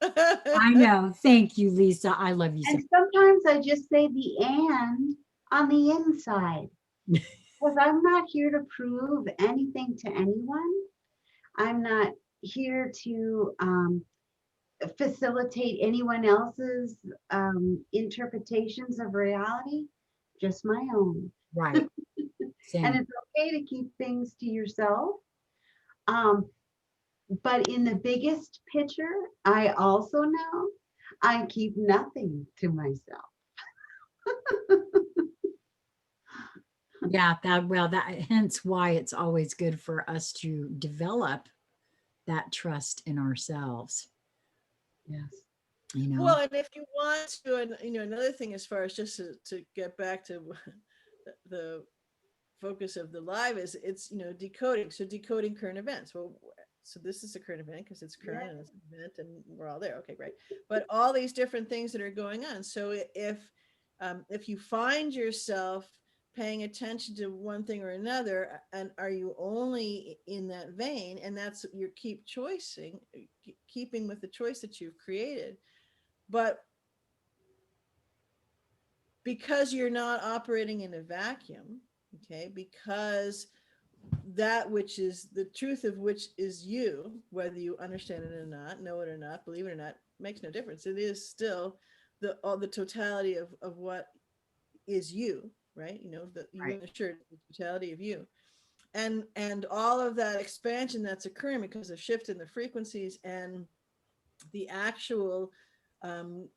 I know. Thank you, Lisa. I love you so And sometimes I just say the and on the inside. much. Because I'm not here to prove anything to anyone. I'm not here to facilitate anyone else's interpretations of reality, just my own. Right. And Same. it's okay to keep things to yourself. Um, but in the biggest picture, I also know I keep nothing to myself. Yeah, that hence why it's always good for us to develop that trust in ourselves, Yes. you know. well, and if you want to, and another thing, as far as just to get back to the focus of the live, is it's decoding. So decoding current events. Well, so this is a current event because it's current, Yeah. and it's an event, and we're all there. Okay, great. But all these different things that are going on. So if you find yourself paying attention to one thing or another, and are you only in that vein, and that's you keep choosing, keeping with the choice that you've created, but because you're not operating in a vacuum, okay, because that which is the truth of which is you, whether you understand it or not, know it or not, believe it or not, makes no difference. It is still the totality of what is you, right? The you Right. and the shirt, the totality of you. And all of that expansion that's occurring because of shift in the frequencies and the actual um,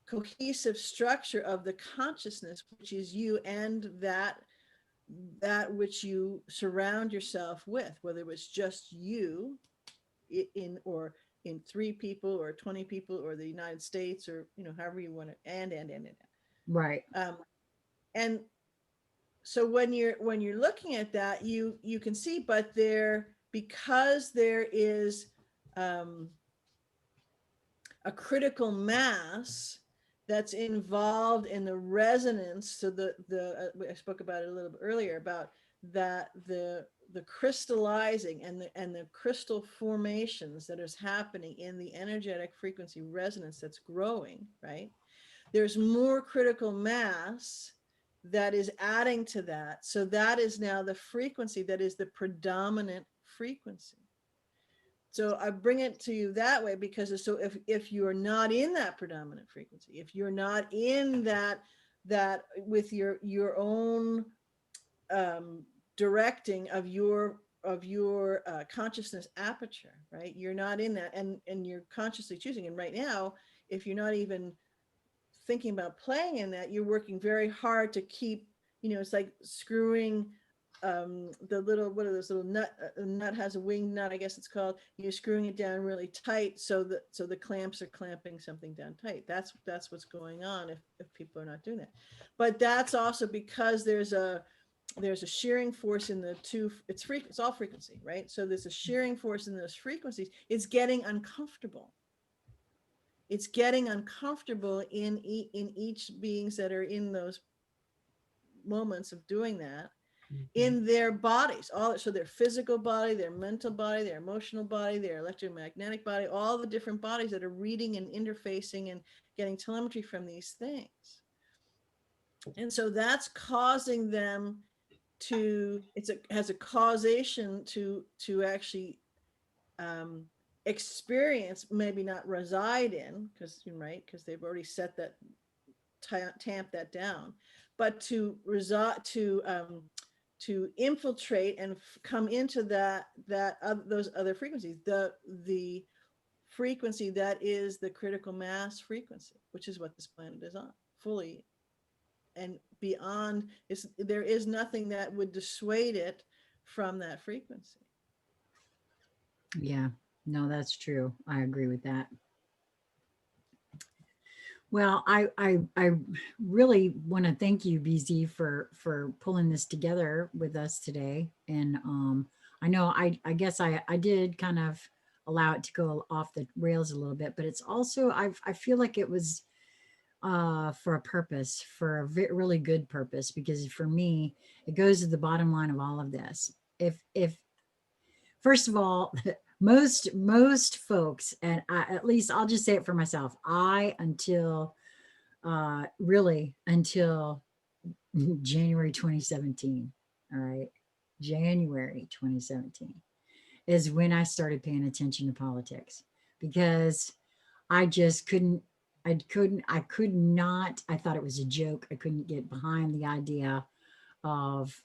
cohesive structure of the consciousness, which is you, and that which you surround yourself with, whether it's just you in or in 3 people or 20 people or the United States, or however you want to, and Right. um, and so when you're looking at that, you can see, but because there is a critical mass that's involved in the resonance. So I spoke about it a little bit earlier about that the crystallizing and the crystal formations that is happening in the energetic frequency resonance that's growing, right? There's more critical mass that is adding to that. So that is now the frequency that is the predominant frequency. So I bring it to you that way because so if you're not in that predominant frequency, if you're not in that with your own directing of your consciousness aperture, right? You're not in that, and you're consciously choosing. And right now, if you're not even thinking about playing in that, you're working very hard to keep, it's like screwing the little, what are those little nut, nut has a wing nut, I guess it's called. You're screwing it down really tight so the clamps are clamping something down tight. That's what's going on if people are not doing that. But that's also because there's a shearing force in the two, it's all frequency, right? So there's a shearing force in those frequencies. It's getting uncomfortable. It's getting uncomfortable in each beings that are in those moments of doing that, in their bodies, so their physical body, their mental body, their emotional body, their electromagnetic body, all the different bodies that are reading and interfacing and getting telemetry from these things. And so that's causing them to, has a causation to actually experience, maybe not reside in, because they've already set that, tamp that down, but to reside, to infiltrate and come into those other frequencies, the frequency that is the critical mass frequency, which is what this planet is on fully and beyond. There is nothing that would dissuade it from that frequency. Yeah, no, that's true. I agree with that. Well, I really want to thank you, BZ, for pulling this together with us today. And I know I guess I did kind of allow it to go off the rails a little bit, but it's also I feel like it was for a purpose, for a really good purpose, because for me it goes to the bottom line of all of this. If first of all, most folks, and at least I'll just say it for myself, until January 2017, all right, January 2017 is when I started paying attention to politics, because I just I could not, I thought it was a joke. I couldn't get behind the idea of,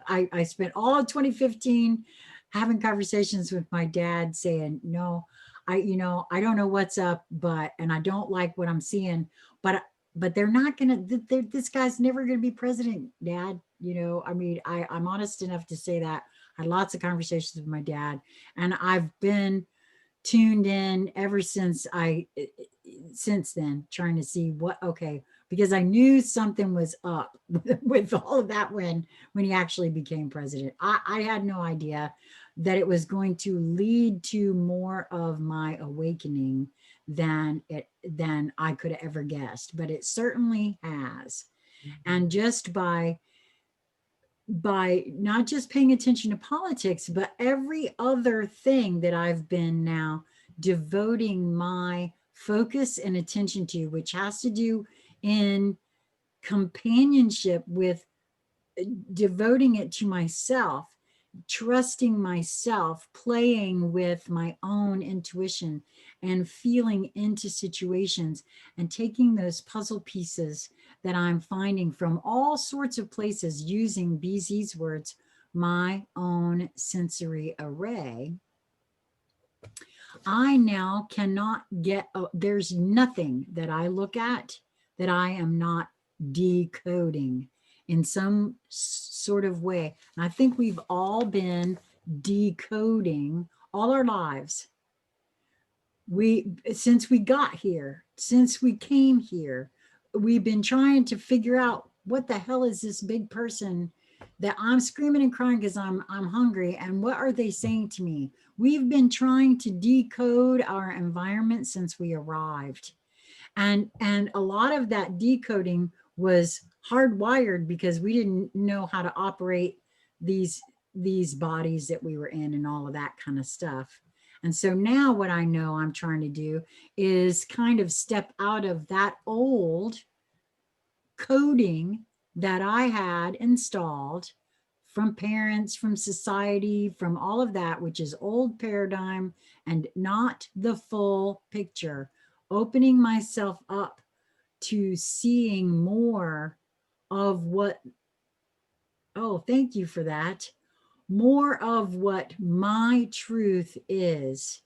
I spent all of 2015 having conversations with my dad saying, no, I don't know what's up, and I don't like what I'm seeing, but they're not going to, this guy's never going to be president, Dad. I'm honest enough to say that. I had lots of conversations with my dad, and I've been tuned in ever since then, trying to see because I knew something was up with all of that when he actually became president. I had no idea that it was going to lead to more of my awakening than I could have ever guessed, but it certainly has. And just by not just paying attention to politics, but every other thing that I've been now devoting my focus and attention to, which has to do in companionship with devoting it to myself, trusting myself, playing with my own intuition and feeling into situations and taking those puzzle pieces that I'm finding from all sorts of places, using BZ's words, my own sensory array. I now cannot there's nothing that I look at that I am not decoding in some sort of way. And I think we've all been decoding all our lives. Since we got here, since we came here, we've been trying to figure out what the hell is this big person that I'm screaming and crying because I'm hungry, and what are they saying to me? We've been trying to decode our environment since we arrived. And a lot of that decoding was hardwired because we didn't know how to operate these these bodies that we were in and all of that kind of stuff. And so now what I know I'm trying to do is kind of step out of that old coding that I had installed from parents, from society, from all of that, which is old paradigm and not the full picture, opening myself up to seeing more of what, oh, thank you for that, more of what my truth is.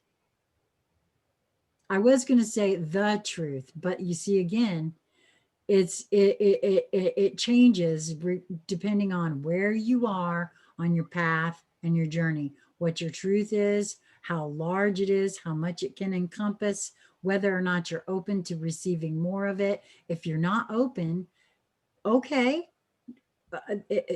I was going to say the truth, but you see, again, it changes depending on where you are on your path and your journey, what your truth is, how large it is, how much it can encompass, whether or not you're open to receiving more of it. If you're not open, okay,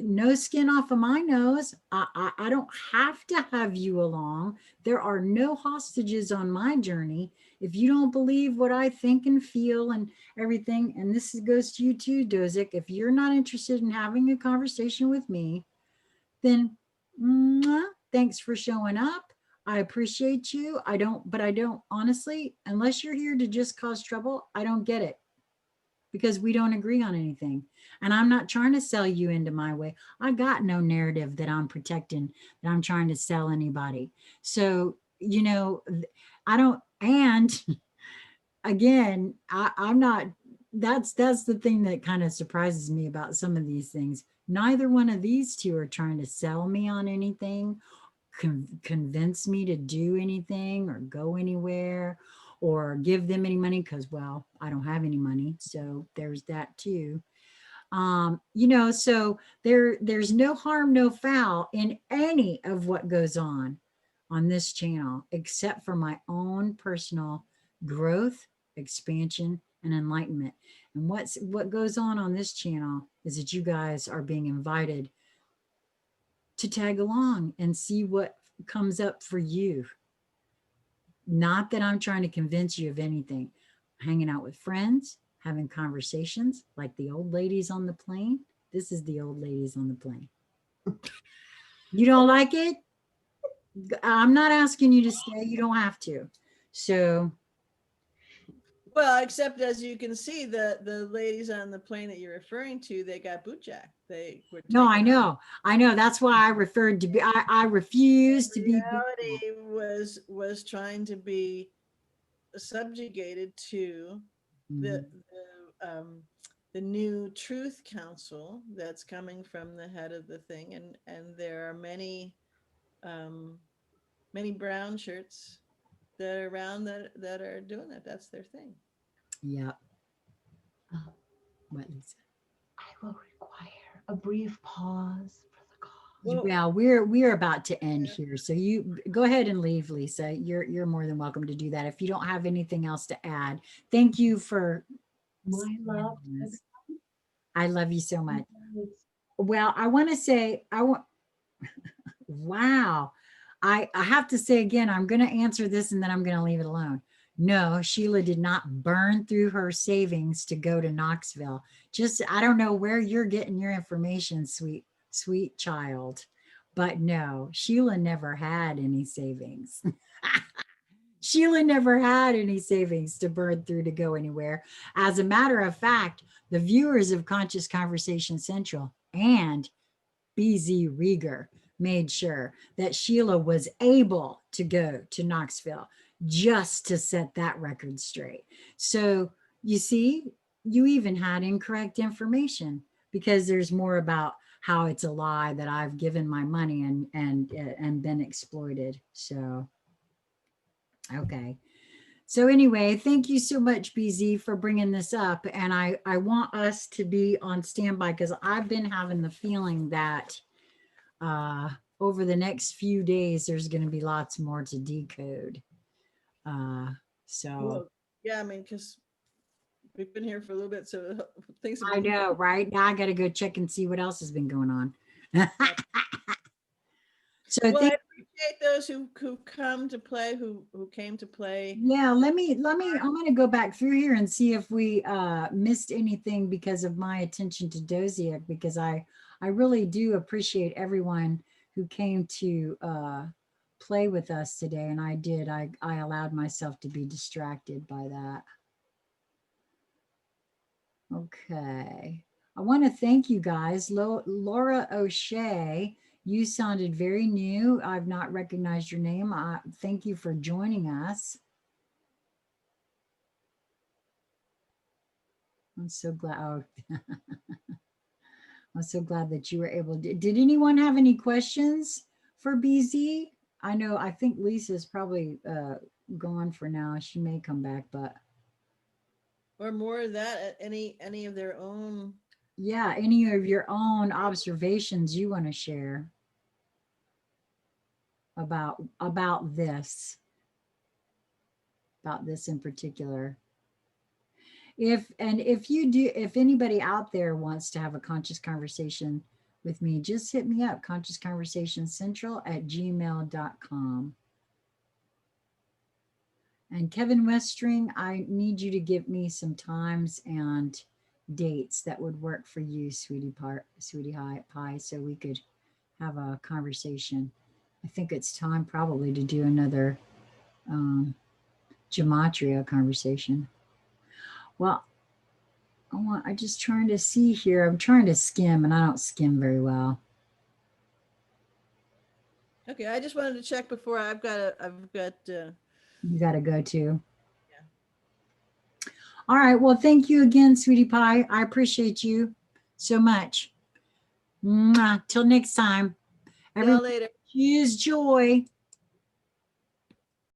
no skin off of my nose. I don't have to have you along. There are no hostages on my journey. If you don't believe what I think and feel and everything, and this goes to you too, Dozik, if you're not interested in having a conversation with me, then thanks for showing up. I appreciate you. But I don't, honestly, unless you're here to just cause trouble, I don't get it, because we don't agree on anything. And I'm not trying to sell you into my way. I got no narrative that I'm protecting, that I'm trying to sell anybody. So, I don't, and again, I'm not, that's the thing that kind of surprises me about some of these things. Neither one of these two are trying to sell me on anything, convince me to do anything or go anywhere or give them any money, because, well, I don't have any money. So there's that too. So there's no harm, no foul in any of what goes on this channel, except for my own personal growth, expansion, and enlightenment. And what goes on this channel is that you guys are being invited to tag along and see what comes up for you. Not that I'm trying to convince you of anything. Hanging out with friends, having conversations like the old ladies on the plane. This is the old ladies on the plane. You don't like it? I'm not asking you to stay. You don't have to. So, Well, except as you can see, the ladies on the plane that you're referring to, they got bootjacked. They were no, I taken off. know. That's why I referred to be. I refuse to be. Reality was trying to be subjugated to the Mhm. the new Truth Council that's coming from the head of the thing, and there are um, many brown shirts that are around that are doing that. That's their thing. Yep. Uh, What is I will require a brief pause for the call. it? Well, Well, we're about to end here, so you go ahead and leave, Lisa. You're more than welcome to do that if you don't have anything else to add. Thank you for. My love to I love you so much. everyone. Well, I want to say, wow. I have to say again, I'm going to answer this and then I'm going to leave it alone. No, Sheila did not burn through her savings to go to Knoxville. Just, I don't know where you're getting your information, sweet child. But no, Sheila never had any savings. Sheila never had any savings to burn through to go anywhere. As a matter of fact, the viewers of Conscious Conversation Central and BZ Rieger made sure that Sheila was able to go to Knoxville just to set that record straight. So you see, you even had incorrect information, because there's more about how it's a lie that I've given my money and been exploited. So okay. So anyway, thank you so much, BZ, for bringing this up. And I want us to be on standby, because I've been having the feeling that uh, over the next few days, there's going to be lots more to decode. Uh, so, well, yeah, I mean, because We've been here for a little bit, so things have I been. know, right? Now I got to go check and see what else has been going on. So Well, I thank, appreciate those who come to play, who came to play. yeah, let me, I'm going to go back through here and see if we missed anything because of my attention to Dozier, because I really do appreciate everyone who came to play with us today. And I did, I allowed myself to be distracted by that. Okay. I want to thank you guys. Laura O'Shea, you sounded very new. I've not recognized your name. Thank you for joining us. I'm so glad. Oh, I'm so glad that you were able to. Did anyone have any questions for BZ? I know, I think Lisa's probably gone for now. She may come back, but. Or more of that, any of their own. Yeah, any of your own observations you want to share about this in particular. If you do, if anybody out there wants to have a conscious conversation with me, just hit me up, consciousconversationcentral@gmail.com. And Kevin Westring, I need you to give me some times and dates that would work for you, sweetie pie, so we could have a conversation. I think it's time probably to do another gematria conversation. Well, I'm just trying to see here. I'm trying to skim, and I don't skim very well. Okay, I just wanted to check before I've got. You got to go too. Yeah. All right. Well, thank you again, sweetie pie. I appreciate you so much. Mwah. Till next time. See y'all later. Choose joy.